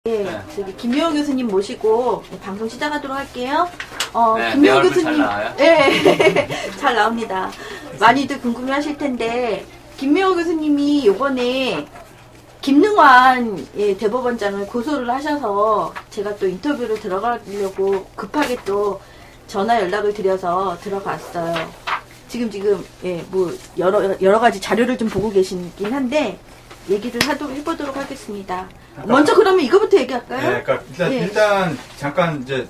네, 저기 김미호 교수님 모시고 방송 시작하도록 할게요. 네, 김미호 교수님 교수님, 잘 나와요? 네, 잘 나옵니다. 많이들 궁금해하실 텐데 김미호 교수님이 요번에 김능환 대법원장을 고소를 하셔서 제가 또 인터뷰를 들어가려고 급하게 또 전화 연락을 드려서 들어갔어요. 지금 뭐 여러 가지 자료를 좀 보고 계시긴 한데 얘기를 해보도록 하겠습니다. 먼저 그러면 이거부터 얘기할까요? 네, 그러니까 일단 잠깐 이제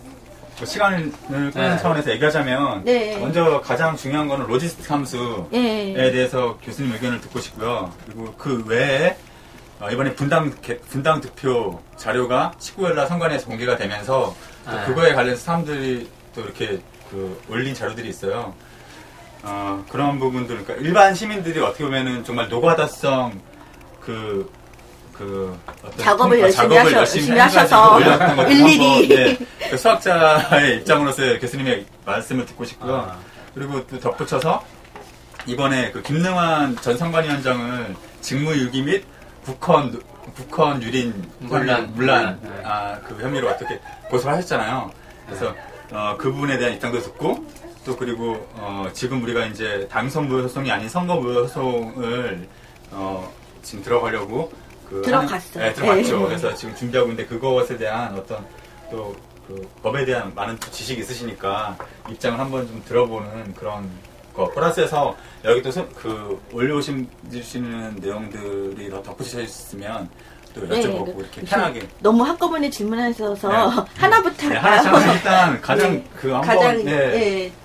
뭐 시간을 끄는 차원에서 얘기하자면 먼저 가장 중요한 거는 로지스틱 함수에 대해서 교수님 의견을 듣고 싶고요. 그리고 그 외에 이번에 분당 득표 자료가 19일날 선관위에서 공개가 되면서 그거에 관련해서 사람들이 또 이렇게 올린 자료들이 있어요. 그런 부분들, 그러니까 일반 시민들이 어떻게 보면은 정말 노가다성 어떤 작업을 열심히 하셔서 일일이 그 수학자의 입장으로서 교수님의 말씀을 듣고 싶고요. 그리고 또 덧붙여서 이번에 그 김능환 전 선관위원장을 직무유기 및 북헌 유린 문란 그 혐의로 어떻게 고소를 하셨잖아요. 그래서 그 부분에 대한 입장도 듣고 또 그리고 지금 우리가 이제 당선무효 소송이 아닌 선거무효 소송을 지금 들어가려고 들어갔어요. 네, 들어갔죠. 그래서 지금 준비하고 있는데 그것에 대한 어떤 또 그 법에 대한 많은 지식이 있으시니까 입장을 한번 좀 들어보는 그런 거. 플러스해서 여기 또 올려오시는 내용들이 더 덧붙이셨으면 또 여쭤보고 이렇게 편하게. 너무 한꺼번에 질문하셔서 하나부터 할까요? 하나씩 일단 가장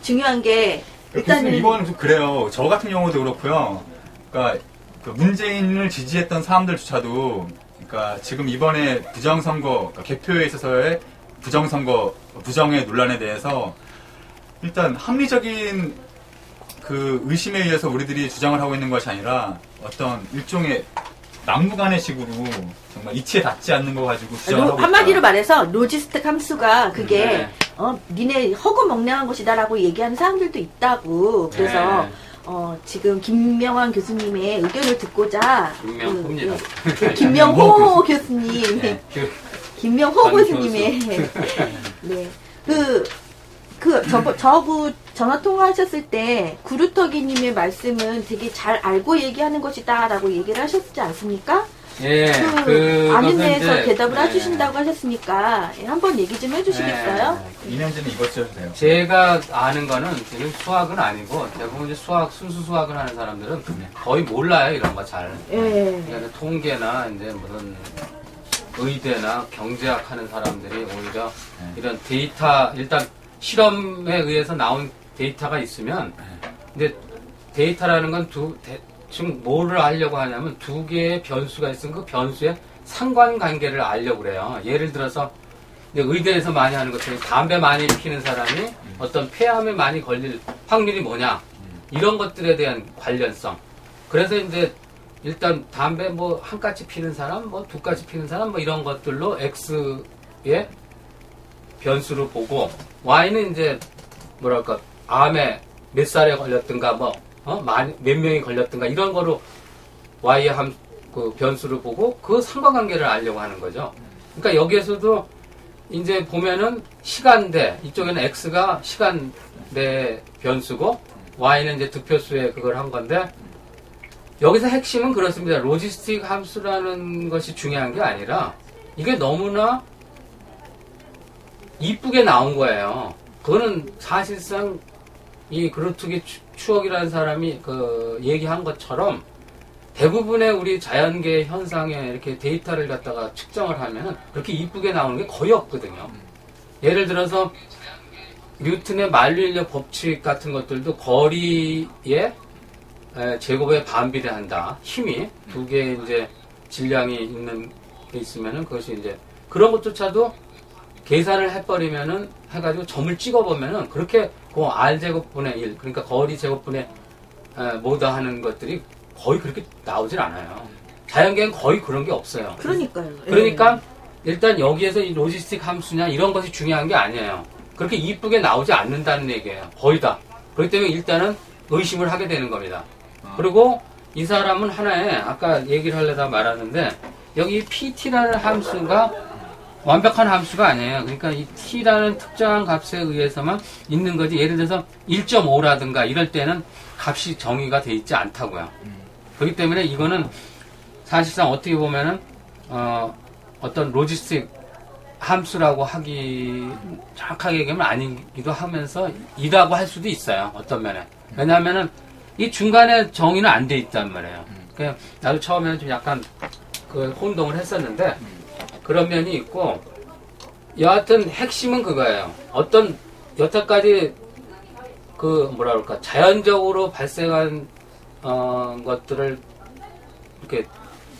중요한 게 일단은 이거는 좀 그래요. 저 같은 경우도 그렇고요. 그러니까 그 문재인을 지지했던 사람들조차도 그러니까 지금 이번에 부정선거 그러니까 개표에 있어서의 부정의 논란에 대해서 일단 합리적인 그 의심에 의해서 우리들이 주장을 하고 있는 것이 아니라 어떤 일종의 막무가내식으로 정말 이치에 닿지 않는 거 가지고 주장을 하고 있다. 한마디로 말해서 로지스틱 함수가 그게 니네 허구맹랑한 것이다라고 얘기하는 사람들도 있다고. 그래서 지금 김명환 교수님의 의견을 듣고자 김명호 교수님 김명호 교수님의 저하고 전화 통화하셨을 때 구루터기님의 말씀은 되게 잘 알고 얘기하는 것이다 라고 얘기를 하셨지 않습니까? 아는 데에서 대답을 해주신다고 하셨으니까 한번 얘기 좀 해주시겠어요? 이면지는 이것저것 돼요. 제가 아는 거는 지금 수학은 아니고 대부분 이제 순수 수학을 하는 사람들은 거의 몰라요 이런 거 잘. 그러니까 통계나 이제 무슨 의대나 경제학 하는 사람들이 오히려 이런 데이터 일단 실험에 의해서 나온 데이터가 있으면 근데 데이터라는 건 지금 뭐를 알려고 하냐면 두 개의 변수가 있으면 그 변수의 상관관계를 알려고 그래요. 예를 들어서 이제 의대에서 많이 하는 것처럼 담배 많이 피는 사람이 어떤 폐암에 많이 걸릴 확률이 뭐냐 이런 것들에 대한 관련성. 그래서 이제 일단 담배 뭐 한 가지 피는 사람, 뭐 두 가지 피는 사람 뭐 이런 것들로 X의 변수를 보고 Y는 이제 뭐랄까 암에 몇 살에 걸렸든가 몇 명이 걸렸든가 이런 거로 Y의 그 변수를 보고 그 상관관계를 알려고 하는 거죠. 그러니까 여기에서도 이제 보면은 시간대 이쪽에는 X가 시간대 변수고 Y는 이제 득표수에 그걸 한 건데 여기서 핵심은 그렇습니다. 로지스틱 함수라는 것이 중요한 게 아니라 이게 너무나 이쁘게 나온 거예요. 그거는 사실상 이 그루트기 추억이라는 사람이 얘기한 것처럼 대부분의 우리 자연계 현상에 이렇게 데이터를 갖다가 측정을 하면 그렇게 이쁘게 나오는 게 거의 없거든요. 예를 들어서 뉴턴의 만류인력 법칙 같은 것들도 거리에 제곱에 반비례한다. 힘이 두 개의 이제 질량이 있는 게 있으면은 그것이 이제 그런 것조차도 계산을 해버리면은 해가지고 점을 찍어보면은 그렇게 그 R 제곱분의 1 그러니까 거리 제곱분의 뭐다 하는 것들이 거의 그렇게 나오질 않아요. 자연계는 거의 그런 게 없어요. 그러니까요. 그러니까 일단 여기에서 이 로지스틱 함수냐 이런 것이 중요한 게 아니에요. 그렇게 이쁘게 나오지 않는다는 얘기예요. 거의 다. 그렇기 때문에 일단은 의심을 하게 되는 겁니다. 그리고 이 사람은 하나의 아까 얘기를 하려다 말았는데 여기 PT라는 함수가 완벽한 함수가 아니에요. 그러니까 이 t라는 특정한 값에 의해서만 있는 거지. 예를 들어서 1.5라든가 이럴 때는 값이 정의가 돼 있지 않다고요. 그렇기 때문에 이거는 사실상 어떻게 보면은 어떤 로지스틱 함수라고 하기 정확하게 얘기하면 아니기도 하면서 이라고 할 수도 있어요. 어떤 면에. 왜냐하면은 이 중간에 정의는 안 돼 있단 말이에요. 그러니까 나도 처음에는 좀 약간 그 혼동을 했었는데 그런 면이 있고, 여하튼 핵심은 그거예요. 어떤 여태까지 그 뭐라 그럴까 자연적으로 발생한 것들을 이렇게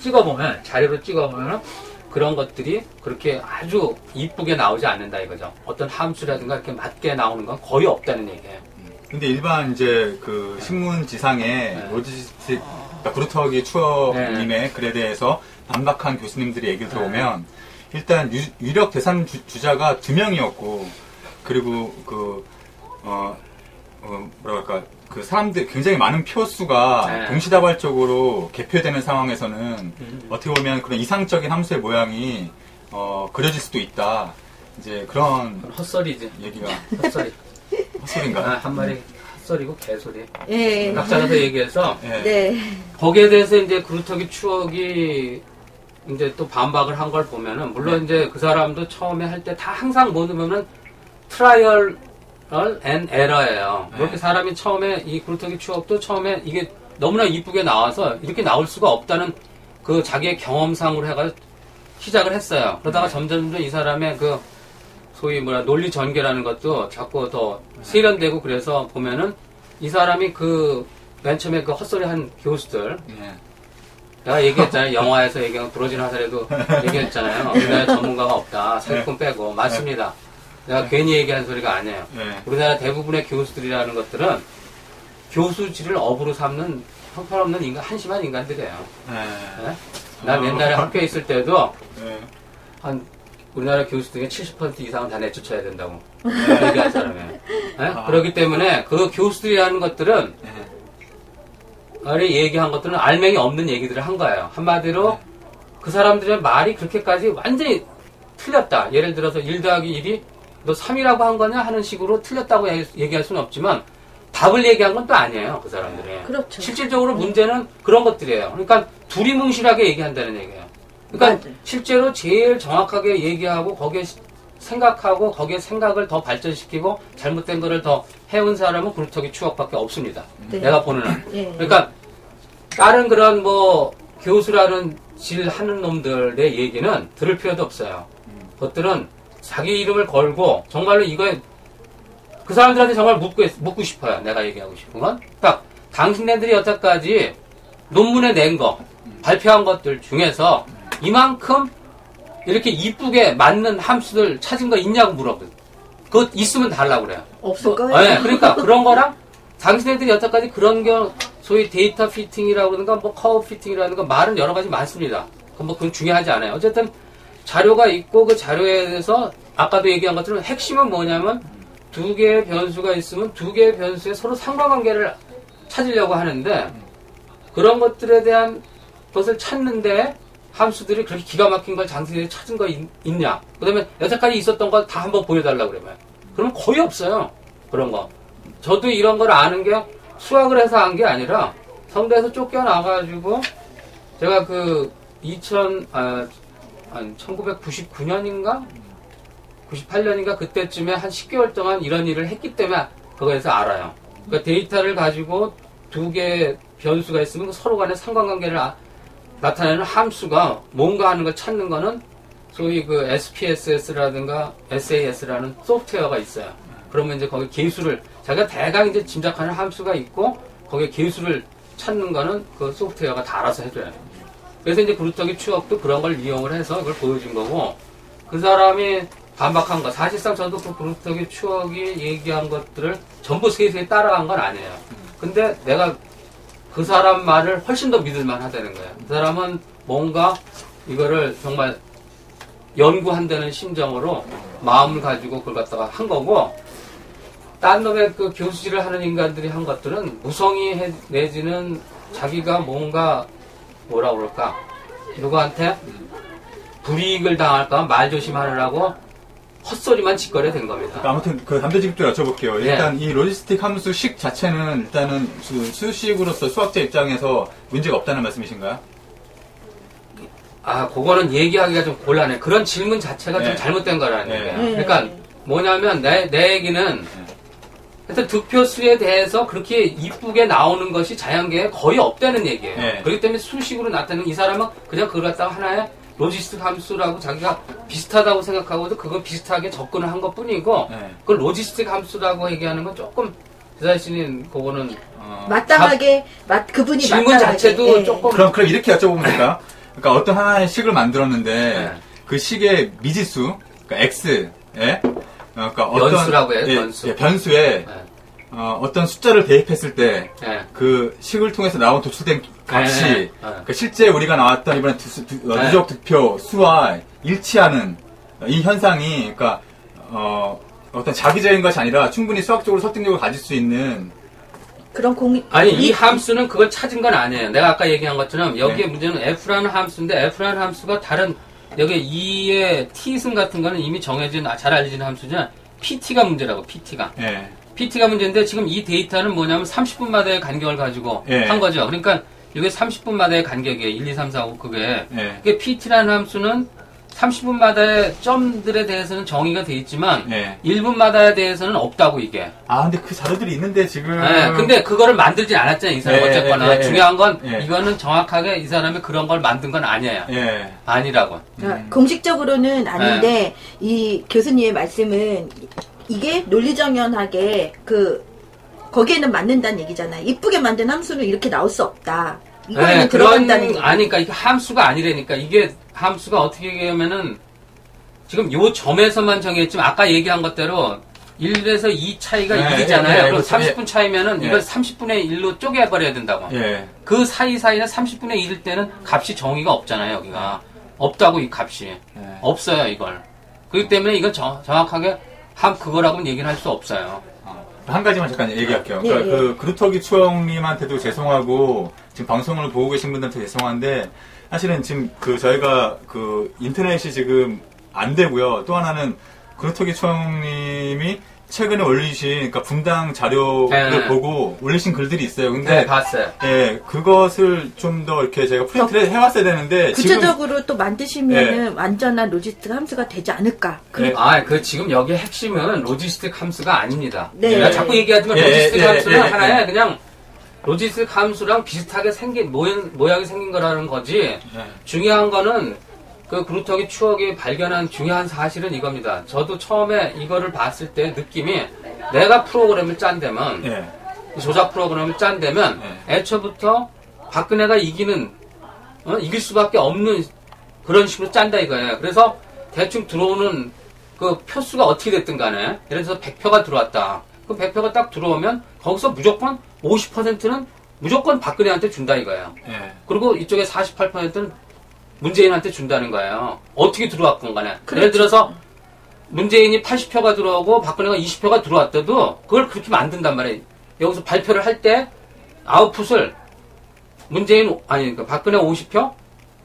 찍어보면, 자료로 찍어보면 그런 것들이 그렇게 아주 이쁘게 나오지 않는다 이거죠. 어떤 함수라든가 이렇게 맞게 나오는 건 거의 없다는 얘기예요. 근데 일반 이제 그 신문지상에 로지스틱 구루터기 추억님의 글에 대해서 반박한 교수님들의 얘기를 들어보면 일단 유력 대상 주자가 2명이었고, 그리고 뭐라 그럴까, 그 사람들 굉장히 많은 표수가 동시다발적으로 개표되는 상황에서는 어떻게 보면 그런 이상적인 함수의 모양이 그려질 수도 있다. 이제 그런 헛소리지. 얘기가 헛소리. 헛소리인가? 한 마리 헛소리고 개소리. 예. 각자가서 얘기해서 네. 거기에 대해서 이제 그루터기 추억이 이제 또 반박을 한 걸 보면은, 물론 이제 그 사람도 처음에 할 때 다 항상 뭐 보면은 트라이얼 앤 에러예요. 그렇게 사람이 처음에 이 그루터기 추억도 처음에 이게 너무나 이쁘게 나와서 이렇게 나올 수가 없다는 그 자기의 경험상으로 해가지고 시작을 했어요. 그러다가 점점 이 사람의 그 소위 논리 전개라는 것도 자꾸 더 세련되고, 그래서 보면은 이 사람이 그 맨 처음에 그 헛소리 한 교수들, 내가 얘기했잖아요. 영화에서 얘기한 부러진 화살에도 얘기했잖아요. 우리나라에 전문가가 없다. 사기꾼 빼고. 맞습니다. 내가 괜히 얘기한 소리가 아니에요. 우리나라 대부분의 교수들이라는 것들은 교수질을 업으로 삼는 형편없는 인간, 한심한 인간들이에요. 네? 난 옛날에 학교에 있을 때도 한 우리나라 교수 중에 70% 이상은 다 내쫓아야 된다고 얘기한 사람이에요. 네? 그렇기 때문에 그 교수들이라는 것들은 얘기한 것들은 알맹이 없는 얘기들을 한 거예요. 한마디로 그 사람들의 말이 그렇게까지 완전히 틀렸다. 예를 들어서 1 더하기 1이 너 3이라고 한 거냐 하는 식으로 틀렸다고 얘기할 수는 없지만 답을 얘기한 건 또 아니에요. 그 사람들이. 그렇죠. 실질적으로 문제는 그런 것들이에요. 그러니까 두리뭉실하게 얘기한다는 얘기예요. 그러니까 맞아. 실제로 제일 정확하게 얘기하고 거기에 생각하고 거기에 생각을 더 발전시키고 잘못된 거를 더 해온 사람은 그루터기 추억밖에 없습니다. 네. 내가 보는 한. 네. 그러니까 다른 그런 뭐 교수라는 질 하는 놈들의 얘기는 들을 필요도 없어요. 그것들은 자기 이름을 걸고 정말로 이거에 그 사람들한테 정말 묻고 싶어요. 내가 얘기하고 싶은 건 딱 당신네들이 여태까지 논문에 낸 거 발표한 것들 중에서 이만큼 이렇게 이쁘게 맞는 함수들 찾은 거 있냐고 물어보거든. 그거 있으면 달라고 그래요. 없을 거예요? 네, 그러니까 그런 거랑 당신네들이 여태까지 그런 거 소위 데이터 피팅이라고 그러는가 뭐 커브 피팅이라든가 말은 여러 가지 많습니다. 그건 중요하지 않아요. 어쨌든 자료가 있고 그 자료에 대해서 아까도 얘기한 것처럼 핵심은 뭐냐면 두 개의 변수가 있으면 두 개의 변수의 서로 상관관계를 찾으려고 하는데 그런 것들에 대한 것을 찾는데 함수들이 그렇게 기가 막힌 걸 장생들이 찾은 거 있냐? 그 다음에 여태까지 있었던 거 다 한번 보여달라고 그러면. 그러면 거의 없어요. 그런 거. 저도 이런 걸 아는 게 수학을 해서 안 게 아니라 성대에서 쫓겨나가지고 제가 그 1999년인가? 98년인가? 그때쯤에 한 10개월 동안 이런 일을 했기 때문에 그거에서 알아요. 그러니까 데이터를 가지고 두 개의 변수가 있으면 서로 간의 상관관계를 나타내는 함수가 뭔가 하는 걸 찾는 거는 소위 그 SPSS라든가 SAS라는 소프트웨어가 있어요. 그러면 이제 거기 개수를, 자기가 대강 이제 짐작하는 함수가 있고, 거기에 개수를 찾는 거는 그 소프트웨어가 다 알아서 해줘요. 그래서 이제 그루터기 추억도 그런 걸 이용을 해서 그걸 보여준 거고, 그 사람이 반박한 거, 사실상 저도 그 그루터기 추억이 얘기한 것들을 전부 세세히 따라간 건 아니에요. 근데 내가 그 사람 말을 훨씬 더 믿을만 하다는 거예요. 그 사람은 뭔가 이거를 정말 연구한다는 심정으로 마음을 가지고 그걸 갖다가 한 거고, 딴 놈의 그 교수질을 하는 인간들이 한 것들은 무성의 내지는 자기가 뭔가 뭐라 그럴까, 누구한테 불이익을 당할까 말 조심하느라고 헛소리만 짓거려 된 겁니다. 아무튼 그 담대지급도 여쭤볼게요. 일단 이 로지스틱 함수 식 자체는 일단은 수식으로서 수학자 입장에서 문제가 없다는 말씀이신가요? 그거는 얘기하기가 좀 곤란해. 그런 질문 자체가 좀 잘못된 거라는 얘기예요. 그러니까 뭐냐면 내 얘기는 하여튼 득표수에 대해서 그렇게 이쁘게 나오는 것이 자연계에 거의 없다는 얘기예요. 그렇기 때문에 수식으로 나타내는 이 사람은 그냥 그걸 갖다가 하나의 로지스틱 함수라고 자기가 비슷하다고 생각하고도 그걸 비슷하게 접근을 한 것 뿐이고 그걸 로지스틱 함수라고 얘기하는 건 조금 대사씨는 그거는 마땅하게 그분이 질문 마땅하게. 자체도 조금 그럼 이렇게 여쭤보면 될까요? 그러니까 어떤 하나의 식을 만들었는데 그 식의 미지수, 그러니까 x에 그러니까 변수라고 해요. 변수. 변수에 어떤 숫자를 대입했을 때 그 식을 통해서 나온 도출된 값이 그러니까 실제 우리가 나왔던 이번에 누적 득표 수와 일치하는 이 현상이 그러니까 어떤 자기적인 것이 아니라 충분히 수학적으로 설득력을 가질 수 있는 그런 이 함수는 그걸 찾은 건 아니에요. 내가 아까 얘기한 것처럼 여기에 문제는 f라는 함수인데 f라는 함수가 다른 여기 2의 t승 같은 거는 이미 정해진 잘 알려진 함수지만 pt가 문제라고 pt가. pt가 문제인데 지금 이 데이터는 뭐냐면 30분마다의 간격을 가지고 한 거죠. 그러니까 이게 30분마다의 간격이에요. 1, 2, 3, 4, 5 그게. 그게 pt라는 함수는 30분마다의 점들에 대해서는 정의가 돼 있지만 1분마다에 대해서는 없다고 이게. 근데 그 자료들이 있는데 지금. 근데 그거를 만들진 않았잖아요. 이 사람 어쨌거나. 중요한 건 이거는 정확하게 이 사람이 그런 걸 만든 건 아니에요. 아니라고. 공식적으로는 아닌데 이 교수님의 말씀은 이게 논리정연하게 거기에는 맞는다는 얘기잖아요. 이쁘게 만든 함수는 이렇게 나올 수 없다. 이거는 들어간다는 얘기. 그러니까 이게 함수가 아니라니까. 이게 함수가 어떻게 얘기하면은 지금 요 점에서만 정했지만 아까 얘기한 것대로 1에서 2 차이가 1이잖아요. 그럼 30분 차이면은 이걸 30분의 1로 쪼개버려야 된다고. 그 사이사이는 30분의 1일 때는 값이 정의가 없잖아요. 여기가. 없다고 이 값이. 없어요 이걸. 그렇기 때문에 이건 정확하게 그거라고는 얘기를 할 수 없어요. 한 가지만 잠깐 얘기할게요. 그러니까 그 그루터기 추억님한테도 죄송하고 지금 방송을 보고 계신 분들한테 죄송한데 사실은 지금 저희가 인터넷이 지금 안 되고요. 또 하나는 그루터기 추억님이 최근에 올리신 그러니까 분당 자료를 보고 올리신 글들이 있어요. 근데 봤어요. 그것을 좀 더 이렇게 제가 프린트를 해왔어야 되는데 구체적으로 지금, 또 만드시면은 완전한 로지스틱 함수가 되지 않을까. 지금 여기의 핵심은 로지스틱 함수가 아닙니다. 내가 자꾸 얘기하지만 로지스틱 함수는 하나의 그냥 로지스틱 함수랑 비슷하게 생긴 모양이 생긴 거라는 거지. 중요한 거는 그 그루터기 추억이 발견한 중요한 사실은 이겁니다. 저도 처음에 이거를 봤을 때 느낌이 내가 프로그램을 짠다면 조작 프로그램을 짠다면 애초부터 박근혜가 이길 수밖에 없는 그런 식으로 짠다 이거예요. 그래서 대충 들어오는 그 표수가 어떻게 됐든 간에 예를 들어서 100표가 들어왔다. 그 100표가 딱 들어오면 거기서 무조건 50%는 무조건 박근혜한테 준다 이거예요. 그리고 이쪽에 48%는 문재인한테 준다는 거예요. 어떻게 들어왔건 간에. 예를 들어서 문재인이 80표가 들어오고 박근혜가 20표가 들어왔대도 그걸 그렇게 만든단 말이에요. 여기서 발표를 할 때 아웃풋을 그러니까 박근혜 50표?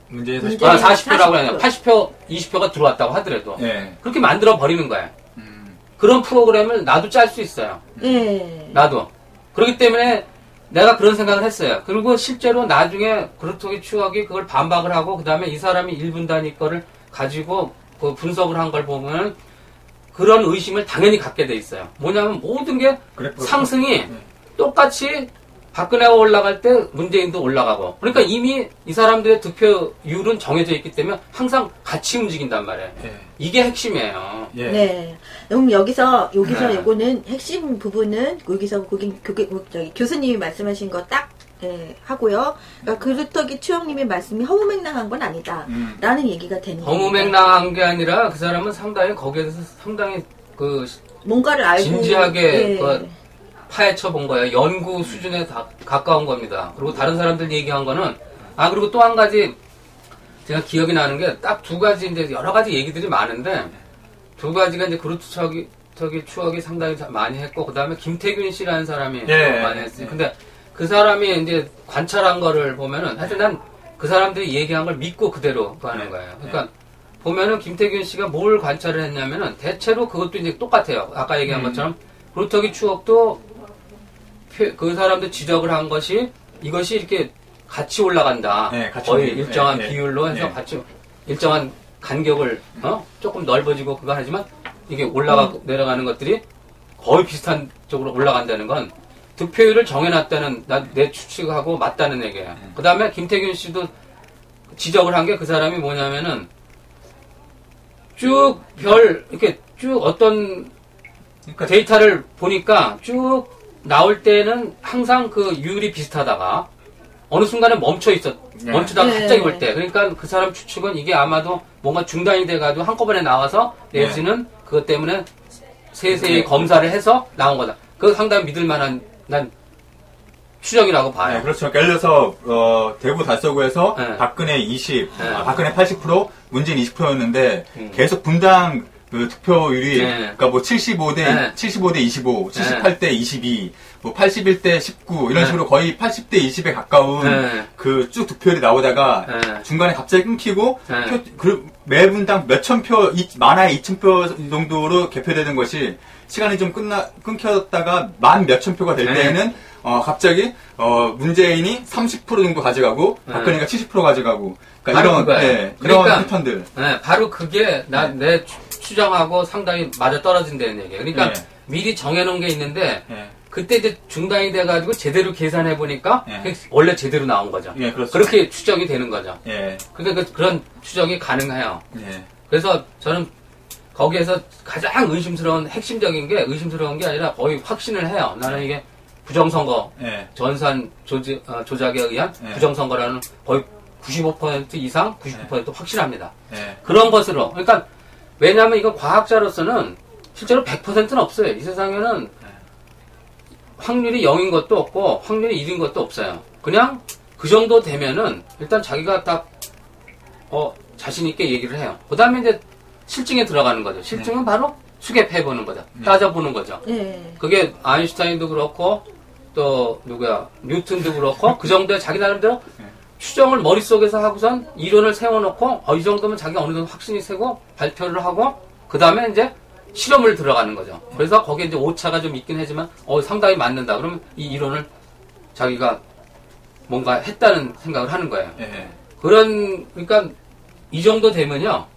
문재인 40표라고 해요. 80표, 20표가 들어왔다고 하더라도. 그렇게 만들어 버리는 거예요. 그런 프로그램을 나도 짤 수 있어요. 나도. 그렇기 때문에 내가 그런 생각을 했어요. 그리고 실제로 나중에 그루터기 추억이 그걸 반박을 하고 그 다음에 이 사람이 1분 단위 거를 가지고 그 분석을 한 걸 보면 그런 의심을 당연히 갖게 돼 있어요. 뭐냐면 모든 게 상승이 똑같이 박근혜가 올라갈 때 문재인도 올라가고 그러니까 이미 이 사람들의 득표율은 정해져 있기 때문에 항상 같이 움직인단 말이에요. 이게 핵심이에요. 그럼 여기서 요거는 핵심 부분은 여기서 교수님이 말씀하신 거 딱 하고요. 그러니까 그루터기 추억님의 말씀이 허무맹랑한 건 아니다. 라는 얘기가 되는 거예요. 허무맹랑한 게 아니라 그 사람은 상당히 거기에 대해서 상당히 뭔가를 알고 진지하게 파헤쳐 본 거예요. 연구 수준에 가까운 겁니다. 그리고 다른 사람들 얘기한 거는 그리고 또 한 가지 제가 기억이 나는 게 딱 두 가지 이제 여러 가지 얘기들이 많은데 두 가지가 이제 그루터기 추억이 상당히 많이 했고 그 다음에 김태균 씨라는 사람이 많이 했어요. 근데 그 사람이 이제 관찰한 거를 보면은 하여튼 난 그 사람들이 얘기한 걸 믿고 그대로 하는 거예요. 그러니까 보면은 김태균 씨가 뭘 관찰을 했냐면은 대체로 그것도 이제 똑같아요. 아까 얘기한 것처럼 브루터기 추억도 그 사람들 지적을 한 것이 이것이 이렇게 같이 올라간다. 네, 같이 거의 일정한 네, 비율로 해서 네. 같이 일정한 간격을 조금 넓어지고 그거 하지만 이게 올라가고 내려가는 것들이 거의 비슷한 쪽으로 올라간다는 건 득표율을 정해놨다는 내 추측하고 맞다는 얘기예요. 그 다음에 김태균 씨도 지적을 한 게 그 사람이 뭐냐면은 쭉 이렇게 쭉 어떤 그러니까 데이터를 보니까 쭉 나올 때는 항상 그 율이 비슷하다가 어느 순간에 멈추다가 갑자기 올 때. 그러니까 그 사람 추측은 이게 아마도 뭔가 중단이 돼가지고 한꺼번에 나와서 내지는 그것 때문에 세세히 검사를 해서 나온 거다. 그거 상당히 믿을만한 난 추정이라고 봐요. 네, 그렇죠. 그러니까 예를 들어서 대구 달서구에서 박근혜 20, 박근혜 80%, 문재인 20%였는데 계속 분당 그 득표율이 그러니까 뭐 75대 25, 78대 22, 뭐 81대 19 이런 식으로 거의 80대 20에 가까운 그 쭉 득표율이 나오다가 중간에 갑자기 끊기고 매 분당 몇천 표, 많아야 2,000표 정도로 개표되는 것이 시간이 좀 끊겼다가 만 몇천 표가 될 때에는 갑자기 문재인이 30% 정도 가져가고 박근혜가 70% 가져가고 그러니까 이런 그런 패턴들. 네, 바로 그게 내 추정하고 상당히 맞아 떨어진다는 얘기예요. 그러니까 미리 정해놓은 게 있는데 그때 이제 중단이 돼가지고 제대로 계산해 보니까 원래 제대로 나온 거죠. 그렇죠. 그렇게 추정이 되는 거죠. 그러니까 그런 추정이 가능해요. 그래서 저는 거기에서 가장 핵심적인 게 의심스러운 게 아니라 거의 확신을 해요. 나는 이게 부정선거, 전산 조작에 의한 부정선거라는 거의 95% 이상, 99% 확실합니다. 그런 것으로. 그러니까, 왜냐하면 이건 과학자로서는 실제로 100%는 없어요. 이 세상에는 확률이 0인 것도 없고, 확률이 1인 것도 없어요. 그냥 그 정도 되면은 일단 자기가 딱, 자신있게 얘기를 해요. 그 다음에 이제 실증에 들어가는 거죠. 실증은 바로 수개해보는 거죠. 따져보는 거죠. 그게 아인슈타인도 그렇고, 또 뉴턴도 그렇고 그 정도의 자기 나름대로 추정을 머릿속에서 하고선 이론을 세워놓고 이 정도면 자기가 어느 정도 확신이 세고 발표를 하고 그 다음에 이제 실험을 들어가는 거죠. 그래서 거기에 이제 오차가 좀 있긴 하지만 상당히 맞는다. 그러면 이 이론을 자기가 뭔가 했다는 생각을 하는 거예요. 그러니까 이 정도 되면요.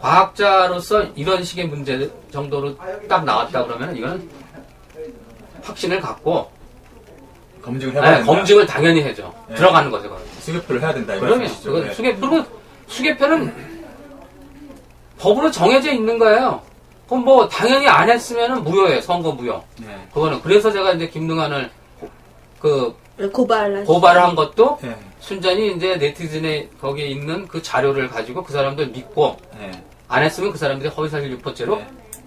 과학자로서 이런 식의 문제 정도로 딱 나왔다 그러면 이거는 확신을 갖고 검증을 해봐야 된다. 검증을 당연히 해죠. 들어가는 거죠. 수개표를 해야 된다. 그러면 수개표는 법으로 정해져 있는 거예요. 그럼 뭐 당연히 안 했으면은 무효예요. 선거 무효. 그거는 그래서 제가 이제 김능환을 고발을 한 것도 순전히 이제 네티즌에 거기에 있는 그 자료를 가지고 그 사람들 믿고 안 했으면 그 사람들이 허위사실 유포죄로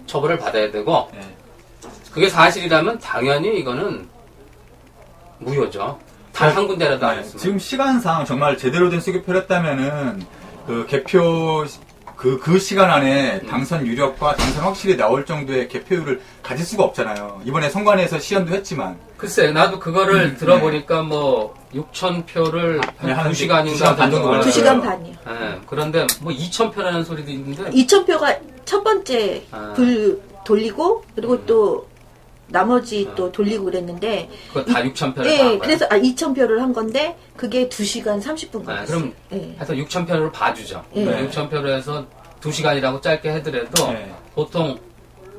처벌을 받아야 되고 그게 사실이라면 당연히 이거는 무효죠. 단 한 군데라도 안 했으면. 지금 시간상 정말 제대로 된 수개표를 했다면은 그 개표 그 시간 안에 당선 유력과 당선 확실히 나올 정도의 개표율을 가질 수가 없잖아요. 이번에 선관위에서 시연도 했지만. 글쎄, 나도 그거를 들어보니까 뭐 6,000표를 한 2시간인가 반 정도 걸렸어요. 2시간 반이요. 그런데 뭐 2,000표라는 소리도 있는데 2,000표가 첫 번째 돌리고 그리고 또 나머지 또 돌리고 그랬는데 그거 다 6,000표를 그래서 2,000표를 한 건데 그게 2시간 30분 걸렸어요. 그럼 해서 6,000표를 봐주죠. 6,000표를 해서 2시간이라고 짧게 해더라도 보통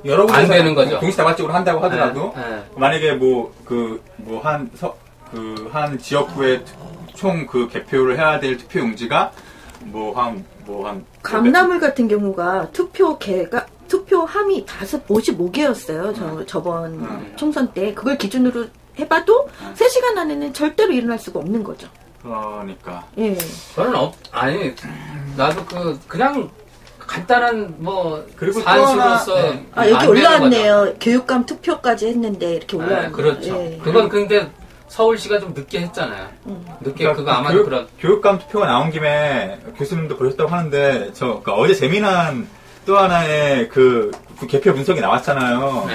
여러 안 되는 거죠. 동시다발적으로 한다고 하더라도 만약에 한 지역구에 총 그 개표를 해야 될 투표용지가 강남을 같은 경우가 투표함이 55개였어요. 저번 총선 때. 그걸 기준으로 해봐도 3시간 안에는 절대로 일어날 수가 없는 거죠. 그러니까. 저는 나도 그냥 간단한 그리고 산수로서 여기 올라왔네요. 교육감 투표까지 했는데 이렇게 올라왔네요. 그렇죠. 그건 근데 서울시가 좀 늦게 했잖아요. 늦게 그거 아마 교육감 투표가 나온 김에 교수님도 보셨다고 하는데 그러니까 어제 재미난 또 하나의 그 개표 분석이 나왔잖아요.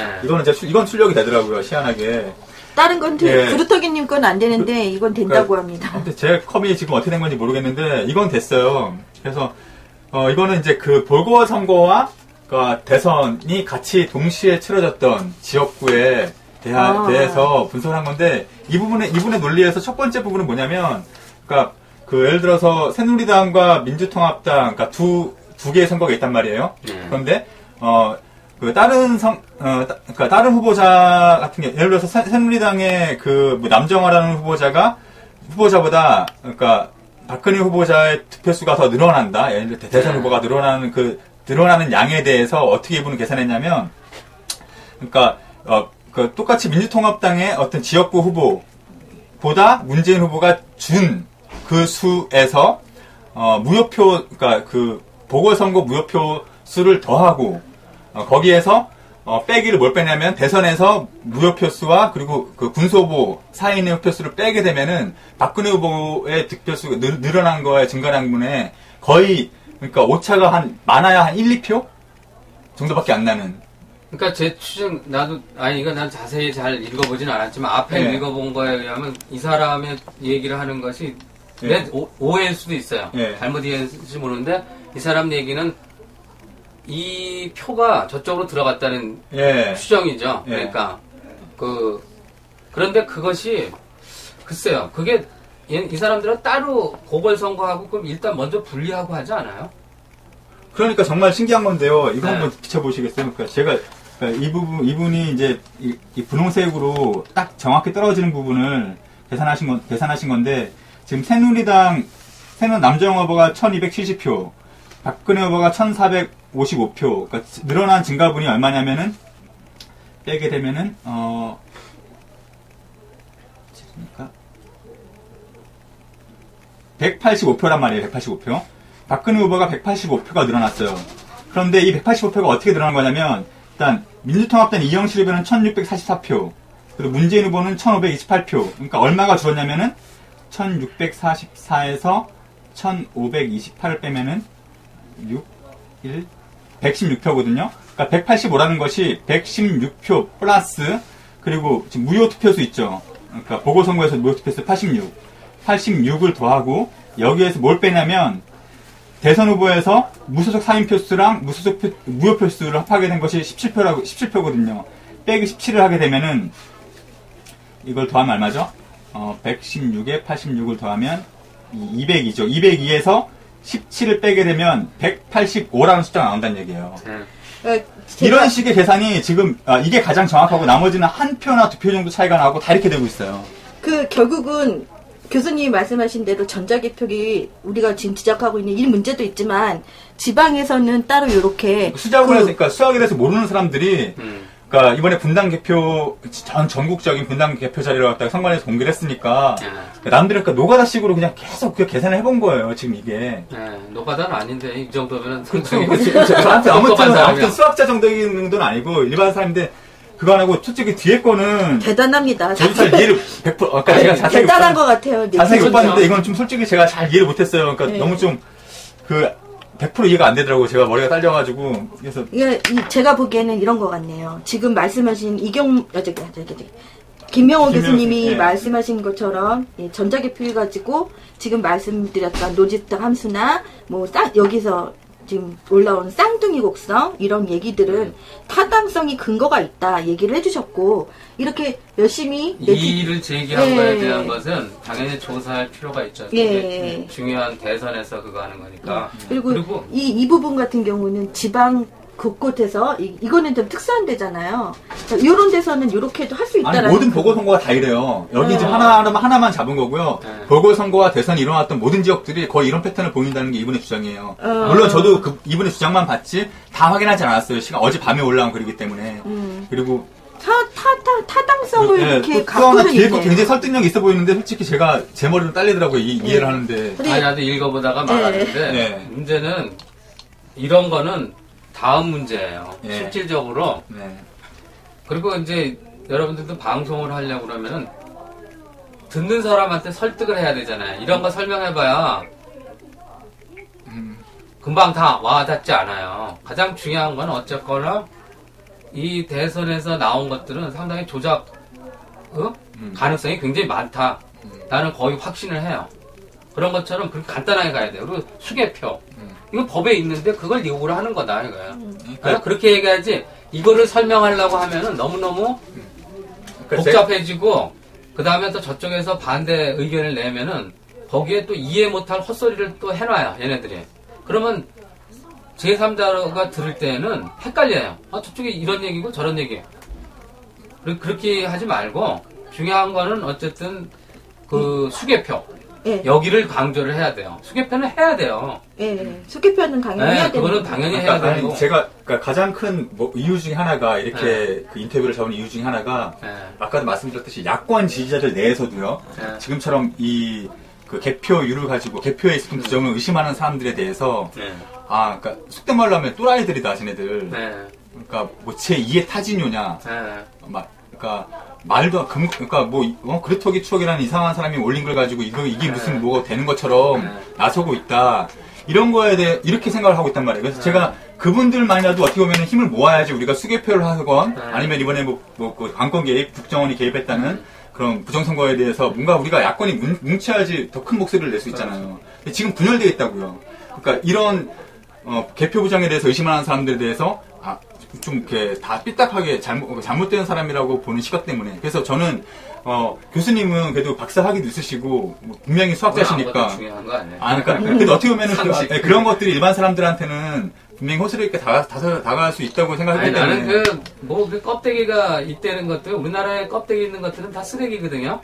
이건 출력이 되더라고요. 희한하게. 다른 건 구루터기님 건 안 되는데 이건 된다고 합니다. 근데 제 컵이 지금 어떻게 된 건지 모르겠는데 이건 됐어요. 그래서 이거는 이제 그 보궐선거와 그 대선이 같이 동시에 치러졌던 지역구에 대해서 분석을 한 건데, 이분의 논리에서 첫 번째 부분은 뭐냐면, 그러니까 그 예를 들어서 새누리당과 민주통합당, 그러니까 두 개의 선거가 있단 말이에요. 그런데 그 그러니까 다른 후보자 같은 게, 예를 들어서 새누리당의 그 뭐 남정화라는 후보자보다 그러니까 박근혜 후보자의 득표수가 더 늘어난다. 예를 들어 대선 후보가 늘어나는 양에 대해서 어떻게 이분은 계산했냐면, 그러니까 그 똑같이 민주통합당의 어떤 지역구 후보보다 문재인 후보가 준 그 수에서 무효표, 그러니까 그 보궐선거 무효표 수를 더하고 거기에서 빼기를 뭘 빼냐면, 대선에서 무효표 수와 그리고 그 군소hu보 사인의 표수를 빼게 되면은 박근혜 후보의 득표수가 늘어난 거에 증가량분에 거의, 그러니까 오차가 많아야 한 1, 2표 정도밖에 안 나는. 그러니까 제 추정, 이거 난 자세히 잘 읽어보진 않았지만, 앞에 읽어본 거에 의하면 이 사람의 얘기를 하는 것이 내 오해일 수도 있어요. 잘못 이해했을지 모르는데, 이 사람 얘기는 이 표가 저쪽으로 들어갔다는 추정이죠. 그러니까 그런데 그것이, 글쎄요, 그게 이 사람들은 따로 보궐선거하고 그럼 일단 먼저 분리하고 하지 않아요? 그러니까 정말 신기한 건데요. 이거 한번 비춰보시겠어요? 그러니까 제가 이분이 이제 이 분홍색으로 딱 정확히 떨어지는 부분을 계산하신 건데, 지금 새누리당 남정화 후보가 1270표, 박근혜 후보가 1455표, 그러니까 늘어난 증가분이 얼마냐면은, 빼게 되면은, 185표란 말이에요, 185표. 박근혜 후보가 185표가 늘어났어요. 그런데 이 185표가 어떻게 늘어난 거냐면, 일단, 민주통합당 이영실 후보는 1644표, 그리고 문재인 후보는 1528표. 그러니까 얼마가 줄었냐면은, 1644에서 1528을 빼면은 116표거든요. 그러니까 185라는 것이 116표 플러스, 그리고 지금 무효 투표수 있죠. 그러니까 보궐선거에서 무효 투표수 86을 더하고, 여기에서 뭘 빼냐면 대선 후보에서 무소속 사인표수랑 무효표수를 합하게 된 것이 17표거든요. 빼기 17을 하게 되면은, 이걸 더하면 얼마죠? 116에 86을 더하면 202죠. 202에서 17을 빼게 되면 185라는 숫자가 나온다는 얘기예요. 이런 식의 계산이 지금 이게 가장 정확하고, 나머지는 한 표나 두 표 정도 차이가 나고 다 이렇게 되고 있어요. 결국은 교수님이 말씀하신 대로 전자개표기 우리가 지금 지적하고 있는 이 문제도 있지만, 지방에서는 따로 이렇게 그러니까 수학에 대해서 모르는 사람들이 그러니까 이번에 분당 개표, 전국적인 분당 개표 자료를 갖다가 선관위에서 공개를 했으니까, 남들은 그러니까 노가다식으로 그냥 계속 계산을 해본 거예요, 지금 이게. 노가다는 아닌데, 이 정도면. 그렇죠. 아무튼 수학자 정도는 아니고, 일반 사람인데, 그거 안 하고, 솔직히 뒤에 거는. 대단합니다. 저도 잘 이해를 100%, 아까 제가 자세히. 대단한 것 같아요. 자세히 못 봤는데, 이건 좀 솔직히 제가 잘 이해를 못했어요. 그러니까 너무 좀, 100% 이해가 안 되더라고요. 제가 머리가 딸려가지고. 그래서. 제가 보기에는 이런 것 같네요. 지금 말씀하신 김명호 교수님이 말씀하신 것처럼, 전자개표 가지고 지금 말씀드렸던 로지스틱 함수나, 여기서 지금 올라온 쌍둥이 곡성, 이런 얘기들은 타당성이 근거가 있다 얘기를 해주셨고, 이렇게 열심히 이의를 제기한 거에 대한 것은 당연히 조사할 필요가 있죠. 중요한 대선에서 그거 하는 거니까. 그리고 이 부분 같은 경우는 지방 곳곳에서 이거는 좀 특수한 데잖아요. 이런 데서는 이렇게도 할 수 있다라는. 모든 보궐선거가 다 이래요. 여기 이제 하나만 잡은 거고요. 보궐선거와 대선이 일어났던 모든 지역들이 거의 이런 패턴을 보인다는 게 이분의 주장이에요. 물론 저도 이분의 주장만 봤지 다 확인하지 않았어요. 어젯밤에 올라온 글이기 때문에. 그리고 타당성을 이렇게 갖고는 뒤에 거 굉장히 설득력이 있어 보이는데, 솔직히 제가 제 머리로 딸리더라고요. 이해를 하는데. 나도 읽어보다가 말하는데, 문제는 이런 거는 다음 문제예요. 실질적으로. 그리고 이제 여러분들도 방송을 하려고 그러면은 듣는 사람한테 설득을 해야 되잖아요. 이런 거 설명해봐야 금방 다 와닿지 않아요. 가장 중요한 건 어쨌거나 이 대선에서 나온 것들은 상당히 조작 가능성이 굉장히 많다. 나는 거의 확신을 해요. 그런 것처럼 그렇게 간단하게 가야 돼요. 그리고 수개표. 이거 법에 있는데 그걸 요구를 하는 거다 이거야. 그렇게 얘기하지 이거를 설명하려고 하면은 너무너무 복잡해지고 그 다음에 또 저쪽에서 반대 의견을 내면은 거기에 또 이해 못할 헛소리를 또 해놔요 얘네들이. 그러면 제3자가 들을 때는 헷갈려요. 저쪽에 이런 얘기고 저런 얘기예요. 그렇게 하지 말고 중요한 거는 어쨌든 그 수개표 예. 여기를 강조를 해야 돼요. 수개표는 해야 돼요. 예, 수개표는 당연히 해야 돼요. 그거는 당연히 해야 되고. 아니, 제가 그러니까 가장 큰 이유 중에 하나가 이렇게 그 인터뷰를 잡은 이유 중에 하나가 아까도 말씀드렸듯이 야권 지지자들 내에서도요. 지금처럼 이 그 개표율을 가지고 개표에 있었던 부정을 의심하는 사람들에 대해서 그러니까 속된 말로 하면 또라이들이다, 쟤네들. 그러니까 뭐 제 2의 타진요냐. 그러니까 말도 그러니까 그루터기 추억이라는 이상한 사람이 올린 걸 가지고 이게 무슨 뭐가 되는 것처럼 나서고 있다. 이런 거에 대해 이렇게 생각을 하고 있단 말이에요. 그래서 제가 그분들만이라도 어떻게 보면 힘을 모아야지 우리가 수개표를 하건 아니면 이번에 그 관권 개입, 국정원이 개입했다는 그런 부정선거에 대해서 뭔가 우리가 야권이 뭉쳐야지 더 큰 목소리를 낼 수 있잖아요. 근데 지금 분열되어 있다고요. 그러니까 이런 개표 부정에 대해서 의심하는 사람들에 대해서 좀 이렇게 다 삐딱하게 잘못된 사람이라고 보는 시각 때문에. 그래서 저는 교수님은 그래도 박사 학위도 있으시고 분명히 수학자시니까. 중요한 거 아니에요. 그러니까 근데 어떻게 보면은 그런 것들이 일반 사람들한테는 분명히 호소리 있게 다가갈 수 있다고 생각하기 때문에. 나는 그 껍데기가 있다는 것들, 우리나라에 껍데기 있는 것들은 다 쓰레기거든요.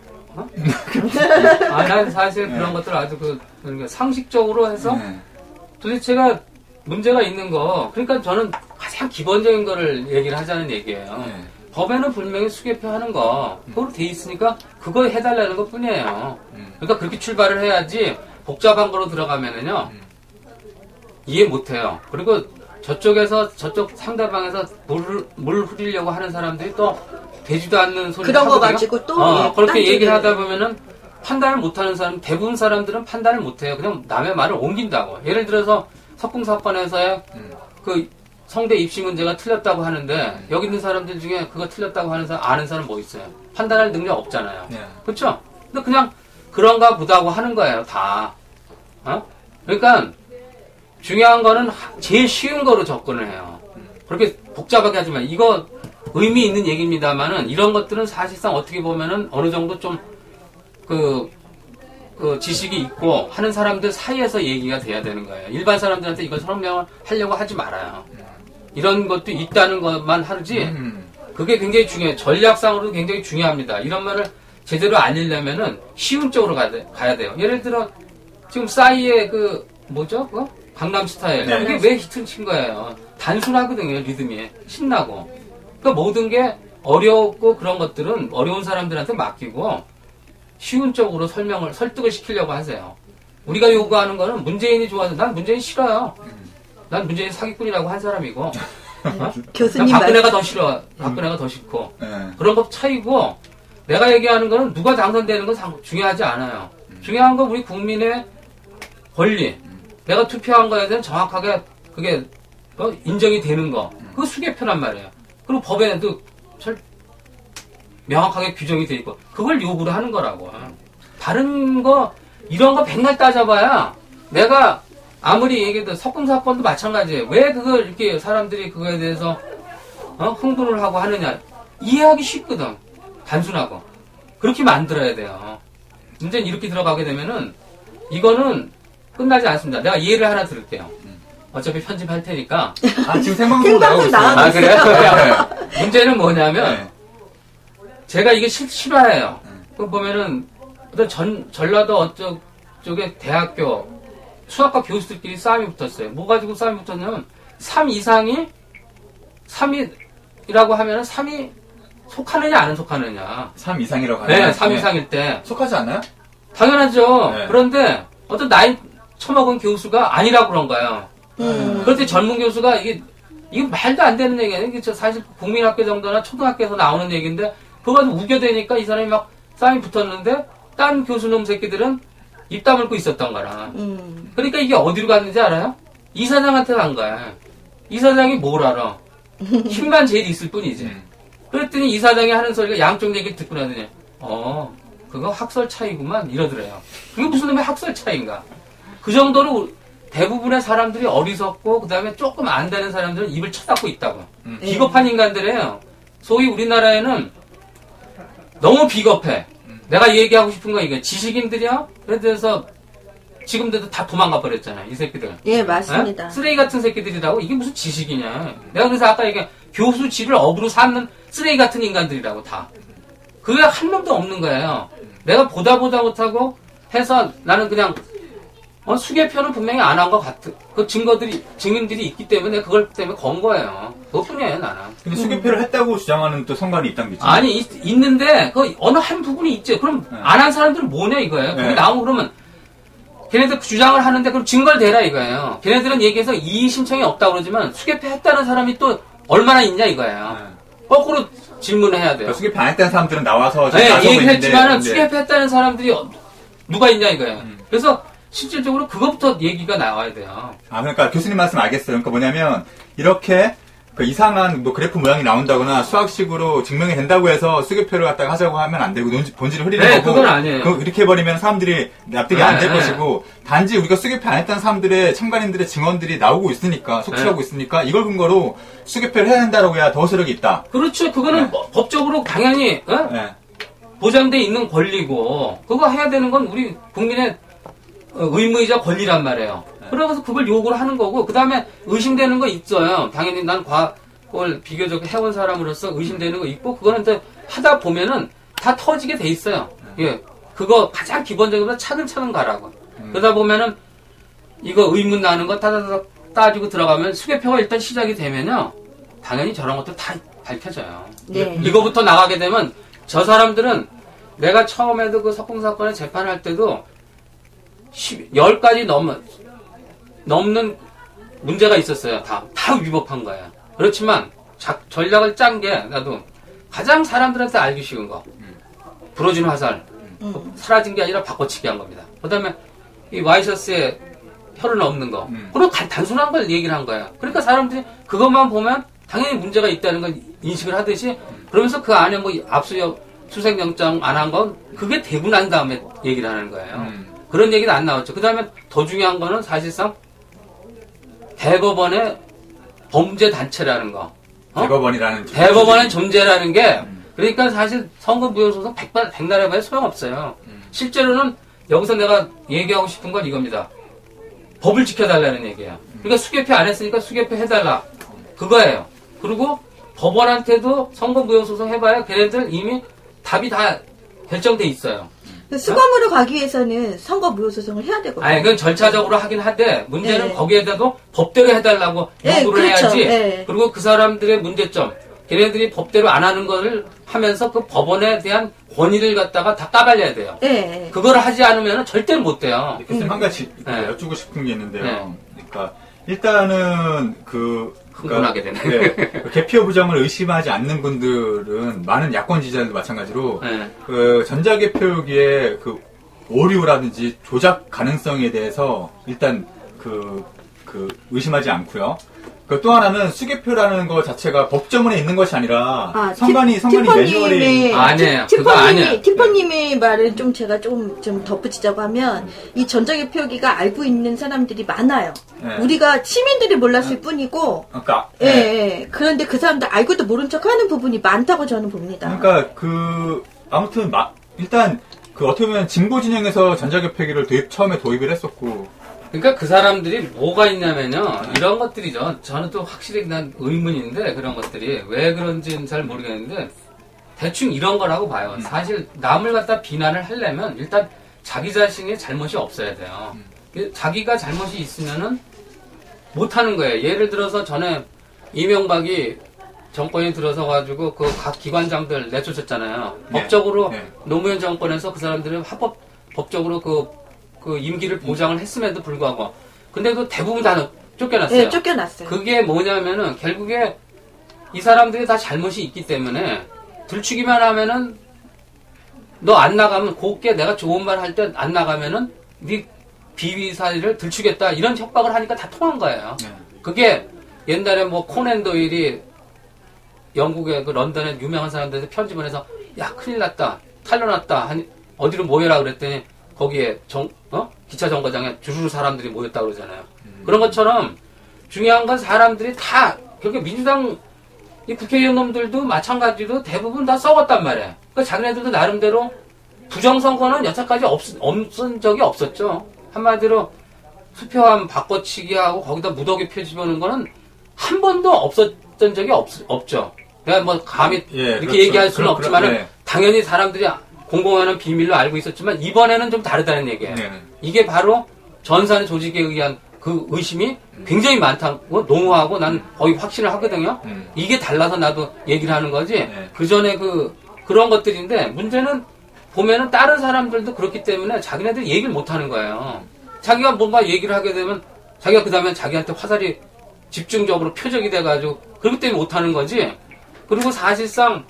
난 사실 그런 것들 아주 그러니까 상식적으로 해서 도대체가 문제가 있는 거. 그러니까 저는 가장 기본적인 거를 얘기를 하자는 얘기예요. 법에는 분명히 수개표 하는 거, 그거로 돼 있으니까 그거 해달라는 것 뿐이에요. 그러니까 그렇게 출발을 해야지 복잡한 거로 들어가면은요, 이해 못 해요. 그리고 저쪽 상대방에서 물 흐리려고 하는 사람들이 또 되지도 않는 소리를 그런 거 가지고 또 그렇게 얘기를 하다 보면은 판단을 못 하는 사람, 대부분 사람들은 판단을 못 해요. 그냥 남의 말을 옮긴다고. 예를 들어서 석궁 사건에서의 그 성대 입시 문제가 틀렸다고 하는데 여기 있는 사람들 중에 그거 틀렸다고 하는 사람 아는 사람 뭐 있어요? 판단할 능력 없잖아요. 그렇죠? 근데 그냥 그런가 보다고 하는 거예요, 다. 그러니까 중요한 거는 제일 쉬운 거로 접근을 해요. 그렇게 복잡하게 하지 마요. 이거 의미 있는 얘기입니다만은 이런 것들은 사실상 어떻게 보면은 어느 정도 좀 그 지식이 있고 하는 사람들 사이에서 얘기가 돼야 되는 거예요. 일반 사람들한테 이걸 설명을 하려고 하지 말아요. 이런 것도 있다는 것만 하지 그게 굉장히 중요해요. 전략상으로도 굉장히 중요합니다. 이런 말을 제대로 알리려면은 쉬운 쪽으로 가야 돼요. 예를 들어 지금 싸이의 그거? 강남스타일. 그게 왜 히트를 친 거예요. 단순하거든요. 리듬이. 신나고. 그러니까 모든 게 어렵고 그런 것들은 어려운 사람들한테 맡기고 쉬운 쪽으로 설득을 시키려고 하세요. 우리가 요구하는 거는 문재인이 좋아서 난 문재인 싫어요. 난 문재인 사기꾼이라고 한 사람이고 교수님 박근혜가 더 싫어. 박근혜가 더 싫고 그런 것 차이고 내가 얘기하는 거는 누가 당선되는 건 중요하지 않아요. 중요한 건 우리 국민의 권리 내가 투표한 거에 대한 정확하게 그게 인정이 되는 거 그거 수개표란 말이에요. 그리고 법에도 명확하게 규정이 돼 있고 그걸 요구를 하는 거라고. 다른 거 이런 거 백날 따져봐야 내가 아무리 얘기해도 석궁 사건도 마찬가지예요. 왜 그걸 이렇게 사람들이 그거에 대해서 흥분을 하고 하느냐 이해하기 쉽거든. 단순하고 그렇게 만들어야 돼요. 문제는 이렇게 들어가게 되면은 이거는 끝나지 않습니다. 내가 예를 하나 들을게요. 어차피 편집할 테니까. 지금 생방송으로 나가고 있어요. 그래요? 문제는 뭐냐면 제가 이게 실화예요. 그 보면은 전라도 어쩌 쪽에 대학교 수학과 교수들끼리 싸움이 붙었어요. 뭐 가지고 싸움이 붙었냐면 3 이상이 3이라고 하면은 3이 속하느냐 안 속하느냐. 3 이상이라고 하면 네, 3 이상일 때 속하지 않나요? 당연하죠. 그런데 어떤 나이 처먹은 교수가 아니라고 그런 거예요. 그런데 젊은 교수가 이거 말도 안 되는 얘기예요. 이게 사실 국민학교 정도나 초등학교에서 나오는 얘기인데 그거 가지고 우겨대니까 이 사람이 막 싸움이 붙었는데 딴 교수놈 새끼들은 입 다물고 있었던 거라. 그러니까 이게 어디로 갔는지 알아요? 이사장한테 간 거야. 이사장이 뭘 알아? 힘만 제일 있을 뿐이지. 그랬더니 이사장이 하는 소리가 양쪽 얘기를 듣고 나더니 그거 학설 차이구만 이러더래요. 그게 무슨 놈의 학설 차이인가? 그 정도로 대부분의 사람들이 어리석고 그다음에 조금 안 되는 사람들은 입을 쳐닫고 있다고. 비겁한 인간들이에요. 소위 우리나라에는 너무 비겁해. 내가 얘기하고 싶은 건 이게 지식인들이야. 그래서 지금도 다 도망가 버렸잖아요. 이 새끼들. 예, 맞습니다. 에? 쓰레기 같은 새끼들이라고. 이게 무슨 지식이냐. 내가 그래서 아까 얘기한 교수지를 업으로 삼는 쓰레기 같은 인간들이라고 다. 그게 한 놈도 없는 거예요. 내가 보다 못하고 해서 나는 그냥 수개표는 분명히 안 한 것 같은 그 증인들이 있기 때문에 그걸 때문에 건 거예요. 그것뿐이에요, 나는. 근데 수개표를 했다고 주장하는 또 선관위 있다는 게 있죠. 아니, 있는데 그 어느 한 부분이 있죠. 그럼 안 한 사람들은 뭐냐 이거예요. 거기 나오면 그러면 걔네들 주장을 하는데 그럼 증거를 대라 이거예요. 걔네들은 얘기해서 이의 신청이 없다고 그러지만 수개표 했다는 사람이 또 얼마나 있냐 이거예요. 거꾸로 질문을 해야 돼요. 그러니까 수개표 안 했다는 사람들은 나와서 얘기했지만은 수개표 했다는 사람들이 누가 있냐 이거예요. 그래서 실질적으로 그것부터 얘기가 나와야 돼요. 그러니까 교수님 말씀 알겠어요. 그러니까 뭐냐면 이렇게 그 이상한 뭐 그래프 모양이 나온다거나 수학식으로 증명이 된다고 해서 수개표를 갖다가 하자고 하면 안 되고 본질을 흐리는 거고. 그건 아니에요. 이렇게 해버리면 사람들이 납득이 안 될 것이고 단지 우리가 수개표 안 했다는 사람들의 참관인들의 증언들이 나오고 있으니까 속출하고 있으니까 이걸 근거로 수개표를 해야 된다라고 해야 더 세력이 있다. 그렇죠. 그거는 법적으로 당연히 보장돼 있는 권리고 그거 해야 되는 건 우리 국민의 의무이자 권리란 말이에요. 그래서 그걸 요구를 하는 거고 그 다음에 의심되는 거 있어요. 당연히 난 과학을 비교적 해온 사람으로서 의심되는 거 있고 그거는 이제 하다 보면은 다 터지게 돼 있어요. 예, 그거 가장 기본적으로 차근차근 가라고. 그러다 보면은 이거 의문 나는 거 따다닥 따지고 들어가면 수개표가 일단 시작이 되면요. 당연히 저런 것도 다 밝혀져요. 네. 이거부터 나가게 되면 저 사람들은 내가 처음에도 그 석궁사건에 재판할 때도 10가지 넘는 문제가 있었어요. 다 위법한 거예요. 그렇지만 전략을 짠 게 나도 가장 사람들한테 알기 쉬운 거. 부러진 화살. 사라진 게 아니라 바꿔치기 한 겁니다. 그 다음에 이 와이셔츠에 혀를 넣는 거. 그런 단순한 걸 얘기를 한 거예요. 그러니까 사람들이 그것만 보면 당연히 문제가 있다는 걸 인식을 하듯이 그러면서 그 안에 뭐 수색영장 안 한 건 그게 되고 난 다음에 얘기를 하는 거예요. 그런 얘기는 안 나왔죠. 그 다음에 더 중요한 거는 사실상 대법원의 범죄 단체라는 거. 대법원의 존재라는 게 그러니까 사실 선거무효소송 백날 해봐야 소용없어요. 실제로는 여기서 내가 얘기하고 싶은 건 이겁니다. 법을 지켜달라는 얘기예요. 그러니까 수개표 안 했으니까 수개표 해달라. 그거예요. 그리고 법원한테도 선거무효소송 해봐야 걔네들 이미 답이 다 결정돼 있어요. 수감으로 가기 위해서는 선거무효소송을 해야 되거든요. 아니, 그건 절차적으로 하긴 한데, 문제는 거기에다도 법대로 해달라고 요구를 그렇죠. 해야지. 그리고 그 사람들의 문제점, 걔네들이 법대로 안 하는 거를 하면서 그 법원에 대한 권위를 갖다가 다 까발려야 돼요. 그걸 하지 않으면 절대로 못 돼요. 교수님 한 가지 여쭈고 싶은 게 있는데요. 그러니까, 일단은 흥분하게 되네. 개표 부정을 의심하지 않는 분들은 많은 야권 지지자들도 마찬가지로 그 전자개표기의 그 오류라든지 조작 가능성에 대해서 일단 의심하지 않고요. 또 하나는 수개표라는 것 자체가 법조문에 있는 것이 아니라 선관위 매뉴얼이 아니에요. 그거 아니에요. 티퍼님의 말을 좀 제가 좀 덧붙이자고 하면 이 전자개표기가 알고 있는 사람들이 많아요. 우리가 시민들이 몰랐을 뿐이고. 그러니까 그런데 그 사람들 알고도 모른 척하는 부분이 많다고 저는 봅니다. 그러니까 아무튼 일단 어떻게 보면 진보 진영에서 전자개표기를 처음에 도입을 했었고. 그러니까 그 사람들이 뭐가 있냐면요. 이런 것들이죠. 저는 또 확실히 난 의문인데 그런 것들이 왜 그런지는 잘 모르겠는데 대충 이런 거라고 봐요. 사실 남을 갖다 비난을 하려면 일단 자기 자신의 잘못이 없어야 돼요. 자기가 잘못이 있으면은 못하는 거예요. 예를 들어서 전에 이명박이 정권이 들어서 가지고 그 각 기관장들 내쫓았잖아요. 법적으로 노무현 정권에서 그 사람들은 법적으로 그 임기를 보장을 했음에도 불구하고 근데 그 대부분 다 쫓겨났어요. 쫓겨났어요. 그게 뭐냐면은 결국에 이 사람들이 다 잘못이 있기 때문에 들추기만 하면은 너 안 나가면 곱게 내가 좋은 말 할 때 안 나가면은 네 비위 사리를 들추겠다 이런 협박을 하니까 다 통한 거예요. 그게 옛날에 뭐 코난 도일이 영국의 그 런던에 유명한 사람들한테 편지 보내서 야 큰일 났다 탈려났다 어디로 모여라 그랬더니 거기에 기차 정거장에 주르르 사람들이 모였다고 그러잖아요. 그런 것처럼 중요한 건 사람들이 다 그렇게 민주당 이 국회의원 놈들도 마찬가지로 대부분 다 썩었단 말이에요. 그러니까 자기네들도 나름대로 부정선거는 여태까지 없은 적이 없었죠. 한마디로 투표함 바꿔치기하고 거기다 무더기 표 집어넣는 거는 한 번도 없었던 적이 없죠. 내가 뭐 감히 이렇게 그렇죠. 얘기할 수는 없지만은 네. 당연히 사람들이 공공연한 비밀로 알고 있었지만 이번에는 좀 다르다는 얘기예요. 네. 이게 바로 전산 조직에 의한 그 의심이 굉장히 많다고 농후하고 난 거의 확신을 하거든요. 이게 달라서 나도 얘기를 하는 거지. 네. 그 전에 그런 것들인데 문제는 보면은 다른 사람들도 그렇기 때문에 자기네들이 얘기를 못 하는 거예요. 자기가 뭔가 얘기를 하게 되면 자기가 그 다음에 자기한테 화살이 집중적으로 표적이 돼가지고 그렇기 때문에 못 하는 거지. 그리고 사실상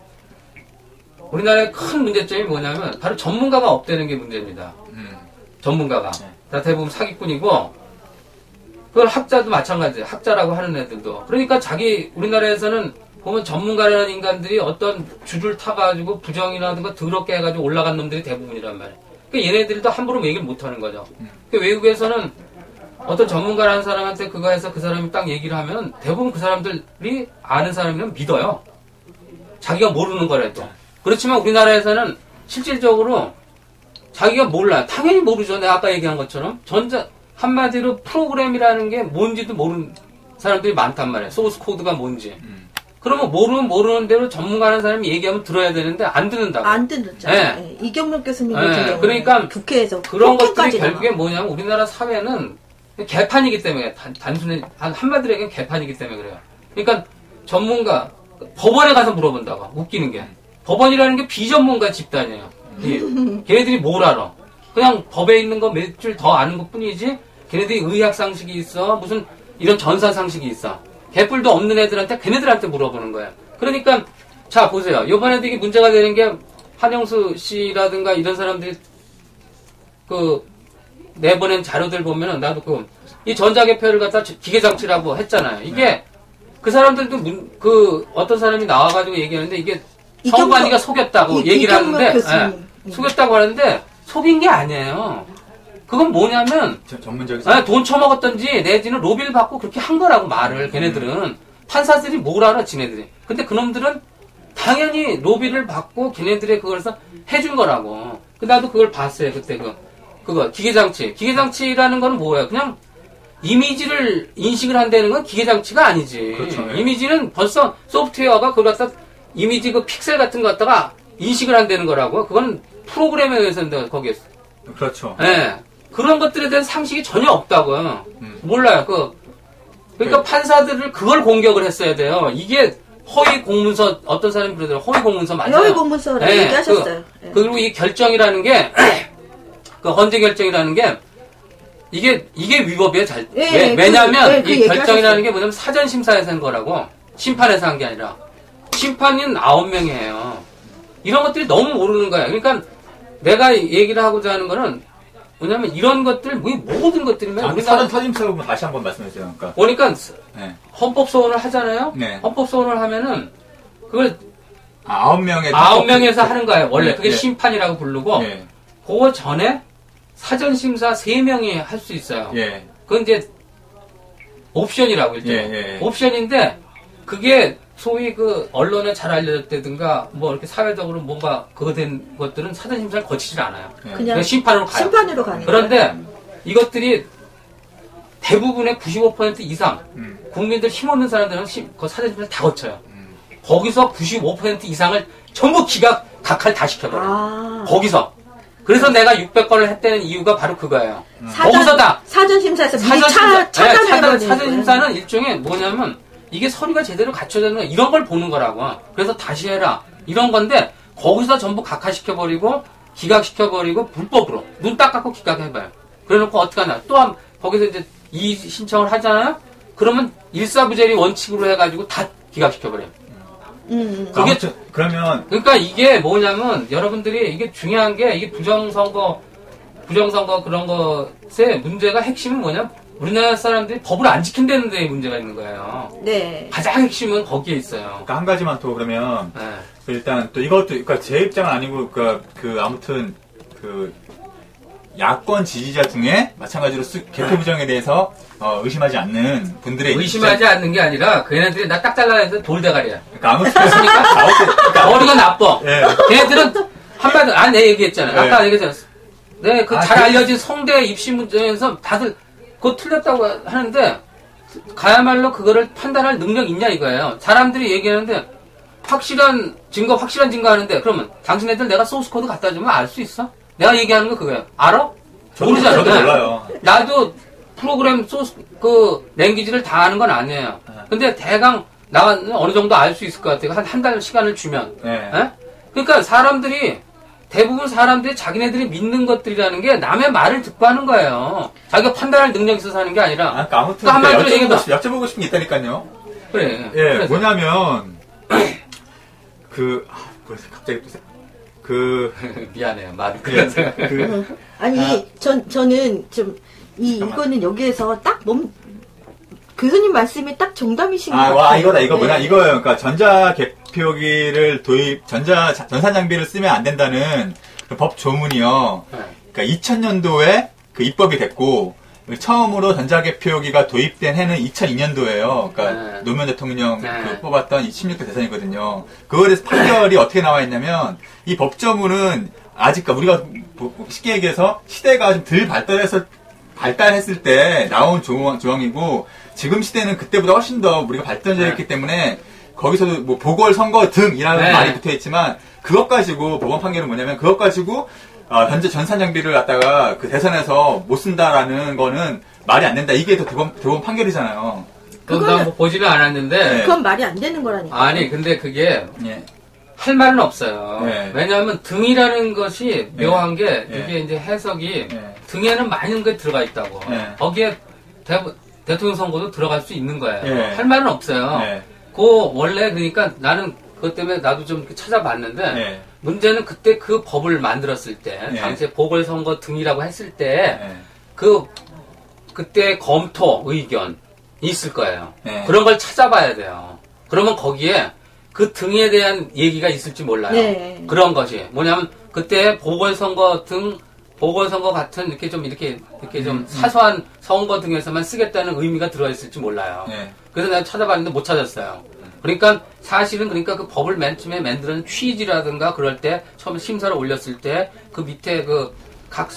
우리나라의 큰 문제점이 뭐냐면 바로 전문가가 없다는 게 문제입니다. 전문가가. 다 대부분 사기꾼이고 그걸 학자도 마찬가지예요. 학자라고 하는 애들도. 그러니까 우리나라에서는 보면 전문가라는 인간들이 어떤 줄을 타가지고 부정이라든가 더럽게 해가지고 올라간 놈들이 대부분이란 말이에요. 그러니까 얘네들도 함부로 얘기를 못하는 거죠. 그러니까 외국에서는 어떤 전문가라는 사람한테 그거 해서 그 사람이 딱 얘기를 하면 대부분 그 사람들이 아는 사람이면 믿어요. 자기가 모르는 거라도. 그렇지만 우리나라에서는 실질적으로 자기가 몰라요. 당연히 모르죠. 내가 아까 얘기한 것처럼. 한마디로 프로그램이라는 게 뭔지도 모르는 사람들이 많단 말이에요. 소스 코드가 뭔지. 그러면 모르는 대로 전문가라는 사람이 얘기하면 들어야 되는데 안 듣는다고. 안 듣죠. 네. 네. 이경록 교수님 같은 경우는 그러니까 국회에서 그런 것들이 결국에 뭐냐면 우리나라 사회는 개판이기 때문에 단순히 한마디로 얘기하면 개판이기 때문에 그래요. 그러니까 전문가 법원에 가서 물어본다고. 웃기는 게 법원이라는 게 비전문가 집단이에요. 걔네들이 뭘 알아? 그냥 법에 있는 거 몇 줄 더 아는 것 뿐이지 걔네들이 의학 상식이 있어 무슨 이런 전산 상식이 있어 개뿔도 없는 애들한테 걔네들한테 물어보는 거예요. 그러니까 자 보세요. 이번에도 이게 문제가 되는 게 한영수 씨라든가 이런 사람들이 내보낸 자료들 보면은 나도 이 전자개표를 갖다 기계장치라고 했잖아요. 이게 그 사람들도 어떤 사람이 나와가지고 얘기하는데 이게 선관위가 속였다고 얘기를 하는데 속였다고 하는데 속인 게 아니에요. 그건 뭐냐면 전문적인 돈 처먹었던지 내지는 로비를 받고 그렇게 한 거라고 말을 걔네들은 판사들이 뭘 알아 지네들이. 근데 그놈들은 당연히 로비를 받고 걔네들의 그걸서 해준 거라고. 나도 그걸 봤어요 그때 그거 기계장치라는 건 뭐예요? 그냥 이미지를 인식을 한다는 건 기계장치가 아니지. 그렇죠, 네. 이미지는 벌써 소프트웨어가 그걸 갖다 이미지 픽셀 같은 거 갖다가 인식을 한다는 거라고. 그건 프로그램에 의해서인데 거기에. 그렇죠. 예. 네. 그런 것들에 대한 상식이 전혀 없다고요. 몰라요. 그러니까 판사들을 그걸 공격을 했어야 돼요. 이게 허위 공문서 어떤 사람이 그러더라고요. 허위 공문서 맞아요. 허위 공문서라고 네. 얘기하셨어요. 그리고 이 결정이라는 게 헌재 결정이라는 게 이게 위법이에요. 왜냐하면 이 결정이라는 게 뭐냐면 사전 심사에서 한 거라고 심판에서 한 게 아니라 심판인 9명이에요. 이런 것들이 너무 모르는 거야. 그러니까 내가 얘기를 하고자 하는 거는 뭐냐면 이런 것들 모든 것들이면 우리가 사전 타임사 부분 다시 한번 말씀해 주세요. 그러니까 네. 헌법 소원을 하잖아요. 네. 헌법 소원을 하면은 그걸 9명에서 하는 거예요. 원래 그게 심판이라고 부르고 그거 전에 사전 심사 3명이 할 수 있어요. 그건 이제 옵션이라고 일종의 옵션인데 그게 소위 언론에 잘 알려졌다든가 이렇게 사회적으로 뭔가 그거 된 것들은 사전 심사를 거치질 않아요. 그냥 심판으로 가요. 심판으로 가는 그런데 이것들이 대부분의 95% 이상 국민들 힘없는 사람들은 그 사전 심사를 다 거쳐요. 거기서 95% 이상을 전부 각할 다 시켜버려요. 거기서. 그래서 내가 600건을 했다는 이유가 바로 그거예요. 거기서 다 사전 심사에서 사전 심사는 일종의 뭐냐면 이게 서류가 제대로 갖춰져 있는 이런 걸 보는 거라고. 그래서 다시 해라. 이런 건데 거기서 전부 각하시켜버리고 기각시켜버리고 불법으로 눈 딱 감고 기각해봐요. 그래놓고 어떻게 하나 또 거기서 이제 이의 신청을 하잖아요. 그러면 일사부재리 원칙으로 해가지고 다 기각시켜버려요. 그러니까 이게 뭐냐면 여러분들이 이게 중요한 게 이게 부정선거 그런 것의 문제가 핵심은 뭐냐면 우리나라 사람들이 법을 안 지킨다는 데 문제가 있는 거예요. 네. 가장 핵심은 거기에 있어요. 그러니까 한 가지만 더 그러면 일단 또 이것도 그러니까 제 입장은 아니고 아무튼 야권 지지자 중에 마찬가지로 개표 부정에 대해서 의심하지 않는 분들의 의심하지 않는 게 아니라 걔네들이 나 딱 잘라내서 돌대가리야. 그러니까 아무튼 머리가 나빠. 네. 걔네들은 한마디 내 얘기했잖아. 네. 아까 얘기했잖아. 네, 그 잘 알려진 성대 입시 문제에서 다들 그거 틀렸다고 하는데 가야말로 그거를 판단할 능력 있냐 이거예요. 사람들이 얘기하는데 확실한 증거 하는데 그러면 당신네들 내가 소스 코드 갖다 주면 알 수 있어? 내가 얘기하는 거 그거예요. 알아? 모르잖아. 저도 몰라요. 나도 프로그램 소스 랭귀지를 다 아는 건 아니에요. 근데 대강 나 어느 정도 알 수 있을 것 같아요. 한 달 시간을 주면. 네. 그러니까 대부분 사람들이 자기네들이 믿는 것들이라는 게 남의 말을 듣고 하는 거예요. 자기가 판단할 능력이 있어서 하는 게 아니라. 아무튼 여쭤보고 싶은 게 있다니까요. 그래. 예, 그래서. 뭐냐면 갑자기 또 미안해요. 말이 그래서 아니 저는 좀 이거는 여기에서 딱 교수님 말씀이 딱 정답이신 것 같아요. 이거 뭐냐 이거예요. 그러니까 전자 개표기를 전산 장비를 쓰면 안 된다는 그 법 조문이요. 그러니까 2000년도에 그 입법이 됐고 처음으로 전자 개표기가 도입된 해는 2002년도예요. 그러니까 노무현 대통령 뽑았던 16대 대선이거든요. 그거에 대해서 판결이 어떻게 나와 있냐면 이 법조문은 아직 우리가 쉽게 얘기해서 시대가 좀 덜 발달했을 때 나온 조항이고 지금 시대는 그때보다 훨씬 더 우리가 발전되어 있기 때문에 거기서도 뭐 보궐선거 등이라는 말이 붙어 있지만 그것 가지고 법원 판결은 뭐냐면 그것 가지고 현재 전산 장비를 갖다가 그 대선에서 못 쓴다라는 거는 말이 안 된다. 이게 더 대법원 판결이잖아요. 그건 뭐 보지는 않았는데. 그건 말이 안 되는 거라니까. 아니 근데 그게 할 말은 없어요. 왜냐하면 등이라는 것이 묘한 게 이게 이제 해석이 등에는 많은 게 들어가 있다고. 거기에 대통령 선거도 들어갈 수 있는 거예요. 할 말은 없어요. 원래 그러니까 나는 그것 때문에 나도 좀 찾아봤는데 문제는 그때 그 법을 만들었을 때 당시에 보궐선거 등이라고 했을 때 그때 검토 의견이 있을 거예요. 그런 걸 찾아봐야 돼요. 그러면 거기에 그 등에 대한 얘기가 있을지 몰라요. 그런 것이 뭐냐면 그때 보궐선거 같은 이렇게 좀 사소한 선거 등에서만 쓰겠다는 의미가 들어있을지 몰라요. 그래서 내가 찾아봤는데 못 찾았어요. 그러니까 사실은 그 법을 맨 처음에 만드는 취지라든가 그럴 때 처음 심사를 올렸을 때 그 밑에 각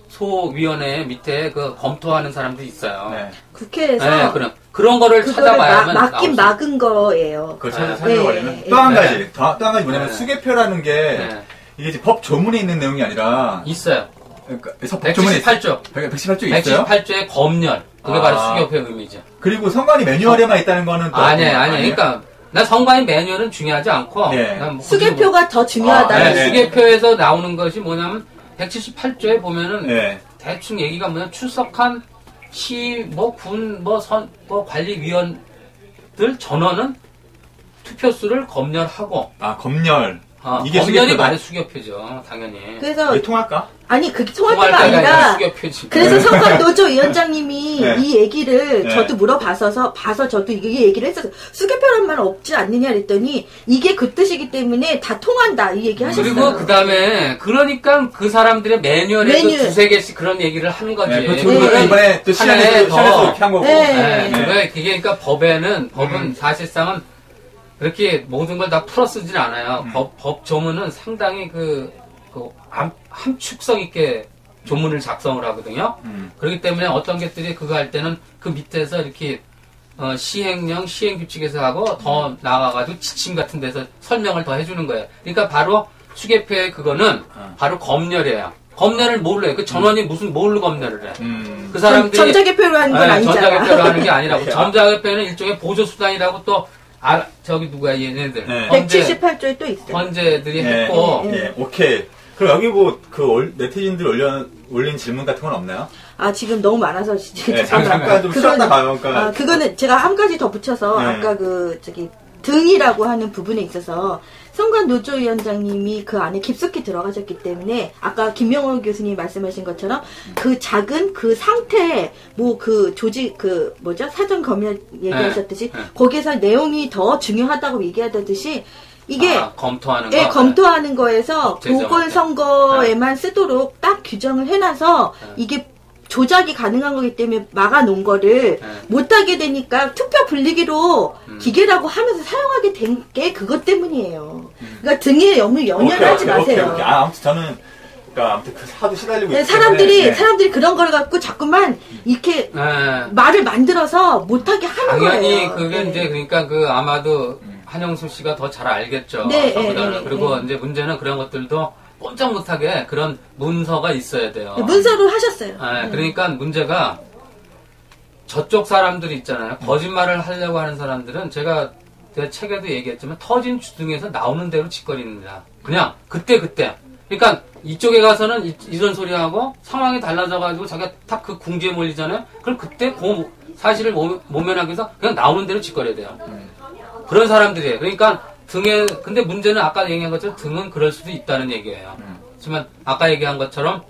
소위원회 밑에 검토하는 사람들이 있어요. 국회에서 그런 거를 찾아봐야만 막은 거예요. 그걸 찾아보려면 또 한 가지 뭐냐면 수개표라는 게 이게 이제 법 조문에 있는 내용이 아니라 있어요. 그러니까 178조. 178조 있어요? 178조의 검열. 그게 바로 수개표의 의미죠. 그리고 선관위 매뉴얼에만 있다는 거는 또 아니. 그러니까 나 선관위 매뉴얼은 중요하지 않고 수개표가 더 중요하다. 수개표에서 나오는 것이 뭐냐면 178조에 보면은 대충 얘기가 뭐냐면 출석한 시, 군, 관리위원들 전원은 투표수를 검열하고. 검열. 이게 검열이 말이 수개표죠, 당연히. 그래서 통할까? 아니 그게 통할 때가 아니라 수개표지. 그래서 선관노조 위원장님이 이 얘기를 저도 물어봐서 저도 이 얘기를 했었어요. 수개표란 말 없지 않느냐 그랬더니 이게 그 뜻이기 때문에 다 통한다 이 얘기 하셨어요. 그리고 그 다음에 그러니까 그 사람들의 매뉴얼에도 두세 개씩 그런 얘기를 하는 거지. 이번에 또 시간에서 이렇게 한 거고. 그러니까 법은 사실상은 그렇게 모든 걸 다 풀어 쓰진 않아요. 법 조문은 상당히 함축성 있게 조문을 작성을 하거든요. 그렇기 때문에 어떤 것들이 그거 할 때는 그 밑에서 이렇게 시행령, 시행규칙에서 하고 더 나아가가지고 지침 같은 데서 설명을 더 해주는 거예요. 그러니까 바로 수개표의 그거는 바로 검열이에요. 검열을 뭘로 해? 그 전원이 뭘로 검열을 해? 그 사람들이 전자개표로 하는 건 아니잖아. 전자개표로 하는 게 아니라고. 전자개표는 일종의 보조수단이라고 또 누구야, 얘네들. 178조에 또 있어요. 헌재들이 했고. 오케이. 그럼 여기 네티즌들 올린 질문 같은 건 없나요? 지금 너무 많아서, 잠깐 좀 쉬었다 가요. 그거는 제가 한 가지 더 붙여서, 아까 등이라고 하는 부분에 있어서, 선관노조위원장님이 그 안에 깊숙이 들어가셨기 때문에 아까 김명호 교수님이 말씀하신 것처럼 그 작은 그 상태 조직 사전 검열 얘기하셨듯이 거기에서 내용이 더 중요하다고 얘기하듯이 이게 검토하는 거. 예, 검토하는 거에서 국제적. 보궐선거에만 쓰도록 딱 규정을 해놔서 이게 조작이 가능한 거기 때문에 막아놓은 거를 못하게 되니까 투표 불리기로 기계라고 하면서 사용하게 된 게 그것 때문이에요. 그러니까 등에 너무 연연하지 마세요. 오케이. 아무튼 저는 그러니까 아무튼 하도 시달리고 네, 사람들이 그런 걸 갖고 자꾸만 이렇게 말을 만들어서 못하게 하는 당연히 거예요. 그게 이제 그러니까 그 아마도 한영수 씨가 더 잘 알겠죠. 네, 그리고 이제 문제는 그런 것들도 꼼짝 못하게 그런 문서가 있어야 돼요. 문서로 하셨어요. 그러니까 문제가 저쪽 사람들이 있잖아요. 거짓말을 하려고 하는 사람들은 제가 책에도 얘기했지만 터진 주둥에서 나오는 대로 짓거립니다. 그냥 그때. 그러니까 이쪽에 가서는 이런 소리하고 상황이 달라져가지고 자기가 딱 그 궁지에 몰리잖아요. 그럼 그때 그 사실을 모면하기 위해서 그냥 나오는 대로 짓거려야 돼요. 그런 사람들이에요. 그러니까 근데 문제는 아까 얘기한 것처럼 등은 그럴 수도 있다는 얘기예요. 하지만 아까 얘기한 것처럼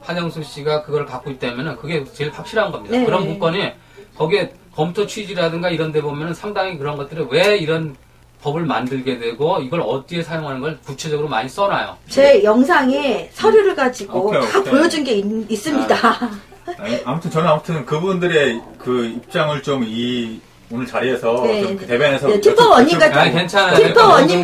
한영수 씨가 그걸 갖고 있다면은 그게 제일 확실한 겁니다. 네. 그런 문건이 거기에 검토 취지라든가 이런 데 보면은 상당히 그런 것들을 왜 이런 법을 만들게 되고 이걸 어디에 사용하는 걸 구체적으로 많이 써놔요. 제 영상에 서류를 가지고 다 보여준 게 있습니다. 아무튼 저는 그분들의 그 입장을 좀 오늘 자리에서 좀 대변해서 티퍼 원님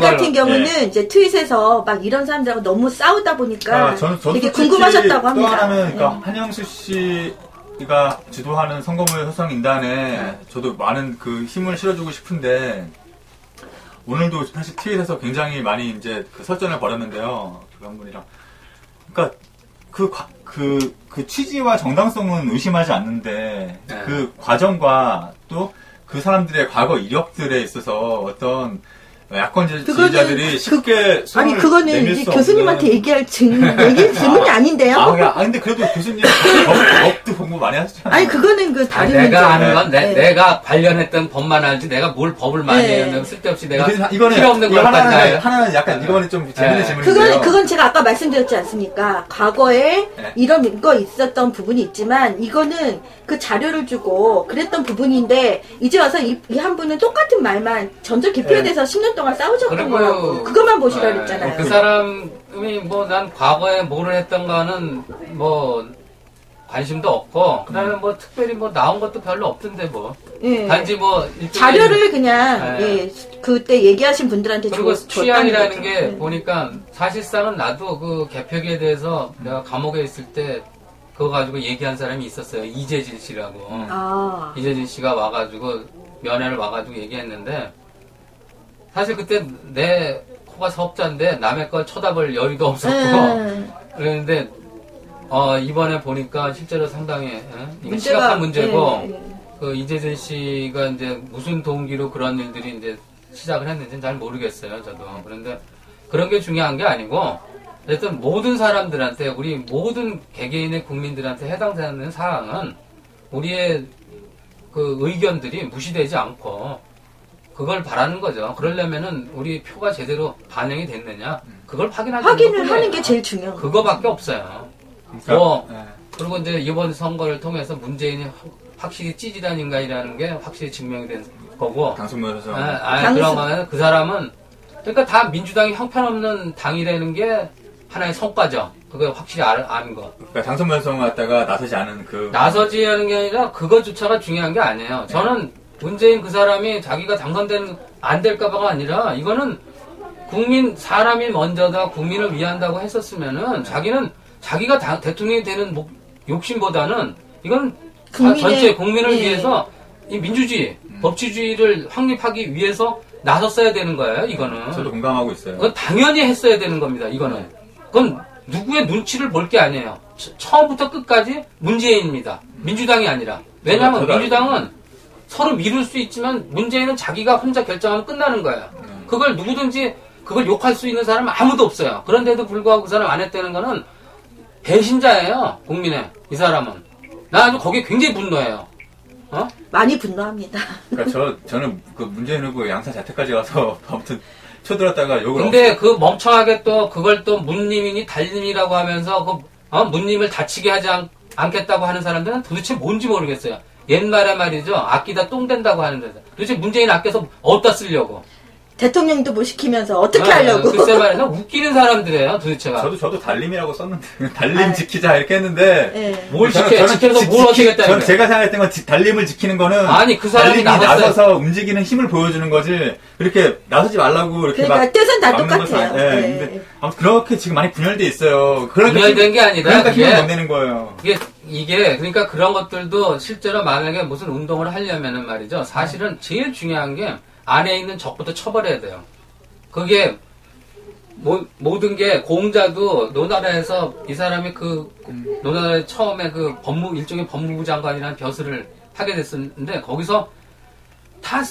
같은 걸, 경우는 이제 트윗에서 막 이런 사람들하고 너무 싸우다 보니까 되게 궁금하셨다고 합니다. 또 하나는 그러니까 한영수 씨가 주도하는 선거물 협상인단에 저도 많은 그 힘을 실어주고 싶은데 오늘도 사실 트윗에서 굉장히 많이 이제 그 설전을 벌였는데요. 그런 분이랑 그러니까 그 취지와 정당성은 의심하지 않는데 그 과정과 또 그 사람들의 과거 이력들에 있어서 어떤 야권 지지자들이 쉽게 아니 그거는 이제 교수님한테 얘기할 질문이 아닌데요. 근데 그래도 교수님 법도 공부 많이 하시잖아요. 아니 그거는 그 다른 문제. 내가 아는 건 내가 관련했던 법만 알지 내가 뭘 법을 많이 해요. 쓸데없이 내가 필요 없는 걸 가져요. 하나는 약간 이거는 좀 재밌는 질문인데요. 그건 제가 아까 말씀드렸지 않습니까? 과거에 이런 거 있었던 부분이 있지만 이거는 그 자료를 주고 그랬던 부분인데 이제 와서 이 한 분은 똑같은 말만 전적 개표에 대해서 10년 동안 싸우셨던 거라고 그것만 보시라 그랬잖아요. 그 사람이 뭐 난 과거에 뭐를 했던가는 뭐 관심도 없고 그다음에 뭐 특별히 뭐 나온 것도 별로 없던데 뭐 단지 뭐 자료를 그냥 그때 얘기하신 분들한테 그리고 취향이라는 게 보니까 사실상은 나도 그 개표기에 대해서 내가 감옥에 있을 때 그거 가지고 얘기한 사람이 있었어요. 이재진 씨라고. 이재진 씨가 와가지고 면회를 와가지고 얘기했는데 사실 그때 내 코가 석자인데 남의 걸 쳐다볼 여유도 없었고 그랬는데 이번에 보니까 실제로 상당히 이게 심각한 문제고 그 이재진 씨가 이제 무슨 동기로 그런 일들이 이제 시작을 했는지는 잘 모르겠어요. 저도. 그런데 그런 게 중요한 게 아니고 어쨌든 모든 사람들한테 우리 모든 개개인의 국민들한테 해당되는 사항은 우리의 그 의견들이 무시되지 않고 그걸 바라는 거죠. 그러려면은 우리 표가 제대로 반영이 됐느냐 그걸 확인을 하는 게 제일 중요한 그거밖에 없어요. 그리고 이제 이번 선거를 통해서 문재인이 확실히 찌질한 인간이라는 게 확실히 증명이 된 거고. 당선면에서. 그러면 그 사람은 그러니까 다 민주당이 형편없는 당이라는 게 하나의 성과죠. 그거 확실히 아는 거. 그러니까 당선 변성 갖다가 나서지 않은 나서지 않은 게 아니라 그것조차가 중요한 게 아니에요. 저는 문재인 그 사람이 자기가 안 될까봐가 아니라 이거는 사람이 먼저다 국민을 위한다고 했었으면은 자기는 자기가 대통령이 되는 욕심보다는 이건 전체 국민을 위해서 이 민주주의, 법치주의를 확립하기 위해서 나섰어야 되는 거예요, 이거는. 저도 공감하고 있어요. 그건 당연히 했어야 되는 겁니다, 이거는. 그건 누구의 눈치를 볼 게 아니에요. 처음부터 끝까지 문재인입니다. 민주당이 아니라. 왜냐하면 민주당은 서로 미룰 수 있지만 문재인은 자기가 혼자 결정하면 끝나는 거예요. 그걸 누구든지 그걸 욕할 수 있는 사람은 아무도 없어요. 그런데도 불구하고 그 사람 안 했다는 거는 배신자예요, 국민의. 이 사람은. 나 아주 거기에 굉장히 분노해요. 많이 분노합니다. 그러니까 저는 그 문재인 후보 양산 자택까지 가서 아무튼 쳐들었다가 욕을. 근데 그 멍청하게 또 그걸 또 문님이니 달님이라고 하면서 문님을 다치게 하지 않겠다고 하는 사람들은 도대체 뭔지 모르겠어요. 옛말에 말이죠. 아끼다 똥 된다고 하는데 도대체 문재인 아껴서 어디다 쓰려고. 대통령도 못 시키면서 어떻게 하려고. 글쎄 말해서 웃기는 사람들이에요, 도대체가. 저도 달림이라고 썼는데, 달림 지키자 이렇게 했는데. 네. 뭘 지켜서 뭘 어떻게겠다는 저는 제가 생각했던 건 달림을 지키는 거는. 아니, 그 사람이 나서서 움직이는 힘을 보여주는 거지. 이렇게 나서지 말라고 이렇게 그러니까 막. 뜻은 다 똑같아요. 네. 근데 아무튼 그렇게 지금 많이 분열돼 있어요. 분열된 게 아니다. 그러니까 힘을 못 내는 거예요. 이게, 그러니까 그런 것들도 실제로 만약에 무슨 운동을 하려면은 말이죠. 사실은 제일 중요한 게 안에 있는 적부터 처벌해야 돼요. 그게, 모든 게, 공자도 노나라에서 이 사람이 노나라에 처음에 일종의 법무부 장관이라는 벼슬을 하게 됐었는데, 거기서 다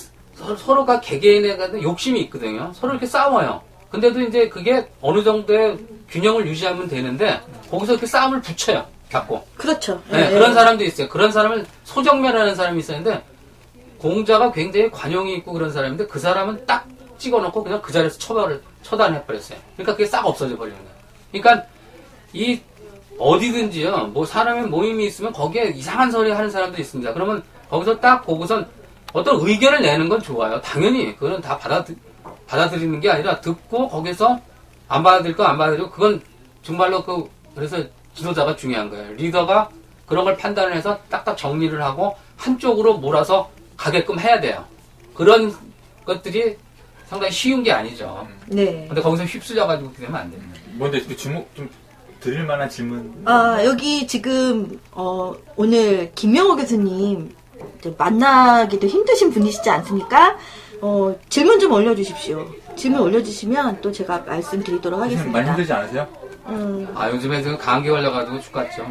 서로가 개개인에 대한 욕심이 있거든요. 서로 이렇게 싸워요. 근데도 이제 그게 어느 정도의 균형을 유지하면 되는데, 거기서 이렇게 싸움을 붙여요. 갖고. 그렇죠. 네, 그런 사람도 있어요. 그런 사람을 소정면하는 사람이 있었는데, 공자가 굉장히 관용이 있고 그런 사람인데, 그 사람은 딱 찍어놓고 그냥 그 자리에서 처단해버렸어요. 그러니까 그게 싹 없어져 버리는 거예요. 그러니까, 어디든지요, 사람의 모임이 있으면 거기에 이상한 소리 하는 사람도 있습니다. 그러면 거기서 딱 보고선 어떤 의견을 내는 건 좋아요. 당연히, 그거는 다 받아들이는 게 아니라 듣고 거기서 안 받아들일 거 안 받아들이고, 그건 정말로 그래서 지도자가 중요한 거예요. 리더가 그런 걸 판단을 해서 딱딱 정리를 하고 한쪽으로 몰아서 가게끔 해야 돼요. 그런 것들이 상당히 쉬운 게 아니죠. 네. 근데 거기서 휩쓸려가지고 그렇게 되면 안 돼요. 뭔데, 주목 좀 드릴 만한 질문. 여기 지금, 오늘 김명호 교수님 만나기도 힘드신 분이시지 않습니까? 질문 좀 올려주십시오. 질문 올려주시면 또 제가 말씀드리도록 하겠습니다. 많이 힘들지 않으세요? 요즘에 지금 감기 걸려가지고 죽겠죠.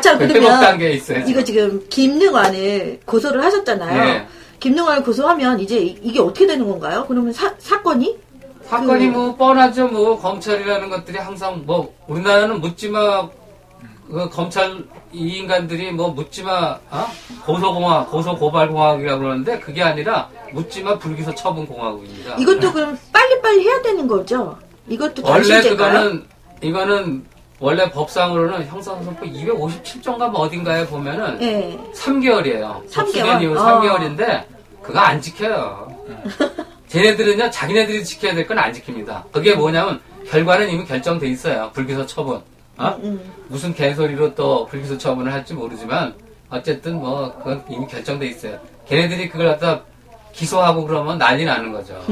참, 그러면, 단계에 있어요. 이거 지금 김능환을 고소를 하셨잖아요. 네. 김능환을 고소하면 이제 이게 어떻게 되는 건가요? 그러면 사건이? 사건이 뻔하죠. 검찰이라는 것들이 항상 우리나라는 묻지마, 검찰 이 인간들이 묻지마, 고소고발공화국이라고 그러는데 그게 아니라 묻지마 불기소 처분 공화국입니다. 이것도 그럼 빨리빨리 해야 되는 거죠? 이것도 단순제가요? 이거는 원래 법상으로는 형사소송법 257조인가 어딘가에 보면은 3개월이에요. 3개월? 접수된 이후 3개월인데 그거 안 지켜요. 쟤네들은요, 자기네들이 지켜야 될 건 안 지킵니다. 그게 뭐냐면 결과는 이미 결정돼 있어요. 불기소 처분. 무슨 개소리로 또 불기소 처분을 할지 모르지만 어쨌든 그건 이미 결정돼 있어요. 걔네들이 그걸 갖다 기소하고 그러면 난리 나는 거죠.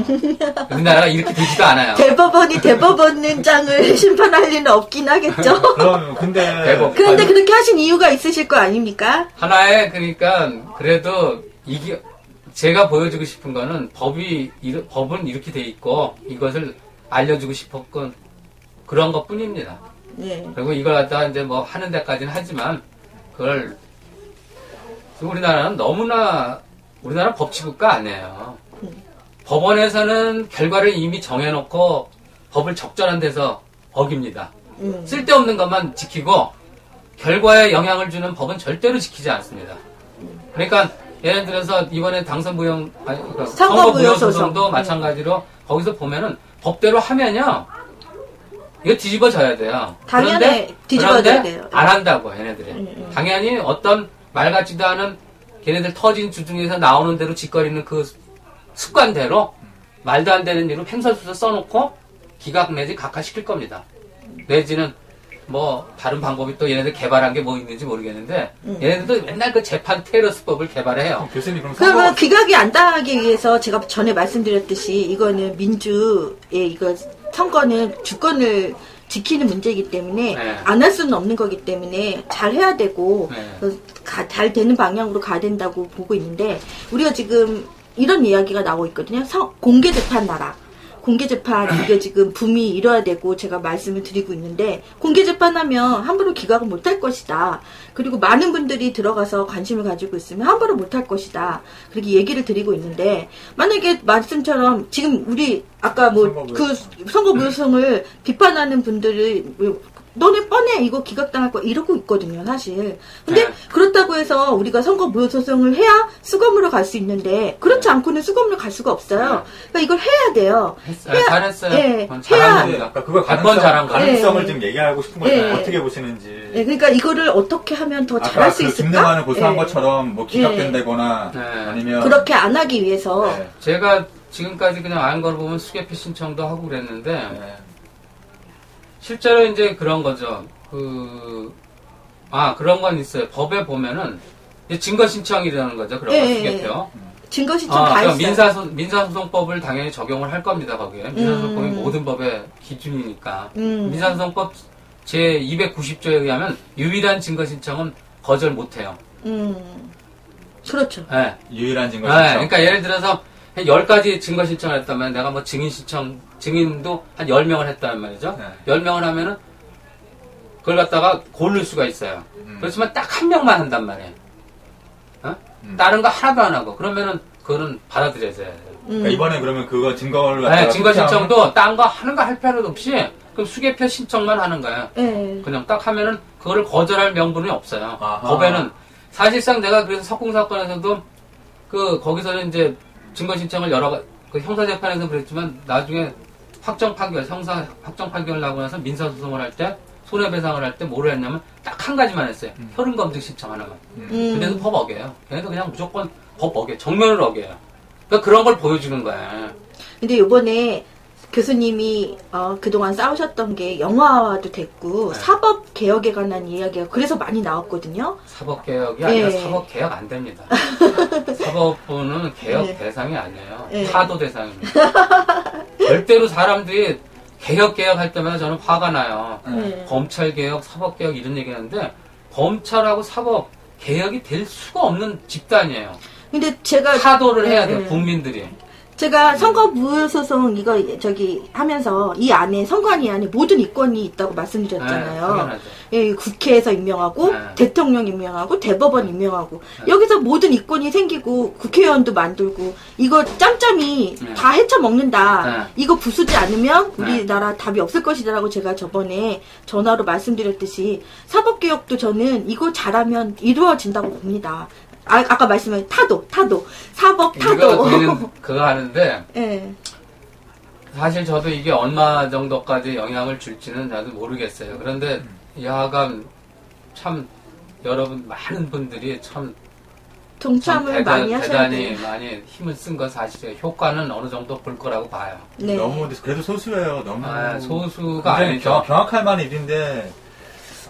우리나라가 이렇게 되지도 않아요. 대법원이 대법원장을 심판할 리는 없긴 하겠죠. 그럼 근데 그렇게 하신 이유가 있으실 거 아닙니까? 하나의 그러니까 그래도 이게 제가 보여주고 싶은 거는 법은 이렇게 돼 있고 이것을 알려주고 싶었건 그런 것 뿐입니다. 네. 그리고 이걸 갖다가 이제 하는 데까지는 하지만 그걸 우리나라는 우리나라 법치국가 아니에요. 법원에서는 결과를 이미 정해놓고 법을 적절한 데서 어깁니다. 쓸데없는 것만 지키고 결과에 영향을 주는 법은 절대로 지키지 않습니다. 그러니까 예를 들어서 이번에 선거무효 소송도 마찬가지로 거기서 보면은 법대로 하면요 이거 뒤집어져야 돼요. 당연히 뒤집어져야 돼요. 안 한다고 얘네들이. 당연히 어떤 말 같지도 않은 걔네들 터진 주중에서 나오는 대로 짓거리는 그 습관대로 말도 안 되는 일로 횡설수설 써놓고 기각 내지 각하시킬 겁니다. 내지는 다른 방법이 또 얘네들 개발한 게 있는지 모르겠는데 얘네들도 맨날 그 재판 테러스법을 개발해요. 교수님 그러면 귀각이 안 당하기 위해서 제가 전에 말씀드렸듯이 이거는 민주의 선거는 주권을 지키는 문제이기 때문에 안 할 수는 없는 거기 때문에 잘 해야 되고 잘 되는 방향으로 가야 된다고 보고 있는데 우리가 지금 이런 이야기가 나오고 있거든요. 공개 재판 나라. 공개 재판 이게 지금 붐이 일어야 되고 제가 말씀을 드리고 있는데 공개 재판하면 함부로 기각을 못할 것이다. 그리고 많은 분들이 들어가서 관심을 가지고 있으면 함부로 못할 것이다. 그렇게 얘기를 드리고 있는데 만약에 말씀처럼 지금 우리 아까 선거무효성을 비판하는 분들이 너네 뻔해 이거 기각당할 거야 이러고 있거든요 사실. 근데 그렇다고 해서 우리가 선거무효 소송을 해야 수검으로 갈 수 있는데 그렇지 않고는 수검으로 갈 수가 없어요. 그러니까 이걸 해야 돼요. 잘했어요. 해야. 그걸 가능성을 좀 얘기하고 싶은 거예요. 어떻게 보시는지. 그러니까 이거를 어떻게 하면 더 잘할 수 있을까? 김능환을 고소한 것처럼 기각된다거나 아니면 그렇게 안 하기 위해서 제가 지금까지 그냥 아는 걸 보면 수개표 신청도 하고 그랬는데, 실제로 이제 그런 거죠. 그런 건 있어요. 법에 보면은, 증거 신청이라는 거죠. 그런 거, 수개표. 증거 신청 다 있어요. 민사소송법을 당연히 적용을 할 겁니다, 거기에. 민사소송법이 모든 법의 기준이니까. 민사소송법 제290조에 의하면 유일한 증거 신청은 거절 못 해요. 그렇죠. 네. 유일한 증거 신청. 네. 그러니까 예를 들어서, 10가지 증거 신청을 했다면 내가 뭐 증인도 한 10명을 했다는 말이죠. 10명을 하면은 그걸 갖다가 고를 수가 있어요. 그렇지만 딱 한 명만 한단 말이에요. 다른 거 하나도 안 하고. 그러면은 그거는 받아들여져야 돼요. 그러니까 이번에 그러면 그거 증거를 네, 증거 신청도 딴 거 하는 거 할 필요도 없이 그럼 수개표 신청만 하는 거예요. 그냥 딱 하면은 그거를 거절할 명분이 없어요. 법에는 사실상 내가 그래서 석궁 사건에서도 거기서는 이제 증거 신청을 형사재판에서 그랬지만 나중에 형사 확정 판결을 나고 나서 민사소송을 할 때 손해배상을 할 때 뭐를 했냐면 딱 한 가지만 했어요. 혈흔검증 신청 하나만. 근데도 법 어겨요. 걔네도 그냥 무조건 법 어겨요. 정면으로 어겨요. 그러니까 그런 걸 보여주는 거야. 근데 요번에 교수님이 그동안 싸우셨던 게 영화화도 됐고 사법개혁에 관한 이야기가 그래서 많이 나왔거든요. 사법개혁이 아니라 사법개혁 안 됩니다. 사법부는 개혁 대상이 아니에요. 타도 대상입니다. 절대로 사람들이 개혁할 때마다 저는 화가 나요. 검찰개혁, 사법개혁 이런 얘기하는데 검찰하고 사법개혁이 될 수가 없는 집단이에요. 근데 제가 타도를 해야 돼요. 국민들이. 제가 선거 무효소송 하면서 이 안에 선관위 안에 모든 이권이 있다고 말씀드렸잖아요. 국회에서 임명하고 대통령 임명하고 대법원 임명하고 여기서 모든 이권이 생기고 국회의원도 만들고 이거 짬짬이 다 헤쳐먹는다. 이거 부수지 않으면 우리나라 답이 없을 것이다라고 제가 저번에 전화로 말씀드렸듯이 사법개혁도 저는 이거 잘하면 이루어진다고 봅니다. 아까 말씀하신 타도 사법 타도 우리는 그거 하는데 사실 저도 이게 얼마 정도까지 영향을 줄지는 나도 모르겠어요. 그런데 여하간 참 여러분 많은 분들이 참 동참을 많이 하셔야 돼요. 대단히 많이 힘을 쓴 건 사실이에요. 효과는 어느 정도 볼 거라고 봐요. 너무 그래도 소수예요. 너무 소수가 아니죠. 경악할 만한 일인데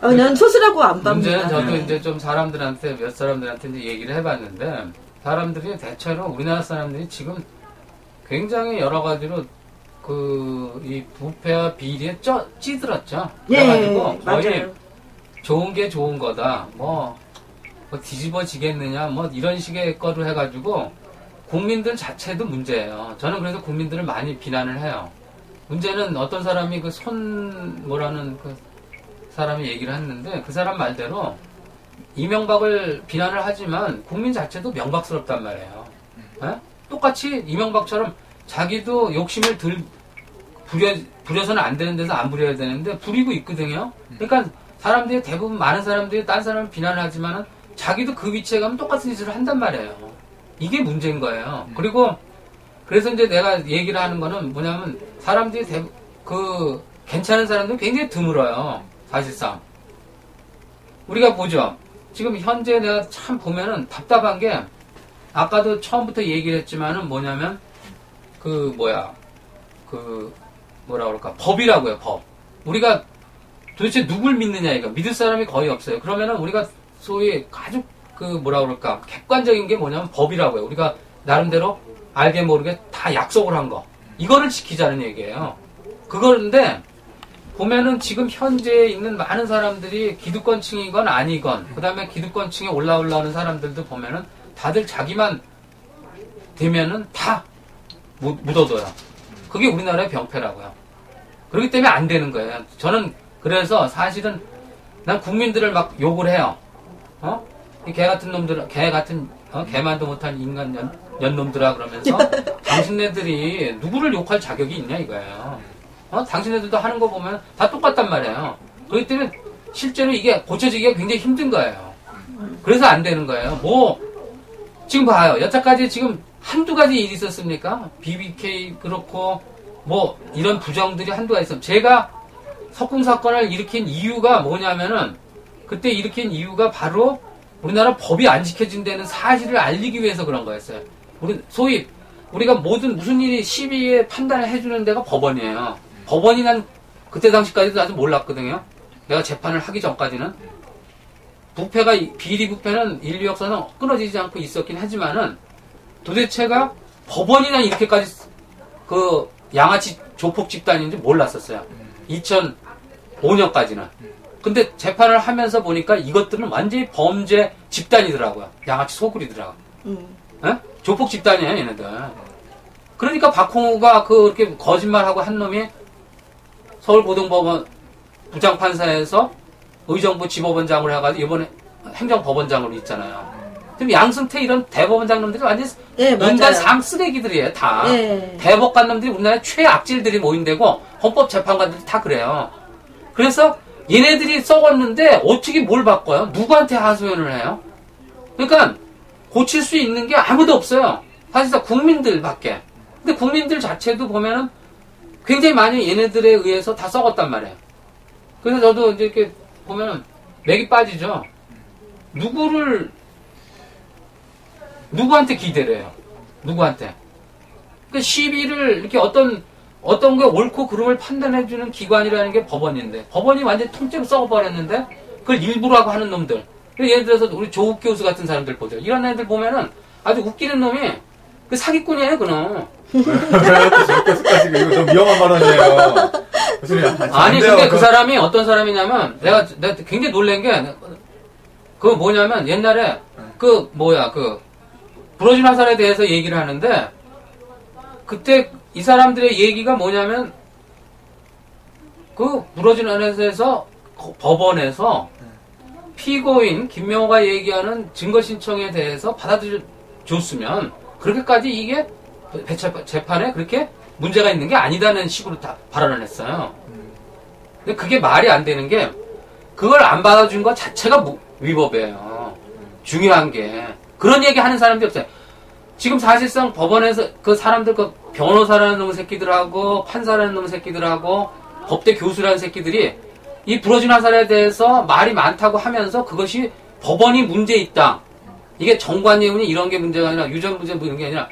난 소수라고 안 봅니다. 문제는 저도 이제 좀 몇 사람들한테 이제 얘기를 해봤는데, 사람들이 대체로 우리나라 사람들이 지금 굉장히 여러 가지로 이 부패와 비리에 찌들었죠. 그래가지고 거의 맞아요. 좋은 게 좋은 거다. 뭐 뒤집어지겠느냐, 뭐 이런 식의 거로 해가지고 국민들 자체도 문제예요. 저는 그래서 국민들을 많이 비난을 해요. 문제는 어떤 사람이 뭐라는 사람이 얘기를 했는데 그 사람 말대로 이명박을 비난을 하지만 국민 자체도 명박스럽단 말이에요. 똑같이 이명박처럼 자기도 욕심을 부려서는 안 되는 데서 안 부려야 되는데 부리고 있거든요. 그러니까 대부분 많은 사람들이 딴 사람을 비난을 하지만은 자기도 그 위치에 가면 똑같은 짓을 한단 말이에요. 이게 문제인 거예요. 그리고 그래서 이제 내가 얘기를 하는 거는 뭐냐면 사람들이 괜찮은 사람들은 굉장히 드물어요. 사실상 우리가 보죠. 지금 현재 내가 참 보면은 답답한 게 아까도 처음부터 얘기를 했지만은 뭐냐면 뭐라 그럴까 법이라고요. 법. 우리가 도대체 누굴 믿느냐 이거 믿을 사람이 거의 없어요. 그러면은 우리가 소위 아주 뭐라 그럴까 객관적인 게 뭐냐면 법이라고요. 우리가 나름대로 알게 모르게 다 약속을 한 거 이거를 지키자는 얘기예요. 그건데 보면은 지금 현재 있는 많은 사람들이 기득권층이건 아니건 그 다음에 기득권층에 올라오는 사람들도 보면은 다들 자기만 되면은 다 묻어둬요. 그게 우리나라의 병폐라고요. 그렇기 때문에 안 되는 거예요. 저는 그래서 사실은 난 국민들을 막 욕을 해요. 이 개 같은 놈들, 개만도 못한 인간 년놈들아 그러면서 당신네들이 누구를 욕할 자격이 있냐 이거예요. 당신네들도 하는 거 보면 다 똑같단 말이에요. 그렇기 때문에 실제로 이게 고쳐지기가 굉장히 힘든 거예요. 그래서 안 되는 거예요. 지금 봐요. 여태까지 지금 한두 가지 일이 있었습니까? BBK 그렇고 이런 부정들이 한두 가지 있었어요. 제가 석궁 사건을 일으킨 이유가 뭐냐면은 그때 일으킨 이유가 바로 우리나라 법이 안 지켜진다는 사실을 알리기 위해서 그런 거였어요. 우리 소위 우리가 무슨 일이 시비에 판단을 해주는 데가 법원이에요. 법원이 난 그때 당시까지도 아직 몰랐거든요. 내가 재판을 하기 전까지는. 비리 부패는 인류 역사는 끊어지지 않고 있었긴 하지만은 도대체가 법원이 난 이렇게까지 그 양아치 조폭 집단인지 몰랐었어요. 2005년까지는. 근데 재판을 하면서 보니까 이것들은 완전히 범죄 집단이더라고요. 양아치 소굴이더라고요. 에? 조폭 집단이에요, 얘네들. 그러니까 박홍우가 그렇게 거짓말하고 한 놈이 서울고등법원 부장판사에서 의정부 지법원장으로 해가지고 이번에 행정법원장으로 있잖아요. 지금 양승태 이런 대법원장 놈들이 완전 인간 상 쓰레기들이에요, 다. 대법관 놈들이 우리나라의 최악질들이 모인되고 헌법재판관들이 다 그래요. 그래서 얘네들이 썩었는데 어떻게 뭘 바꿔요? 누구한테 하소연을 해요? 그러니까 고칠 수 있는 게 아무도 없어요. 사실상 국민들밖에. 근데 국민들 자체도 보면은 굉장히 많이 얘네들에 의해서 다 썩었단 말이에요. 그래서 저도 이제 이렇게 보면은 맥이 빠지죠. 누구한테 기대를 해요? 누구한테? 그 시비를 이렇게 어떤 게 옳고 그름을 판단해주는 기관이라는 게 법원인데, 법원이 완전히 통째로 썩어버렸는데, 그걸 일부러 하고 하는 놈들. 예를 들어서 우리 조국 교수 같은 사람들 보죠. 이런 애들 보면은 아주 웃기는 놈이 그 사기꾼이에요, 그놈. 왜 조국 교수까지 이거 너무 위험한 발언이에요. 아니, 근데 그 사람이 어떤 사람이냐면, 내가 굉장히 놀란 게, 뭐냐면, 옛날에, 부러진 화살에 대해서 얘기를 하는데, 그때 이 사람들의 얘기가 뭐냐면, 부러진 화살에서 법원에서 피고인 김명호가 얘기하는 증거 신청에 대해서 받아들여줬으면, 그렇게까지 이게 재판에 그렇게 문제가 있는 게 아니다는 식으로 다 발언을 했어요. 근데 그게 말이 안 되는 게, 그걸 안 받아준 것 자체가 위법이에요. 중요한 게. 그런 얘기 하는 사람들이 없어요. 지금 사실상 법원에서 그 사람들, 변호사라는 놈의 새끼들하고, 판사라는 놈의 새끼들하고, 법대 교수라는 새끼들이 이 부러진 화살에 대해서 말이 많다고 하면서 그것이 법원이 문제 있다. 이게 정관예우니 이런 게 문제가 아니라, 유전문제 뭐 이런 게 아니라,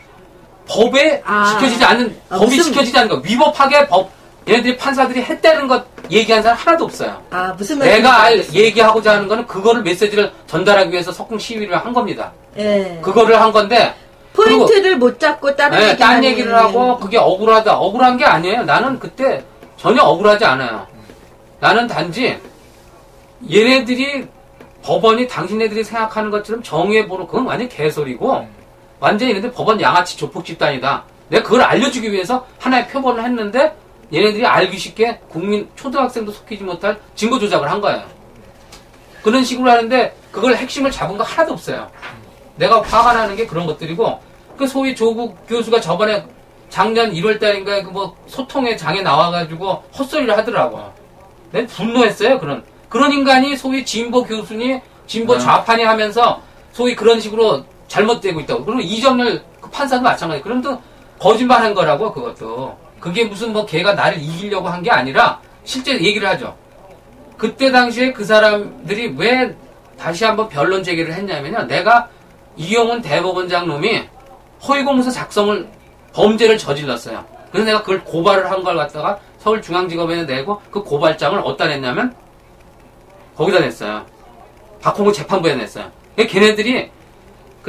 법에 지켜지지 않는, 법이 지켜지지 않는 거. 위법하게 얘네들이 판사들이 했다는 것 얘기한 사람 하나도 없어요. 무슨 내가 얘기하고자 하는 거는 그거를 메시지를 전달하기 위해서 석궁 시위를 한 겁니다. 그거를 한 건데, 포인트를 못 잡고 딴 얘기를 하고 그게 억울하다. 억울한 게 아니에요. 나는 그때 전혀 억울하지 않아요. 나는 단지 얘네들이 법원이 당신네들이 생각하는 것처럼 정의해보는 그건 완전 개소리고 완전히 얘네들 법원 양아치 조폭 집단이다. 내가 그걸 알려주기 위해서 하나의 표본을 했는데 얘네들이 알기 쉽게 국민 초등학생도 속이지 못할 증거 조작을 한 거예요. 그런 식으로 하는데 그걸 핵심을 잡은 거 하나도 없어요. 내가 화가 나는 게 그런 것들이고, 그 소위 조국 교수가 저번에 작년 1월달인가에 소통회 장에 나와가지고 헛소리를 하더라고. 내가 분노했어요. 그런 인간이 소위 진보 교수니 진보 좌판이 하면서 소위 그런 식으로 잘못되고 있다고. 그리고 이정렬 그 판사도 마찬가지. 그럼 또 거짓말한 거라고. 그것도 그게 무슨 걔가 나를 이기려고 한 게 아니라 실제 얘기를 하죠. 그때 당시에 그 사람들이 왜 다시 한번 변론 제기를 했냐면요. 내가 이용훈 대법원장 놈이 허위공문서 작성을 범죄를 저질렀어요. 그래서 내가 그걸 고발을 한 걸 갖다가 서울중앙지검에 내고 그 고발장을 어디다 냈냐면 거기다 냈어요. 박홍구 재판부에 냈어요. 걔네들이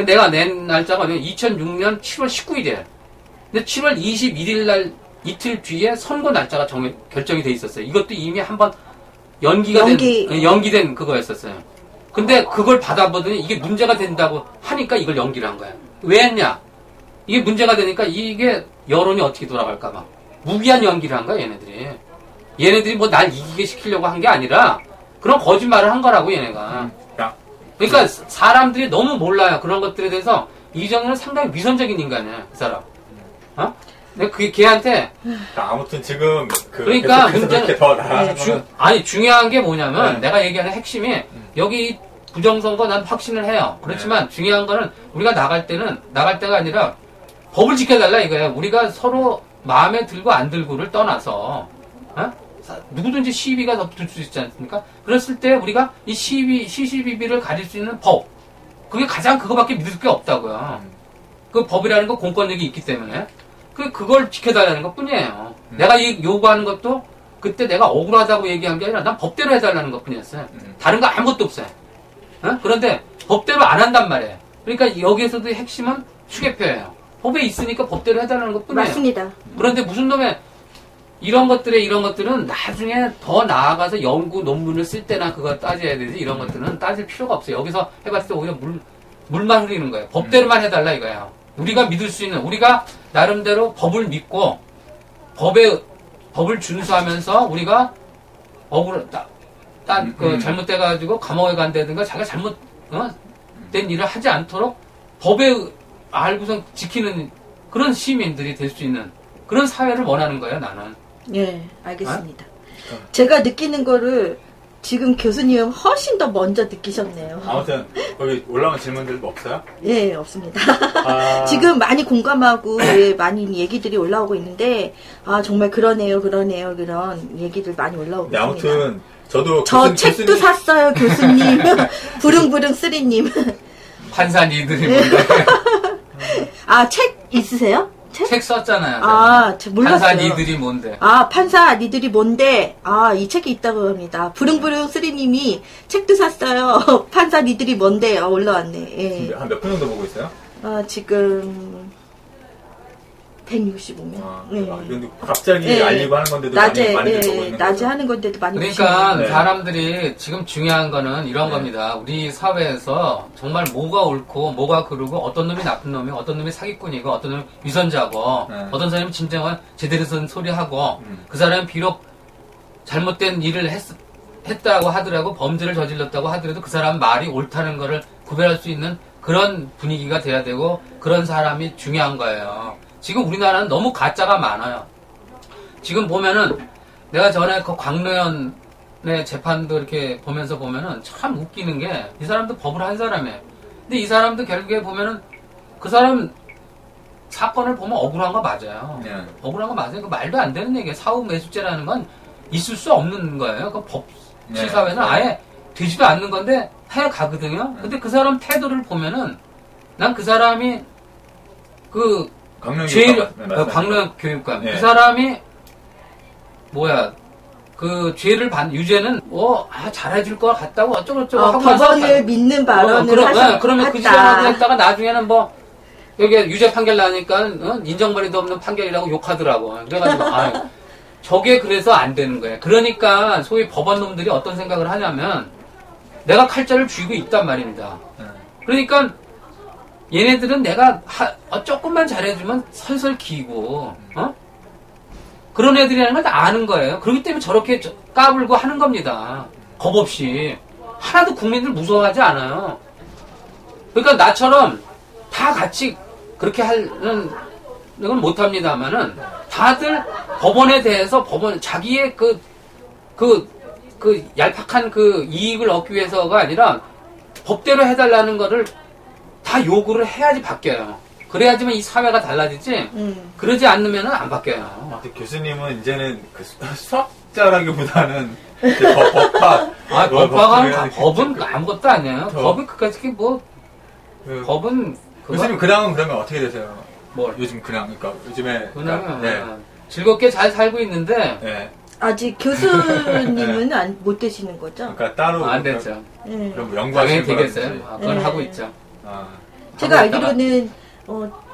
내가 낸 날짜가 2006년 7월 19일이에요. 근데 7월 21일 날 이틀 뒤에 선고 날짜가 결정이 돼 있었어요. 이것도 이미 한번 연기된 그거였었어요. 근데 그걸 받아보더니 이게 문제가 된다고 하니까 이걸 연기를 한 거야. 왜 했냐? 이게 문제가 되니까 이게 여론이 어떻게 돌아갈까봐. 무기한 연기를 한 거야, 얘네들이. 얘네들이 날 이기게 시키려고 한 게 아니라 그런 거짓말을 한 거라고, 얘네가. 그러니까 사람들이 너무 몰라요. 그런 것들에 대해서. 이정렬은 상당히 위선적인 인간이야, 그 사람. 근데 걔한테. 아무튼 지금 그러니까 문제는 중요한 게 뭐냐면 내가 얘기하는 핵심이 여기 부정선거 난 확신을 해요. 그렇지만 중요한 거는 우리가 나갈 때가 아니라 법을 지켜달라 이거예요. 우리가 서로 마음에 들고 안 들고를 떠나서 누구든지 시비가 덮을 수 있지 않습니까? 그랬을 때 우리가 이 시시비비를 가릴 수 있는 법, 그게 가장 그거밖에 믿을 게 없다고요. 그 법이라는 거 공권력이 있기 때문에 그걸 지켜달라는 것 뿐이에요. 내가 요구하는 것도 그때 내가 억울하다고 얘기한 게 아니라 난 법대로 해달라는 것 뿐이었어요. 다른 거 아무것도 없어요. 그런데 법대로 안 한단 말이에요. 그러니까 여기에서도 핵심은 추계표예요. 법에 있으니까 법대로 해달라는 것 뿐이에요. 맞습니다. 그런데 무슨 놈의 이런 것들은 나중에 더 나아가서 연구 논문을 쓸 때나 그거 따져야 되지. 이런 것들은 따질 필요가 없어요. 여기서 해봤을 때 오히려 물만 흐리는 거예요. 법대로만 해달라 이거예요. 우리가 믿을 수 있는, 우리가 나름대로 법을 믿고 법을 준수하면서 우리가 잘못돼가지고 감옥에 간다든가 자기가 잘못된 일을 하지 않도록 법에 알고선 지키는 그런 시민들이 될 수 있는 그런 사회를 원하는 거예요, 나는. 예, 알겠습니다. 제가 느끼는 거를 지금 교수님은 훨씬 더 먼저 느끼셨네요. 아무튼 거기 올라온 질문들 없어요? 예, 없습니다. 지금 많이 공감하고 많이 얘기들이 올라오고 있는데 정말 그러네요 그런 얘기들 많이 올라오고 있습니다. 아무튼 저도 저 책도 샀어요, 교수님. 부릉부릉 쓰리님. 판사 니들이 뭔데? 책 있으세요? 책 썼잖아요. 몰랐어요. 판사 니들이 뭔데? 판사 니들이 뭔데? 이 책이 있다고 합니다. 부릉부릉 쓰리님이 책도 샀어요. 판사 니들이 뭔데? 올라왔네. 예. 한 몇 분 정도 보고 있어요? 지금 165명. 그런데 갑자기 알리고 하는 건데도 많이 보고 있는 낮에 하는 건데도 많이 그러니까 사람들이 지금 중요한 거는 이런 겁니다. 우리 사회에서 정말 뭐가 옳고 뭐가 그르고 어떤 놈이 나쁜 놈이고 어떤 놈이 사기꾼이고 어떤 놈이 위선자고 어떤 사람이 진정한 제대로 쓴 소리하고 그 사람은 비록 잘못된 일을 했다고 하더라도 범죄를 저질렀다고 하더라도 그 사람 말이 옳다는 거를 구별할 수 있는 그런 분위기가 돼야 되고 그런 사람이 중요한 거예요. 지금 우리나라는 너무 가짜가 많아요. 지금 보면은 내가 전에 그 광노현의 재판도 이렇게 보면서 보면은 참 웃기는 게 이 사람도 법을 한 사람이에요. 근데 이 사람도 결국에 보면은 그 사람 사건을 보면 억울한 거 맞아요. 억울한 거 맞아요. 그 말도 안 되는 얘기예요. 사후 매수죄라는 건 있을 수 없는 거예요. 그 법치 사회는 아예 되지도 않는 건데 해 가거든요. 근데 그 사람 태도를 보면은 난 그 사람이 광노현 교육감. 그 사람이 그 죄를 유죄는 잘해줄 것 같다고 어쩌고저쩌고 하고 법원을 믿는 발언을 그러면 그 시간에 했다가 나중에는 여기 유죄 판결 나니까 인정머리도 없는 판결이라고 욕하더라고. 그래가지고 저게 그래서 안 되는 거예요. 그러니까 소위 법원놈들이 어떤 생각을 하냐면 내가 칼자를 쥐고 있단 말입니다. 그러니까 얘네들은 내가 조금만 잘해주면 설설 기고 그런 애들이라는 걸 다 아는 거예요. 그렇기 때문에 저렇게 까불고 하는 겁니다. 겁 없이. 하나도 국민들 무서워하지 않아요. 그러니까 나처럼 다 같이 그렇게 하는 건 못합니다만은 다들 법원에 대해서 자기의 그 얄팍한 그 이익을 얻기 위해서가 아니라 법대로 해달라는 거를 다 요구를 해야지 바뀌어요. 그래야지만 이 사회가 달라지지. 그러지 않으면 안 바뀌어요. 교수님은 이제는 수학자라기보다는 법학. 법은 아무것도 아니에요. 법이 그까짓 법은 교수님 근황은 그러면 어떻게 되세요? 요즘 근황, 그러니까 요즘에 즐겁게 잘 살고 있는데. 아직 교수님은 못 되시는 거죠? 그러니까 따로 안 됐죠. 그럼 연구하시는 당연히 되겠어요. 그건 하고 있죠. 제가 알기로는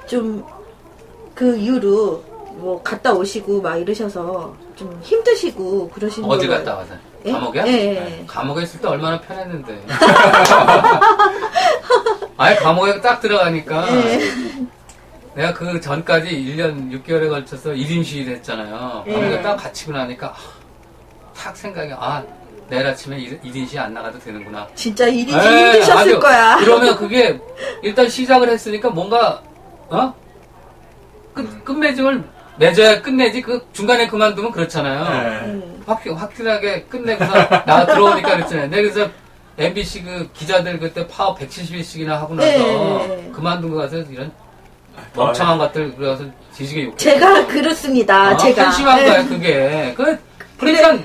좀 그 이후로 갔다 오시고 막 이러셔서 좀 힘드시고 그러시는 어디 갔다 와서? 감옥에? 네. 감옥에 있을 때 얼마나 편했는데. 감옥에 딱 들어가니까 내가 그 전까지 1년 6개월에 걸쳐서 1인 시위를 했잖아요. 감옥에 딱 갇히고 나니까 탁 생각이 내일 아침에 1인 시위 안 나가도 되는구나. 진짜 1인 시위 힘드셨을 거야. 그러면 그게 일단 시작을 했으니까 뭔가 끝맺음을 맺어야 끝내지. 그 중간에 그만두면 그렇잖아요. 확실하게 끝내고서 나 들어오니까 그랬잖아요. 그래서 MBC 그 기자들 그때 파업 170일씩이나 하고 나서 그만둔 거 같아서 이런 멍청한 것들 그래서 뒤지게 욕했어요. 제가 그렇습니다. 제가 한심한 거야 그게. 그러니까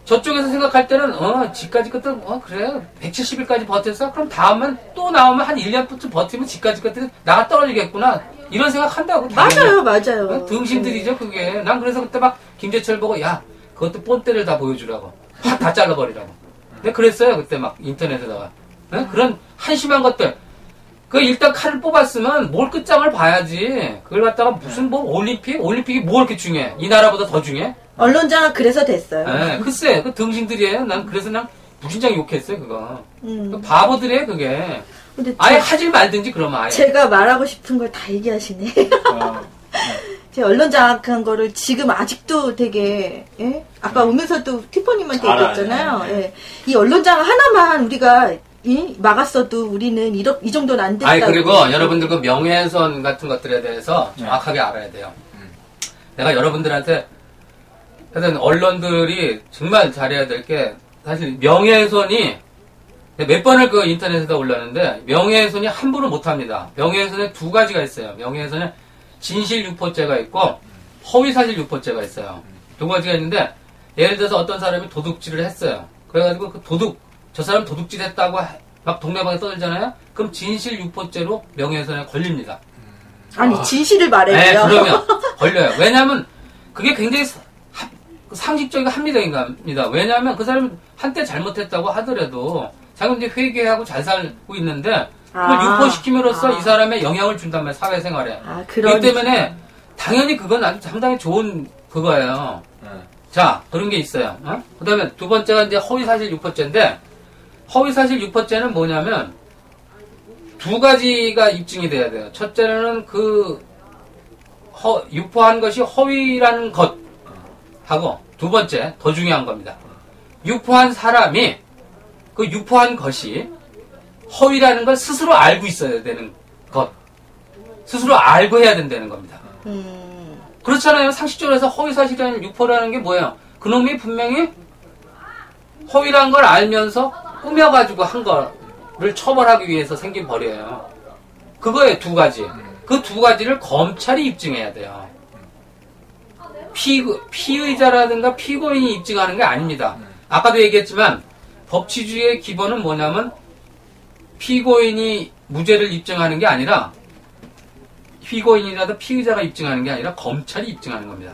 저쪽에서 생각할 때는 지까지 것들 그래 170일까지 버텼어? 그럼 다음은 또 나오면 한 1년쯤 버티면 지까지 것들이 나가 떨어지겠구나. 이런 생각 한다고. 맞아요. 등신들이죠, 그게. 난 그래서 그때 막 김재철 보고, 야, 그것도 본때를 다 보여주라고. 확 다 잘라버리라고. 근데 그랬어요, 그때 막 인터넷에다가. 네? 그런 한심한 것들. 그 일단 칼을 뽑았으면 뭘 끝장을 봐야지. 그걸 갖다가 무슨 뭐 올림픽이 뭐 이렇게 중요해? 이 나라보다 더 중요해? 언론자가 그래서 됐어요. 네, 글쎄, 그 등신들이에요. 난 그래서 난 무진장 욕했어요, 그거. 그 바보들이에요, 그게. 근데 아예 하질 말든지 그러면 아예. 제가 말하고 싶은 걸 다 얘기하시네. 제 언론 장악한 거를 지금 아직도 되게, 예? 아까 오면서도 티퍼님한테 얘기했잖아요. 예. 이 언론 장악 하나만 우리가 막았어도 우리는 이 정도는 안 된다고. 그리고 여러분들 그 명예훼손 같은 것들에 대해서 정확하게 알아야 돼요. 내가 여러분들한테 하여튼 언론들이 정말 잘해야 될 게 사실 명예훼손이 몇 번을 그 인터넷에다 올렸는데 명예훼손이 함부로 못합니다. 명예훼손에 두 가지가 있어요. 명예훼손에 진실 유포죄가 있고 허위사실 유포죄가 있어요. 두 가지가 있는데 예를 들어서 어떤 사람이 도둑질을 했어요. 그래가지고 그 저 사람 도둑질 했다고 막 동네방에 떠들잖아요. 그럼 진실 유포죄로 명예훼손에 걸립니다. 아니 진실을 말해요. 네, 그러면 걸려요. 왜냐하면 그게 굉장히 상식적이고 합리적인 겁니다. 왜냐하면 그 사람이 한때 잘못했다고 하더라도 자기는 이제 회개하고 잘 살고 있는데 그걸 유포시킴으로써 이 사람의 영향을 준단 말이에요. 사회생활에. 그렇기 때문에 당연히 그건 아주 상당히 좋은 그거예요. 자, 그런 게 있어요. 그 다음에 두 번째가 이제 허위사실 유포죄인데 허위사실 유포죄는 뭐냐면 두 가지가 입증이 돼야 돼요. 첫째는 유포한 것이 허위라는 것 하고 두 번째 더 중요한 겁니다. 유포한 사람이 그 유포한 것이 허위라는 걸 스스로 알고 있어야 되는 것. 스스로 알고 해야 된다는 겁니다. 그렇잖아요. 상식적으로 해서 허위사실이라는 유포라는 게 뭐예요? 그놈이 분명히 허위라는 걸 알면서 꾸며가지고 한 거를 처벌하기 위해서 생긴 벌이에요. 그거에 두 가지. 그 두 가지를 검찰이 입증해야 돼요. 피의자라든가 피고인이 입증하는 게 아닙니다. 아까도 얘기했지만 법치주의의 기본은 뭐냐면 피고인이 무죄를 입증하는 게 아니라 피고인이라도 피의자가 입증하는 게 아니라 검찰이 입증하는 겁니다.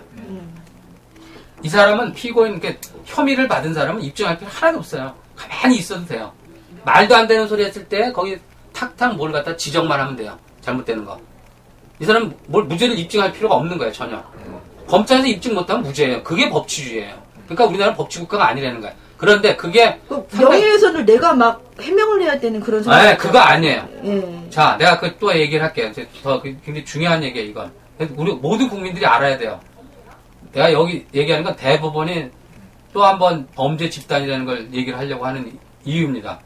이 사람은 피고인, 혐의를 받은 사람은 입증할 게 하나도 없어요. 가만히 있어도 돼요. 말도 안 되는 소리 했을 때 거기 탁탁 뭘 갖다 지적만 하면 돼요. 잘못되는 거. 이 사람은 뭘 무죄를 입증할 필요가 없는 거예요. 전혀. 검찰에서 입증 못하면 무죄예요. 그게 법치주의예요. 그러니까 우리나라는 법치국가가 아니라는 거예요. 그런데 그게 명예훼손을 내가 막 해명을 해야 되는 그런 상황. 네, 그거 아니에요. 자, 내가 또 얘기를 할게요. 더 굉장히 중요한 얘기예요, 이건. 우리 모든 국민들이 알아야 돼요. 내가 여기 얘기하는 건 대법원이 또 한 번 범죄 집단이라는 걸 얘기를 하려고 하는 이유입니다.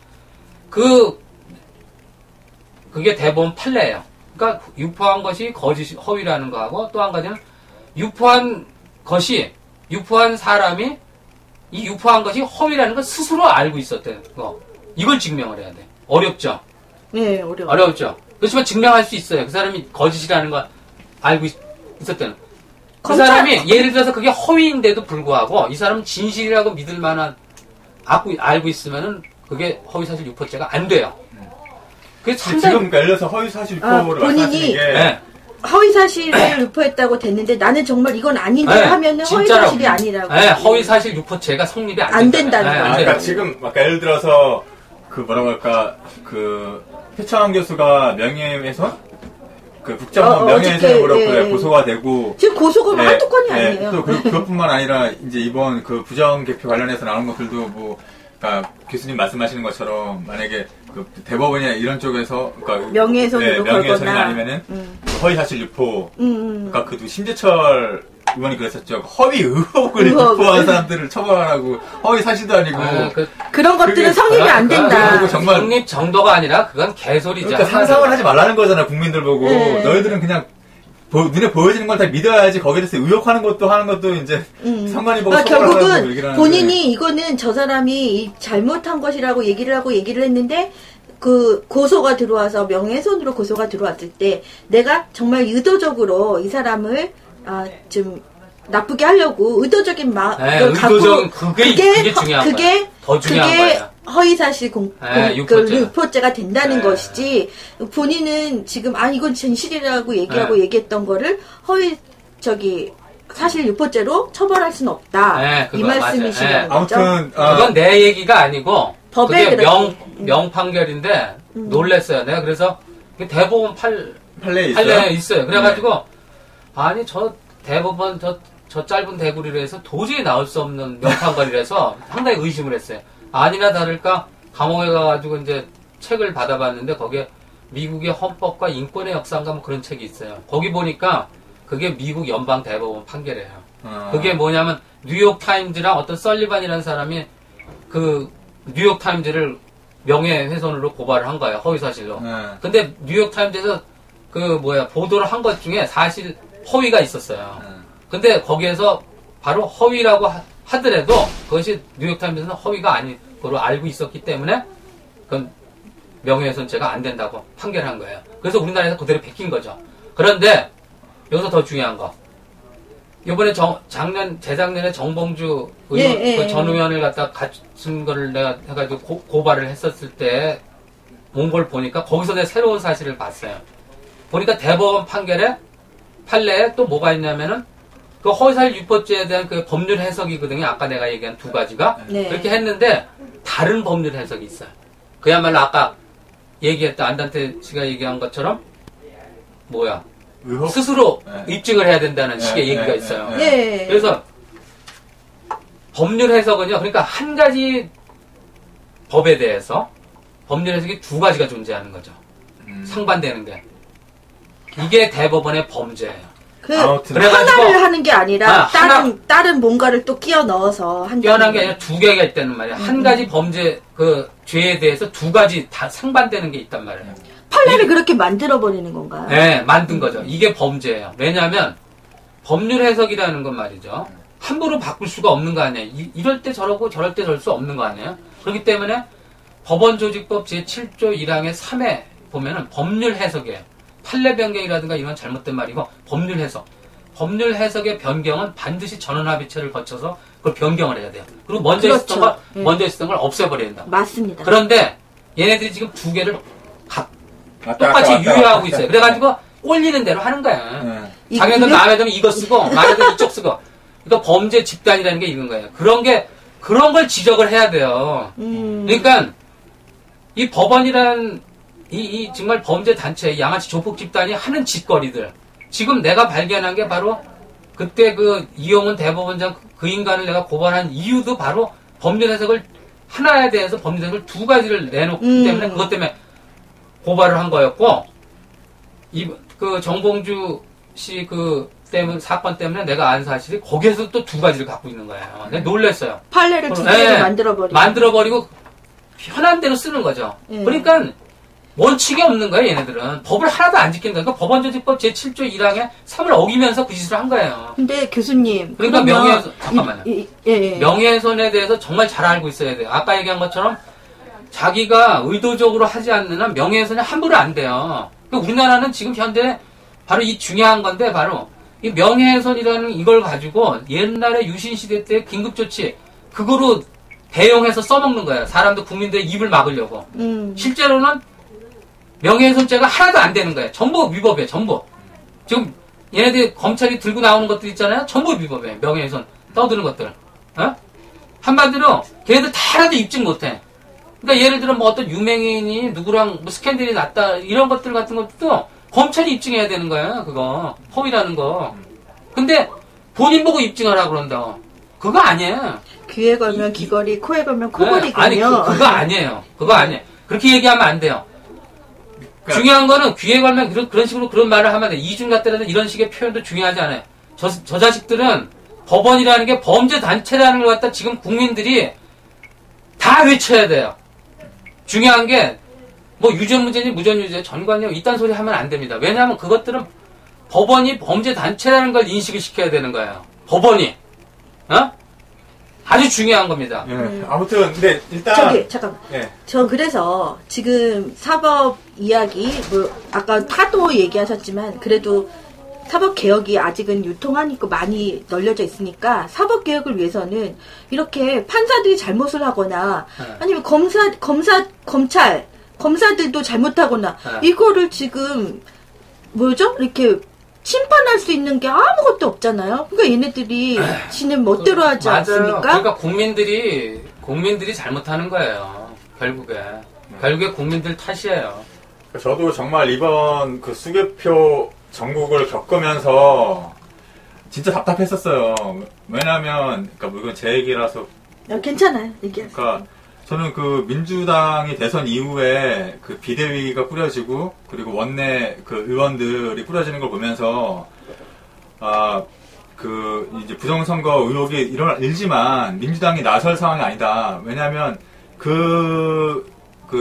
그게 대법원 판례예요. 그러니까 유포한 것이 거짓, 허위라는 거하고 또 한 가지는 유포한 사람이 이 유포한 것이 허위라는 걸 스스로 알고 있었다는 거. 이걸 증명을 해야 돼. 어렵죠? 네, 어려워요. 어렵죠? 그렇지만 증명할 수 있어요. 그 사람이 거짓이라는 걸 알고 있었다는. 그 사람이 예를 들어서 그게 허위인데도 불구하고 이 사람은 진실이라고 믿을 만한 알고 있으면은 그게 허위사실 유포죄가 안 돼요. 그게 지금 그러니까 예를 들어서 허위사실 유포를 본인이 게 허위사실을 유포했다고 됐는데 나는 정말 이건 아닌데 하면은 허위사실이 아니라고. 네, 허위사실 유포죄가 성립이 안 된다는 거예요. 그러니까 지금 예를 들어서 뭐라고 할까 표창원 교수가 명예훼손? 국정원 명예훼손이 그렇고 고소가 되고 지금 고소가 한두 건이 아니에요. 또 그것뿐만 아니라 이제 이번 부정 개표 관련해서 나온 것들도 그러니까 교수님 말씀하시는 것처럼 만약에 대법원이나 이런 쪽에서 명예훼손으로 명예훼손이나 아니면은 허위사실 유포 그러니까 심재철 의원이 그랬었죠. 허위 의혹을 유포한 사람들을 처벌하라고 허위 사실도 아니고 그런 것들은 성립이 안 된다. 정말 성립 정도가 아니라 그건 개소리죠. 그러니까 상상을 하지 말라는 거잖아. 국민들 보고 너희들은 그냥 눈에 보여지는 걸 다 믿어야지 거기에 대해서 의혹하는 것도 하는 것도 이제 상관이 보고 결국은 본인이 이거는 저 사람이 잘못한 것이라고 얘기를 했는데 고소가 들어와서 명예훼손으로 고소가 들어왔을 때 내가 정말 의도적으로 이 사람을 좀 나쁘게 하려고 의도적인 마음을 갖고 그게 중요한 거예요. 더 중요한 거예요. 허위사실 유포죄가 된다는 것이지, 본인은 지금, 이건 진실이라고 얘기했던 거를 사실 유포죄로 처벌할 수는 없다. 이 말씀이시죠. 아무튼, 그건 내 얘기가 아니고, 법에 명판결인데, 놀랬어요. 내가 그래서, 대법원 판례에 있어요. 그래가지고, 아니, 대법원 저 짧은 대구리로 해서 도저히 나올 수 없는 명판결이라서 상당히 의심을 했어요. 아니나 다를까 감옥에 가가지고 이제 책을 받아봤는데 거기에 미국의 헌법과 인권의 역사인가 뭐 그런 책이 있어요. 거기 보니까 그게 미국 연방 대법원 판결이에요. 그게 뭐냐면 뉴욕타임즈랑 어떤 설리반이라는 사람이 그 뉴욕타임즈를 명예훼손으로 고발을 한 거예요. 허위사실로. 근데 뉴욕타임즈에서 보도를 한 것 중에 사실 허위가 있었어요. 근데 거기에서 바로 허위라고 하더라도 그것이 뉴욕타임즈는 허위가 아닌 걸로 알고 있었기 때문에 그건 명예훼손죄가 안 된다고 판결한 거예요. 그래서 우리나라에서 그대로 베낀 거죠. 그런데 여기서 더 중요한 거. 이번에 재작년에 정봉주 의원, 전 의원을 갖다 갖춘 거를 내가 해가지고 고발을 했었을 때 온 걸 보니까 거기서 내가 새로운 사실을 봤어요. 보니까 대법원 판례에 또 뭐가 있냐면은 그 허위사실 유포죄에 대한 그 법률 해석이거든요. 아까 내가 얘기한 두 가지가. 그렇게 했는데 다른 법률 해석이 있어요. 그야말로 아까 얘기했던 안단테 씨가 얘기한 것처럼 의혹? 스스로 입증을 해야 된다는 식의 얘기가 있어요. 그래서 법률 해석은요. 그러니까 한 가지 법에 대해서 법률 해석이 두 가지가 존재하는 거죠. 상반되는 게. 이게 대법원의 범죄예요. 하나를 하는 게 아니라 다른 뭔가를 또 끼워 넣어서 끼어난 게 아니라 두 개가 있다는 말이에요. 한 가지 범죄 죄에 대해서 두 가지 다 상반되는 게 있단 말이에요. 판례를 그렇게 만들어 버리는 건가요? 네, 만든 거죠. 이게 범죄예요. 왜냐하면 법률 해석이라는 건 말이죠. 함부로 바꿀 수가 없는 거 아니에요. 이럴 때 저러고 저럴 때 저럴 수 없는 거 아니에요. 그렇기 때문에 법원조직법 제7조 1항의 3에 보면은 법률 해석이에요. 판례 변경이라든가 이런 잘못된 말이고 법률 해석. 법률 해석의 변경은 반드시 전원합의체를 거쳐서 그걸 변경을 해야 돼요. 그리고 먼저 있었던 걸 없애버려야 된다. 맞습니다. 그런데 얘네들이 지금 두 개를 똑같이 유효하고 있어요. 그래가지고 꼴리는 대로 하는 거야. 자기네들 마음에 들면 이거 쓰고 마음에 들면 이쪽 쓰고. 그러니까 범죄 집단이라는 게 있는 거예요. 그런 걸 지적을 해야 돼요. 그러니까 이 법원이라는 이 정말 범죄 단체, 양아치 조폭 집단이 하는 짓거리들. 지금 내가 발견한 게 바로 그때 이용훈 대법원장 그 인간을 내가 고발한 이유도 바로 법률 해석을 하나에 대해서 법률 해석을 두 가지를 내놓기 때문에 그것 때문에 고발을 한 거였고, 정봉주 씨 사건 때문에 내가 안 사실이 거기에서 또 두 가지를 갖고 있는 거예요. 내가 놀랬어요. 판례를 두 개로 만들어버리고 편한 대로 쓰는 거죠. 그러니까 원칙이 없는 거예요, 얘네들은. 법을 하나도 안 지킨다. 그러니까 법원조직법 제7조 1항에 3을 어기면서 그 짓을 한 거예요. 근데 교수님. 그러니까 명예훼손, 잠깐만요. 명예훼손에 대해서 정말 잘 알고 있어야 돼요. 아까 얘기한 것처럼 자기가 의도적으로 하지 않는 한 명예훼손이 함부로 안 돼요. 그러니까 우리나라는 지금 현재 바로 이 중요한 건데 바로 이 명예훼손이라는 이걸 가지고 옛날에 유신시대 때 긴급조치 그거로 대용해서 써먹는 거예요. 사람들 국민들의 입을 막으려고. 실제로는 명예훼손죄가 하나도 안 되는 거예요. 전부 위법이에요. 전부. 지금 얘네들이 검찰이 들고 나오는 것들 있잖아요. 전부 위법이에요. 명예훼손 떠드는 것들. 한마디로 걔네들 다 하나도 입증 못해. 그러니까 예를 들어 어떤 유명인이 누구랑 스캔들이 났다 이런 것들 같은 것도 검찰이 입증해야 되는 거예요. 그거 허위라는 거. 근데 본인 보고 입증하라 그런다. 그거 아니에요. 귀에 걸면 귀걸이, 코에 걸면 코걸이군요. 아니 그거 아니에요. 그거 아니에요. 그렇게 얘기하면 안 돼요. 중요한 거는 귀에 걸면 그런 식으로 그런 말을 하면 돼. 이중 잣대라는 이런 식의 표현도 중요하지 않아요. 저 자식들은 법원이라는 게 범죄 단체라는 걸 갖다 지금 국민들이 다 외쳐야 돼요. 중요한 게 유죄 문제니 무전유죄 전관용 이딴 소리 하면 안 됩니다. 왜냐하면 그것들은 법원이 범죄 단체라는 걸 인식을 시켜야 되는 거예요. 법원이. 아주 중요한 겁니다. 아무튼 근데 일단 잠깐만. 저 그래서 지금 사법 이야기 아까 파도 얘기하셨지만 그래도 사법개혁이 아직은 유통하니까 많이 널려져 있으니까 사법개혁을 위해서는 이렇게 판사들이 잘못을 하거나 아니면 검사들도 잘못하거나 이거를 지금 뭐죠? 이렇게 심판할 수 있는 게 아무것도 없잖아요. 그러니까 얘네들이 지는 멋대로 하지 맞아요. 않습니까? 그러니까 국민들이 잘못하는 거예요. 결국에 국민들 탓이에요. 저도 정말 이번 그 수개표 전국을 겪으면서 진짜 답답했었어요. 왜냐면, 그러니까 이건 제 얘기라서. 괜찮아요. 얘기하세요. 그러니까 저는 그 민주당이 대선 이후에 그 비대위가 꾸려지고 그리고 원내 그 의원들이 꾸려지는 걸 보면서 그 이제 부정선거 의혹이 일지만 민주당이 나설 상황이 아니다. 왜냐하면 그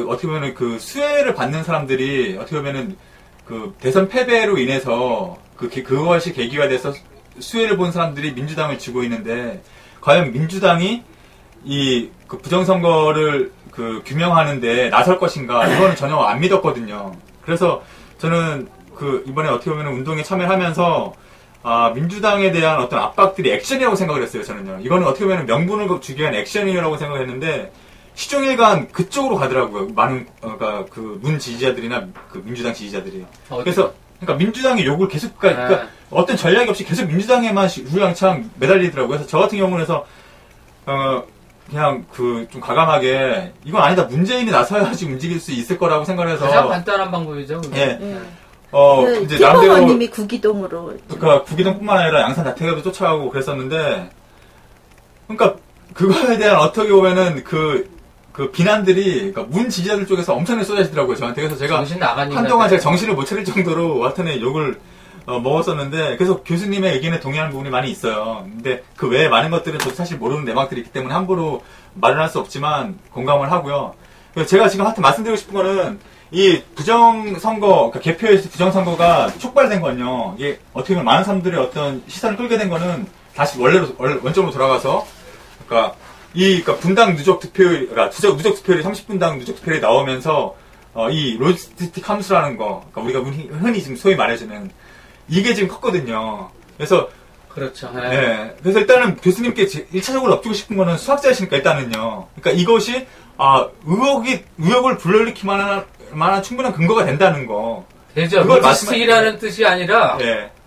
어떻게 보면 그 수혜를 받는 사람들이 어떻게 보면은 그 대선 패배로 인해서 그것이 계기가 돼서 수혜를 본 사람들이 민주당을 쥐고 있는데 과연 민주당이 그 부정선거를 그 규명하는데 나설 것인가 이거는 전혀 안 믿었거든요. 그래서 저는 그 이번에 어떻게 보면 운동에 참여하면서 민주당에 대한 어떤 압박들이 액션이라고 생각을 했어요. 저는요. 이거는 어떻게 보면 명분을 주기 위한 액션이라고 생각했는데 시종일관 그쪽으로 가더라고요. 많은 그러니까 그 문 지지자들이나 그 민주당 지지자들이. 그래서 그러니까 민주당의 욕을 계속 그러니까 어떤 전략이 없이 계속 민주당에만 주구장창 매달리더라고요. 그래서 저 같은 경우는 그냥 좀 과감하게 이건 아니다. 문재인이 나서야지 움직일 수 있을 거라고 생각해서 가장 간단한 방법이죠. 예. 이제 나름대로 구기동으로 그러니까 구기동뿐만 아니라 양산 자택에도 쫓아가고 그랬었는데 그러니까 그거에 대한 어떻게 보면은 그 비난들이 그러니까 문 지지자들 쪽에서 엄청나게 쏟아지더라고요. 저한테. 그래서 제가 한동안 제가 정신을 못 차릴 정도로 하여튼에 욕을 먹었었는데 그래서 교수님의 의견에 동의하는 부분이 많이 있어요. 근데 그 외에 많은 것들은 저도 사실 모르는 내막들이 있기 때문에 함부로 말을 할 수 없지만 공감을 하고요. 그래서 제가 지금 하여튼 말씀드리고 싶은 거는 이 부정선거, 그러니까 개표에서 부정선거가 촉발된 건요. 이게 어떻게 보면 많은 사람들의 어떤 시선을 끌게 된 거는 다시 원점으로 돌아가서 그러니까 분당 누적 득표율, 그러니까 누적 득표율이 30분당 누적 득표율이 나오면서 이 로지스틱 함수라는 거, 그러니까 우리가 흔히 지금 소위 말해주는 이게 지금 컸거든요. 그래서 그렇죠. 네. 그래서 일단은 교수님께 1차적으로 엎주고 싶은 거는 수학자이시니까 일단은요. 그러니까 이것이 의혹을 불러일으킬 만한 충분한 근거가 된다는 거. 되죠. 로지스틱이라는 뜻이 아니라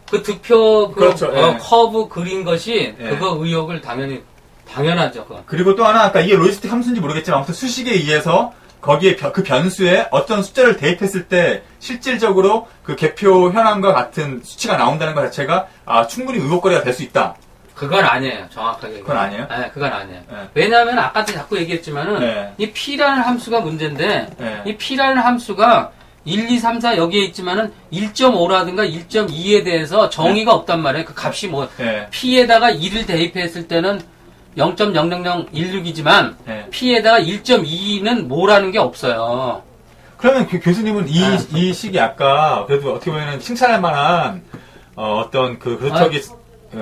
그 득표 그렇죠. 커브 그린 것이 그거 의혹을 당연하죠. 그건. 그리고 또 하나 아까 이게 로지스틱 함수인지 모르겠지만 아무튼 수식에 의해서 거기에 그 변수에 어떤 숫자를 대입했을 때 실질적으로 그 개표 현황과 같은 수치가 나온다는 것 자체가 충분히 의혹거리가 될 수 있다. 그건 아니에요. 정확하게. 그건 아니에요? 네, 그건 아니에요. 왜냐하면 아까도 자꾸 얘기했지만은 이 P라는 함수가 문제인데 이 P라는 함수가 1, 2, 3, 4 여기에 있지만은 1.5라든가 1.2에 대해서 정의가 없단 말이에요. 그 값이 P에다가 2를 대입했을 때는 0.00016이지만 P에다가 1.2는 뭐라는 게 없어요. 그러면 교수님은 이 식이 아까 그래도 어떻게 보면 칭찬할 만한 어떤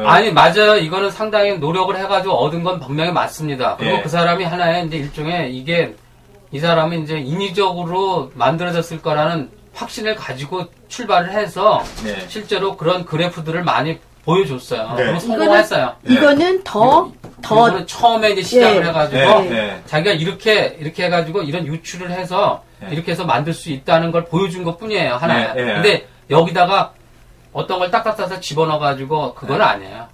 아니 맞아요. 이거는 상당히 노력을 해가지고 얻은 건 분명히 맞습니다. 그리고 그 사람이 하나의 이제 일종의 이 사람은 이제 인위적으로 만들어졌을 거라는 확신을 가지고 출발을 해서 실제로 그런 그래프들을 많이 보여줬어요. 그리고 성공했어요. 이거는 이거는 처음에 이제 시작을 해가지고 자기가 이렇게 해가지고 이런 유출을 해서 이렇게 해서 만들 수 있다는 걸 보여준 것 뿐이에요. 하나에. 근데 여기다가 어떤 걸 딱딱 따서 집어넣어가지고 그건 아니에요.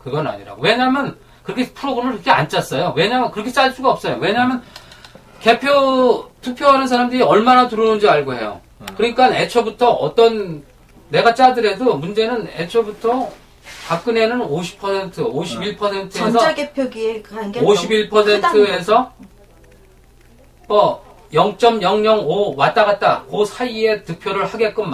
그건 아니라고. 왜냐면 그렇게 프로그램을 그렇게 안 짰어요. 왜냐면 그렇게 짤 수가 없어요. 왜냐면 투표하는 사람들이 얼마나 들어오는지 알고 해요. 그러니까 애초부터 내가 짜더라도 문제는 애초부터 박근혜는 50%, 51%에서 전자개표기에 간 게 51%에서 0.005 왔다 갔다 그 사이에 득표를 하게끔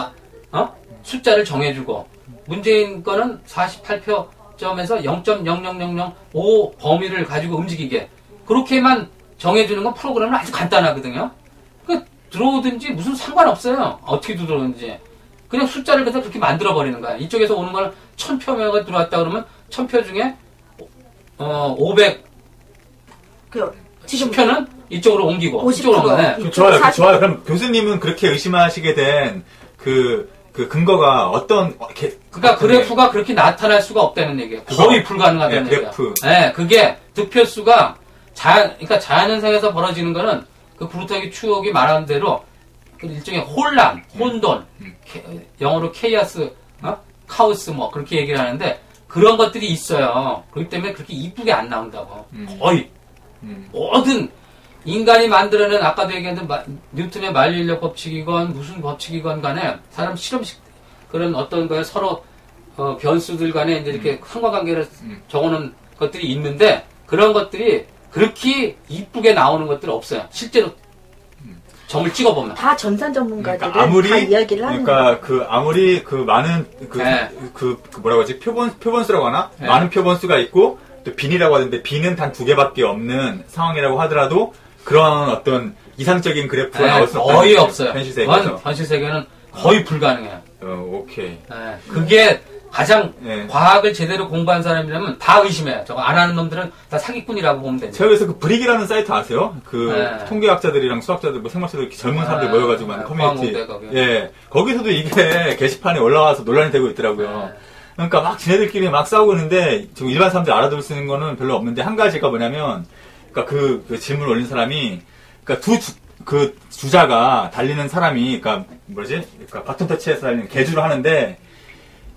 숫자를 정해주고 문재인 거는 48표점에서 0.00005 범위를 가지고 움직이게 그렇게만 정해주는 건 프로그램은 아주 간단하거든요. 들어오든지 무슨 상관없어요. 어떻게 들어오는지. 그냥 숫자를 그렇게 만들어버리는 거야. 이쪽에서 오는 거는 1000표가 들어왔다 그러면 1000표 중에 500 10표는 이쪽으로 옮기고 50%. 이쪽으로 옮기고. 좋아요. 그럼 교수님은 그렇게 의심하시게 된 그 근거가 어떤 그러니까 그래프가 그렇게 나타날 수가 없다는 얘기예요. 거의 불가능하다는 얘기예요. 그래프. 네, 그게 득표수가 그러니까 자연현상에서 벌어지는 거는 그 브루터기 추억이 말하는 대로 그 일종의 혼란, 혼돈, 영어로 케이아스, 카오스 뭐 그렇게 얘기를 하는데 그런 것들이 있어요. 그렇기 때문에 그렇게 이쁘게 안 나온다고. 거의 모든 인간이 만들어낸 아까도 얘기했는데 뉴턴의 만리인력 법칙이건 무슨 법칙이건 간에 사람 실험식 그런 어떤 거에 서로 변수들 간에 이제 이렇게 상관관계를 적어놓은 것들이 있는데 그런 것들이 그렇게 이쁘게 나오는 것들은 없어요. 실제로 점을 찍어보면 다 전산 전문가들은 그러니까 아무리, 다 이야기를 하는 그러니까 아무리 그 많은 뭐라고 하지 표본수라고 하나 네. 많은 표본수가 있고 또 빈이라고 하는데 빈은 단 2개밖에 없는 상황이라고 하더라도 그런 어떤 이상적인 그래프가 나올 수 없다는 거의 없어요. 현실 세계에서. 현실 세계는 거의 불가능해요. 오케이. 네. 그게 가장 과학을 제대로 공부한 사람이라면 다 의심해요. 저거 안 하는 놈들은 다 사기꾼이라고 보면 되죠. 제가 그래서 그 브릭이라는 사이트 아세요? 통계학자들이랑 수학자들, 젊은 사람들 모여가지고 하는 커뮤니티. 거기서도 이게 게시판에 올라와서 논란이 되고 있더라고요. 그러니까 막 지네들끼리 막 싸우고 있는데 지금 일반 사람들 알아들을 수 있는 거는 별로 없는데 한 가지가 뭐냐면 그러니까 그 질문을 올린 사람이 그러니까 그 주자가 달리는 사람이 그러니까 바톤 터치해서 달리는 개주를 하는데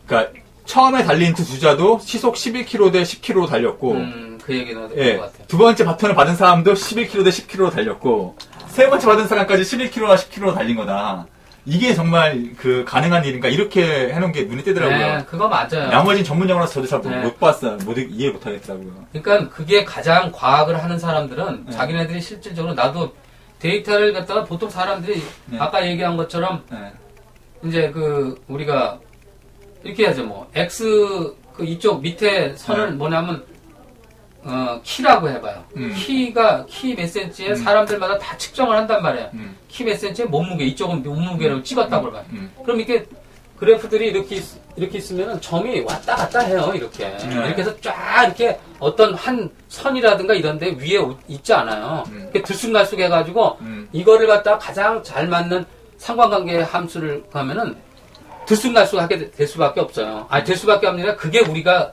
그러니까 처음에 달린 두 주자도 시속 11km 대 10km로 달렸고 그 얘기는 것 같아요. 두 번째 바톤을 받은 사람도 11km 대 10km로 달렸고 세 번째 받은 사람까지 11km나 10km로 달린 거다. 이게 정말 그 가능한 일인가 이렇게 해놓은 게 눈에 띄더라고요. 네, 그거 맞아요. 나머지는 전문 용어라서 저도 잘 못 봤어요. 이해 못 하겠더라고요. 그러니까 그게 가장 과학을 하는 사람들은 자기네들이 실질적으로 나도 데이터를 갖다가 보통 사람들이 아까 얘기한 것처럼 이제 우리가 이렇게 하죠. 뭐 X 이쪽 밑에 선을 뭐냐면 키라고 해봐요. 키 몇 센치에 사람들마다 다 측정을 한단 말이에요. 키 몇 센치에 몸무게, 이쪽은 몸무게라고 찍었다고 봐요. 그럼 이렇게 그래프들이 이렇게 있으면 점이 왔다 갔다 해요. 이렇게 해서 쫙 이렇게 어떤 한 선이라든가 이런데 위에 있지 않아요. 이렇게 들쑥날쑥 해가지고 이거를 갖다가 가장 잘 맞는 상관관계 함수를 하면은 들쑥날쑥하게 될 수밖에 없어요. 될 수밖에 없느냐. 그게 우리가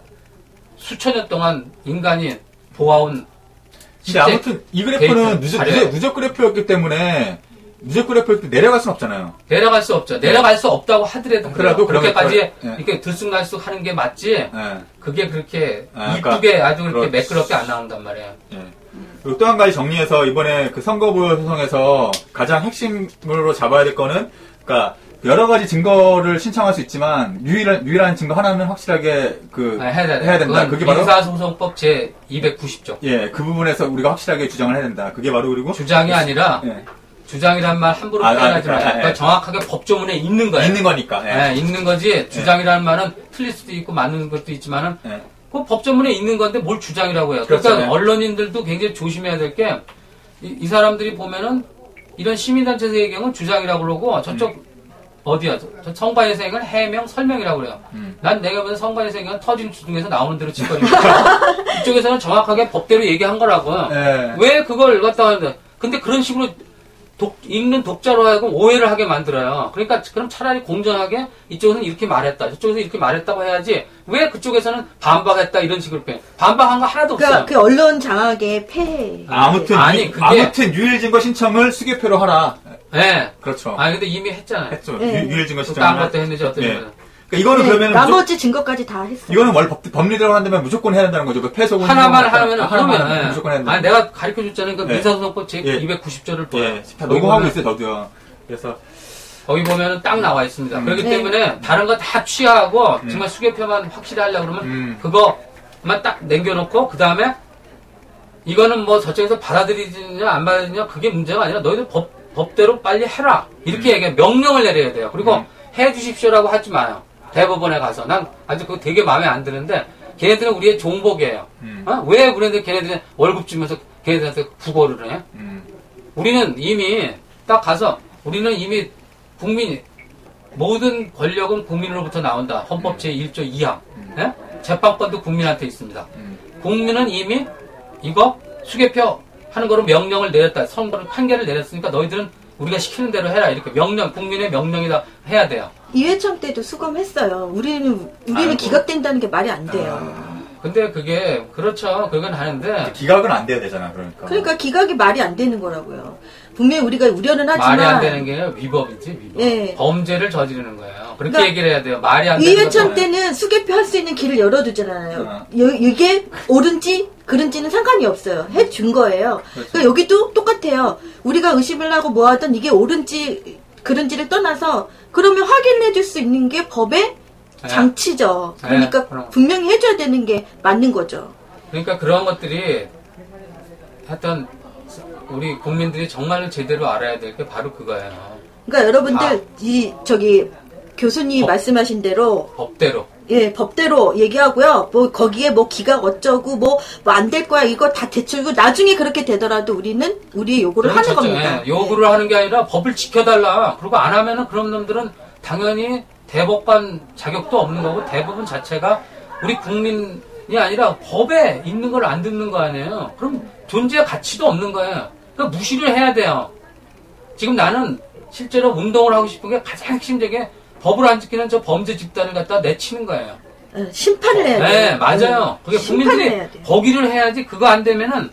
수천 년 동안 인간이 보아온. 근데 아무튼 이 그래프는 누적 그래프였기 때문에 누적 그래프였기 때문에 내려갈 수는 없잖아요. 내려갈 수 없죠. 내려갈 수 없다고 하더라도 그렇게까지 이렇게 들쑥날쑥 하는 게 맞지. 그게 그렇게 이쁘게 아주 그렇게 매끄럽게 안 나온단 말이에요. 그리고 또 한 가지 정리해서 이번에 그 선거부 소송에서 가장 핵심으로 잡아야 될 거는 그러니까 여러 가지 증거를 신청할 수 있지만 유일한 증거 하나는 확실하게 해야 된다. 그게 바로 민사소송법 제 290조. 그 부분에서 우리가 확실하게 주장을 해야 된다. 그게 바로 그리고 주장이 아니라 주장이란 말 함부로 표현하지 마요. 그러니까 정확하게 법조문에 있는 거예요. 있는 거니까. 있는 거지. 주장이라는 말은 틀릴 수도 있고 맞는 것도 있지만은 그 법조문에 있는 건데 뭘 주장이라고 해요. 그러니까 그렇죠. 언론인들도 굉장히 조심해야 될 게 이 사람들이 보면은 이런 시민단체에서 얘기하면 주장이라고 그러고 저쪽 어디야? 저 성관예생은 해명, 설명이라고 그래요. 난 내가 보는 성관예생은 터진 주둥에서 나오는 대로 짓거리고 이쪽에서는 정확하게 법대로 얘기한 거라고. 왜 그걸 갖다 하는데? 근데 그런 식으로 읽는 독자로 하여금 오해를 하게 만들어요. 그러니까 그럼 차라리 공정하게 이쪽에서는 이렇게 말했다, 저쪽에서 이렇게 말했다고 해야지. 왜 그쪽에서는 반박했다 이런 식으로 표현? 반박한 거 하나도 없어요. 그 언론 장악의 폐해. 아무튼 유일 증거 신청을 수개표로 하라. 그렇죠. 근데 이미 했잖아요. 했죠. 유일 증거 신청. 딴 것도 했는지 어떤 거는. 이거는 그러면 나머지 증거까지 다 했어요. 이거는 원래 법리대로 한다면 무조건 해야 된다는 거죠. 패소군 하나만 하면은 그러면 무조건 해야 된다. 내가 가르쳐 줬잖아요. 그 민사소송법 제 290조를 보여. 다 녹음하고 있어요, 저도요. 그래서 거기 보면은 딱 나와 있습니다. 그렇기 때문에 다른 거 다 취하하고 정말 수개표만 확실히 하려고 그러면 그거만 딱 남겨놓고 그 다음에 이거는 뭐 저쪽에서 받아들이느냐 안 받아들이느냐 그게 문제가 아니라 너희들 법대로 빨리 해라. 이렇게 얘기해 명령을 내려야 돼요. 그리고 해 주십시오라고 하지 마요. 대법원에 가서. 난 아주 그거 되게 마음에 안 드는데 걔네들은 우리의 종복이에요. 왜 우리한테 걔네들은 월급 주면서 걔네들한테 구걸을 해? 우리는 이미 딱 가서 우리는 이미 모든 권력은 국민으로부터 나온다. 헌법 제1조 2항. 재판권도 국민한테 있습니다. 국민은 이미 이거 수개표 하는 거로 명령을 내렸다. 선거를 판결을 내렸으니까 너희들은 우리가 시키는 대로 해라. 이렇게 국민의 명령이다 해야 돼요. 이회창 때도 수검했어요. 우리는 기각된다는 게 말이 안 돼요. 근데 그게 그렇죠. 그건 하는데 기각은 안 돼야 되잖아. 그러니까 기각이 말이 안 되는 거라고요. 분명히 우리가 우려는 하지만 말이 안 되는 게 위법이지 위법. 예. 범죄를 저지르는 거예요. 그렇게 얘기를 해야 돼요. 말이 안 되는 이회창 때는 수개표 할 수 있는 길을 열어두잖아요. 이게 옳은지 그른지는 상관이 없어요. 해준 거예요. 그러니까 여기도 똑같아요. 우리가 의심을 하고 뭐 하든 이게 옳은지 그른지를 떠나서 그러면 확인해 줄 수 있는 게 법의 장치죠. 그러니까 분명히 해줘야 되는 게 맞는 거죠. 그러니까 그런 것들이 하여튼 우리 국민들이 정말로 제대로 알아야 될 게 바로 그거예요. 그러니까 여러분들 교수님 말씀하신 대로 법대로 법대로 얘기하고요. 뭐 거기에 뭐 기각 어쩌고 뭐 안 될 거야 이거 다 대출고 나중에 그렇게 되더라도 우리는 우리의 요구를 하는 겁니다. 요구를 하는 게 아니라 법을 지켜달라. 그리고 안 하면은 그런 놈들은 당연히 대법관 자격도 없는 거고 대법원 자체가 우리 국민이 아니라 법에 있는 걸 안 듣는 거 아니에요. 그럼 존재의 가치도 없는 거예요. 그러니까 무시를 해야 돼요. 지금 나는 실제로 운동을 하고 싶은 게 가장 핵심적인 법을 안 지키는 저 범죄 집단을 갖다 내치는 거예요. 심판을 해야 돼요. 네, 맞아요. 그게 국민들이 거기를 해야지 그거 안 되면은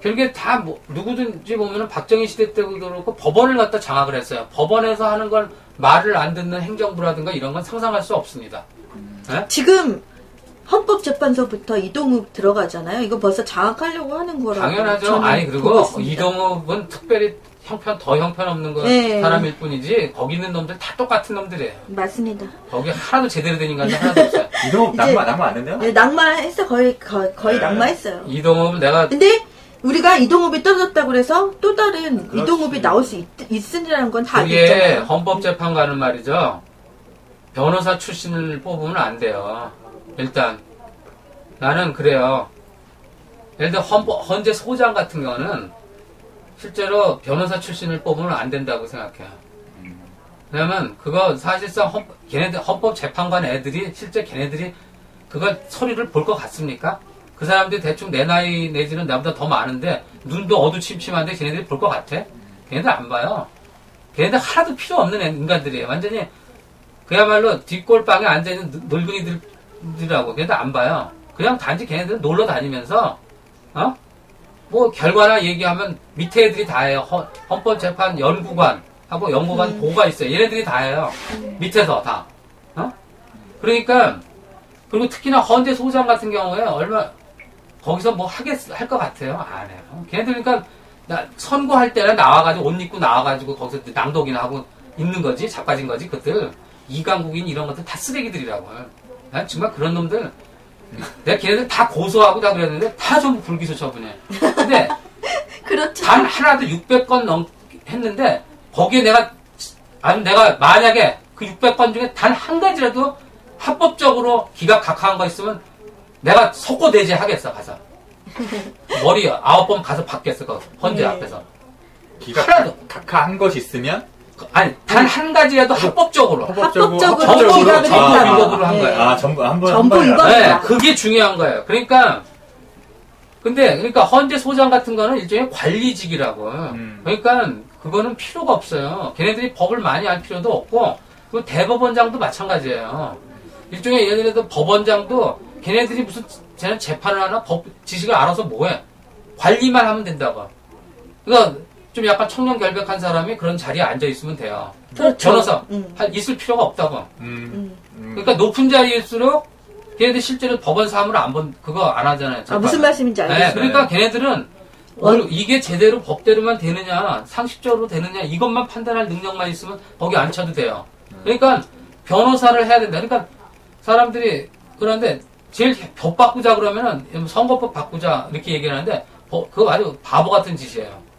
결국에 다 뭐 누구든지 보면은 박정희 시대 때도 그렇고 법원을 갖다 장악을 했어요. 법원에서 하는 건 말을 안 듣는 행정부라든가 이런 건 상상할 수 없습니다. 네? 지금 헌법재판소부터 이동욱 들어가잖아요. 이거 벌써 장악하려고 하는 거라고. 당연하죠. 아니 그리고 이동욱은 특별히 더 형편없는 사람일 뿐이지 거기 있는 놈들 다 똑같은 놈들이에요. 맞습니다. 거기 하나도 제대로 된 인간이 하나도 없어요. 이동욱 낙마 안 했네요? 네, 낙마했어. 거의 낙마했어요. 이동욱은 내가 근데 우리가 이동욱이 떨어졌다고 그래서 또 다른 이동욱이 나올 수 있으리라는 건 다 그게 알겠잖아요. 헌법재판관은 말이죠. 변호사 출신을 뽑으면 안 돼요. 일단 나는 그래요. 예를 들어 헌재 소장 같은 경우는 실제로 변호사 출신을 뽑으면 안 된다고 생각해요. 왜냐면 그거 사실상 헌법재판관 애들이 실제 걔네들이 그걸 서류를 볼 것 같습니까? 그 사람들이 대충 내 나이 내지는 나보다 더 많은데 눈도 어두침침한데 걔네들이 볼 것 같아? 걔네들 안 봐요. 걔네들 하나도 필요 없는 인간들이에요. 완전히 그야말로 뒷골방에 앉아있는 늙은이들이라고. 걔네들 안 봐요. 그냥 단지 걔네들은 놀러 다니면서 뭐 결과나 얘기하면 밑에 애들이 다 해요. 헌법재판 연구관 하고 연구관 보가 있어요. 얘네들이 다 해요. 밑에서 다. 그러니까 그리고 특히나 헌재 소장 같은 경우에 거기서 뭐 할 것 같아요? 안 해요. 걔네들 그러니까 선고할 때는 나와가지고 옷 입고 나와가지고 거기서 낭독이나 하고 있는 거지. 자빠진 거지. 그것들 이강국인 이런 것들 다 쓰레기들이라고. 난 정말 그런 놈들 내가 걔네들 다 고소하고 다 그랬는데 다 전부 불기소 처분해. 근데 그렇죠. 단 하나도 600건 했는데 거기에 내가 만약에 그 600건 중에 단 한 가지라도 합법적으로 기각 각하한 거 있으면 내가 석고대죄 하겠어. 가서 머리 9번 가서 받겠어. 그 헌재 앞에서 기각 각하한 것이 있으면 아니 단 한 가지라도 합법적으로 전부 위법으로 한 거야. 전부 위법. 네, 그게 중요한 거예요. 그러니까 헌재 소장 같은 거는 일종의 관리직이라고. 그러니까 그거는 필요가 없어요. 걔네들이 법을 많이 알 필요도 없고, 그리고 대법원장도 마찬가지예요. 일종의 예를 들어서 법원장도 걔네들이 무슨 쟤는 재판을 하나 법 지식을 알아서 뭐해? 관리만 하면 된다고. 그러니까 좀 약간 청렴결백한 사람이 그런 자리에 앉아 있으면 돼요. 그렇죠. 변호사 있을 필요가 없다고. 그러니까 높은 자리일수록 걔네들 실제로 법원 사무를 그거 안 하잖아요. 무슨 말씀인지 알겠어요. 네, 그러니까 걔네들은 이게 제대로 법대로만 되느냐, 상식적으로 되느냐, 이것만 판단할 능력만 있으면 거기 앉혀도 돼요. 그러니까 변호사를 해야 된다. 그러니까 사람들이 그런데 제일 법 바꾸자 그러면은 선거법 바꾸자 이렇게 얘기를 하는데 그거 아주 바보 같은 짓이에요.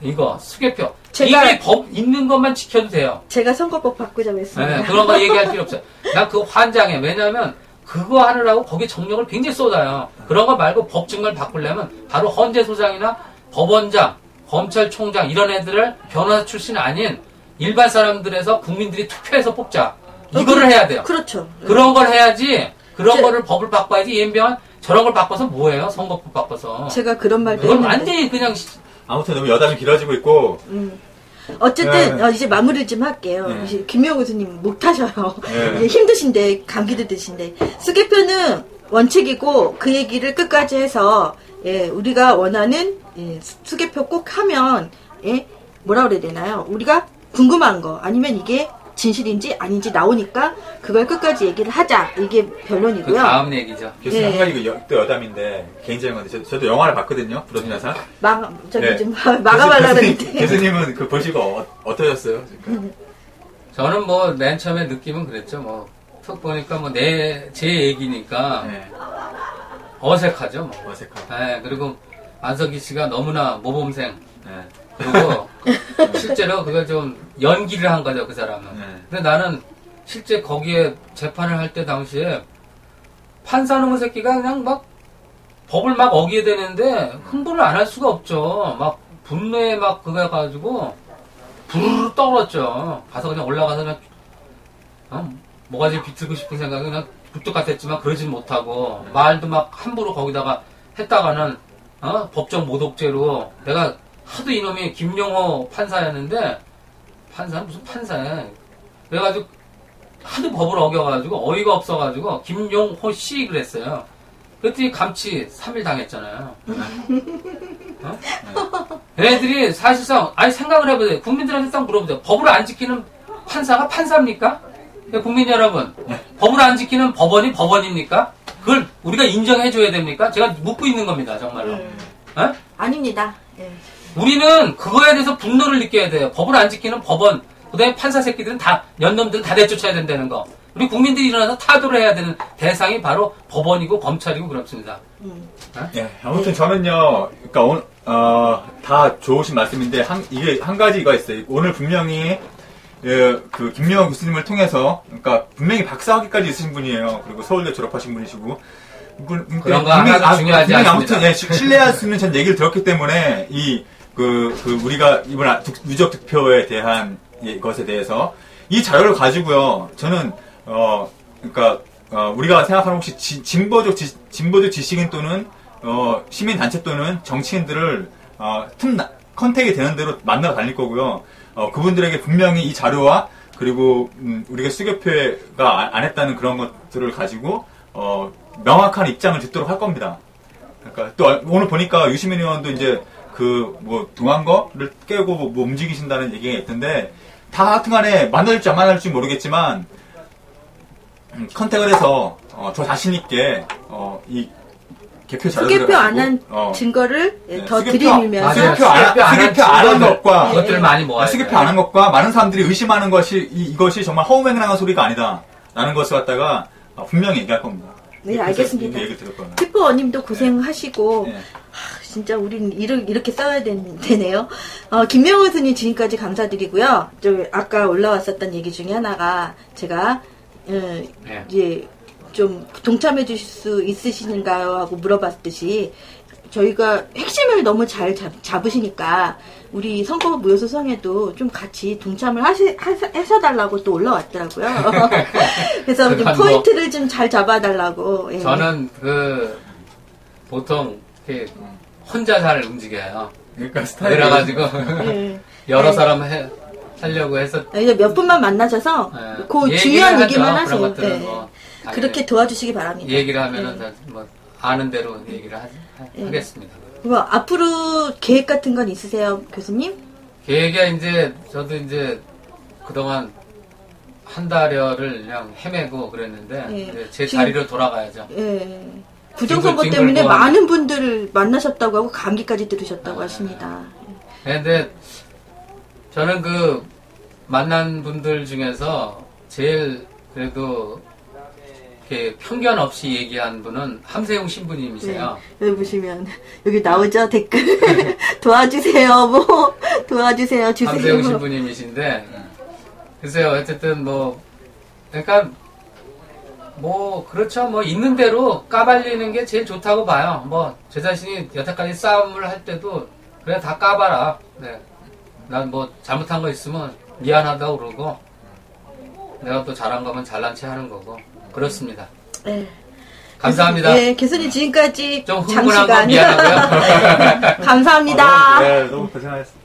이거 수개표. 이게 법 있는 것만 지켜도 돼요. 제가 선거법 바꾸자고 했습니다. 네, 그런 거 얘기할 필요 없어요. 난 그거 환장해. 왜냐하면 그거 하느라고 거기에 정력을 굉장히 쏟아요. 그런 거 말고 법 증을 바꾸려면 바로 헌재소장이나 법원장, 검찰총장 이런 애들을 변호사 출신 아닌 일반 사람들에서 국민들이 투표해서 뽑자. 이거를 해야 돼요. 그렇죠. 그런 걸 해야지. 그런 거를 법을 바꿔야지. 연병한 저런 걸 바꿔서 뭐예요? 선거법 바꿔서. 제가 그런 말도 그건 했는데. 완전히 그냥 아무튼 너무 여담이 길어지고 있고 어쨌든 이제 마무리를 좀 할게요. 이제 김명호 교수님 못 하셔요. 이제 힘드신데 감기도 드신데 수개표는 원칙이고 그 얘기를 끝까지 해서 우리가 원하는 수개표 꼭 하면 뭐라 그래야 되나요? 우리가 궁금한 거 아니면 이게 진실인지 아닌지 나오니까 그걸 끝까지 얘기를 하자. 이게 변론이고요. 그 다음 얘기죠. 교수님 한 가지 또 여담인데 개인적인 건데 저도 영화를 봤거든요. 부러진 야사. 좀 마감하려고 했는데. 교수님은 그 보시고 어떠셨어요? 저는 뭐 맨 처음에 느낌은 그랬죠. 뭐 툭 보니까 뭐 제 얘기니까 어색하죠. 뭐. 어색하고. 그리고 안석기 씨가 너무나 모범생. 그리고 실제로 그걸 좀 연기를 한 거죠, 그 사람은. 근데 나는 실제 거기에 재판을 할 때 당시에 판사놈의 새끼가 그냥 막 법을 막 어기게 되는데 흥분을 안 할 수가 없죠. 막 분노에 막 그거 해가지고 부르르 떨었죠. 가서 그냥 올라가서 그냥 뭐가지 비틀고 싶은 생각이 그냥 굴뚝 같았지만 그러진 못하고 말도 막 함부로 거기다가 했다가는 법정 모독죄로 내가 하도 이놈이 김용호 판사였는데 판사는 무슨 판사야. 그래가지고 하도 법을 어겨가지고 어이가 없어가지고 김용호 씨 그랬어요. 그랬더니 감치 3일 당했잖아요. 얘네들이 사실상 생각을 해보세요. 국민들한테 딱 물어보세요. 법을 안 지키는 판사가 판사입니까? 국민 여러분, 법을 안 지키는 법원이 법원입니까? 그걸 우리가 인정해줘야 됩니까? 제가 묻고 있는 겁니다, 정말로. 아닙니다. 우리는 그거에 대해서 분노를 느껴야 돼요. 법을 안 지키는 법원, 그 다음에 판사 새끼들은 연놈들은 다 내쫓아야 된다는 거. 우리 국민들이 일어나서 타도를 해야 되는 대상이 바로 법원이고 검찰이고 그렇습니다. 아무튼 저는요, 그러니까 다 좋으신 말씀인데 이게 한 가지가 있어요. 오늘 분명히 그 김명호 교수님을 통해서, 그러니까 분명히 박사학위까지 있으신 분이에요. 그리고 서울대 졸업하신 분이시고. 그런 거 하나도 중요하지 않습니다. 아무튼 신뢰할 수 있는 전 얘기를 들었기 때문에 우리가 이번 누적 득표에 대한 것에 대해서 이 자료를 가지고요. 저는 그러니까 우리가 생각하는 혹시 진보적 지식인 또는 시민 단체 또는 정치인들을 컨택이 되는 대로 만나러 다닐 거고요. 그분들에게 분명히 이 자료와 그리고 우리가 수개표가 안 했다는 그런 것들을 가지고 명확한 입장을 듣도록 할 겁니다. 그러니까 또 오늘 보니까 유시민 의원도 이제 동한 거를 깨고 움직이신다는 얘기가 있던데 다 하여튼간에 만날지 안 만날지 모르겠지만 컨택을 해서 저 자신 있게 이 개표 자료를 수개표 안 한 증거를 더 들이밀면서 수개표 안 한 것과 그것들을 많이 모아야 수개표 안 한 것과 많은 사람들이 의심하는 것이 이것이 정말 허우맹랑한 소리가 아니다 라는 것을 갖다가 분명히 얘기할 겁니다. 네, 알겠습니다. 티프어님도 고생하시고 진짜 우리는 이렇게 써야 되네요. 김명호 교수님 지금까지 감사드리고요. 아까 올라왔었던 얘기 중에 하나가 제가 이제 좀 동참해 주실 수 있으신가요? 하고 물어봤듯이 저희가 핵심을 너무 잘 잡으시니까 우리 선거 무효 소송에도 좀 같이 동참을 하셔달라고 또 올라왔더라고요. 그래서 좀 포인트를 좀 잘 잡아달라고. 저는 보통 이렇게 혼자 잘 움직여요. 그러니까 스타일이 그래가지고 여러 사람 하려고 해서 몇 분만 만나셔서 그 중요한 얘기만 하세요. 그렇게 도와주시기 바랍니다. 얘기를 하면은 뭐 아는 대로 얘기를 하겠습니다. 뭐 앞으로 계획 같은 건 있으세요, 교수님? 계획이 저도 그동안 한 달여를 그냥 헤매고 그랬는데 제 자리로 돌아가야죠. 부정선거 때문에 많은 분들을 만나셨다고 하고 감기까지 들으셨다고 하십니다. 근데 저는 만난 분들 중에서 제일 그래도 이렇게 편견 없이 얘기한 분은 함세용 신부님이세요. 여기 보시면 여기 나오죠 댓글 도와주세요 도와주세요 주세요. 함세용 신부님이신데 글쎄요 어쨌든 그러니까 그렇죠 있는 대로 까발리는 게 제일 좋다고 봐요. 제 자신이 여태까지 싸움을 할 때도 그래 다 까봐라. 난 잘못한 거 있으면 미안하다고 그러고 내가 또 잘한 거면 잘난 체 하는 거고 그렇습니다. 감사합니다. 교수님 지금까지 좀 흥분한 건 미안하고요. 감사합니다. 너무 고생하셨습니다.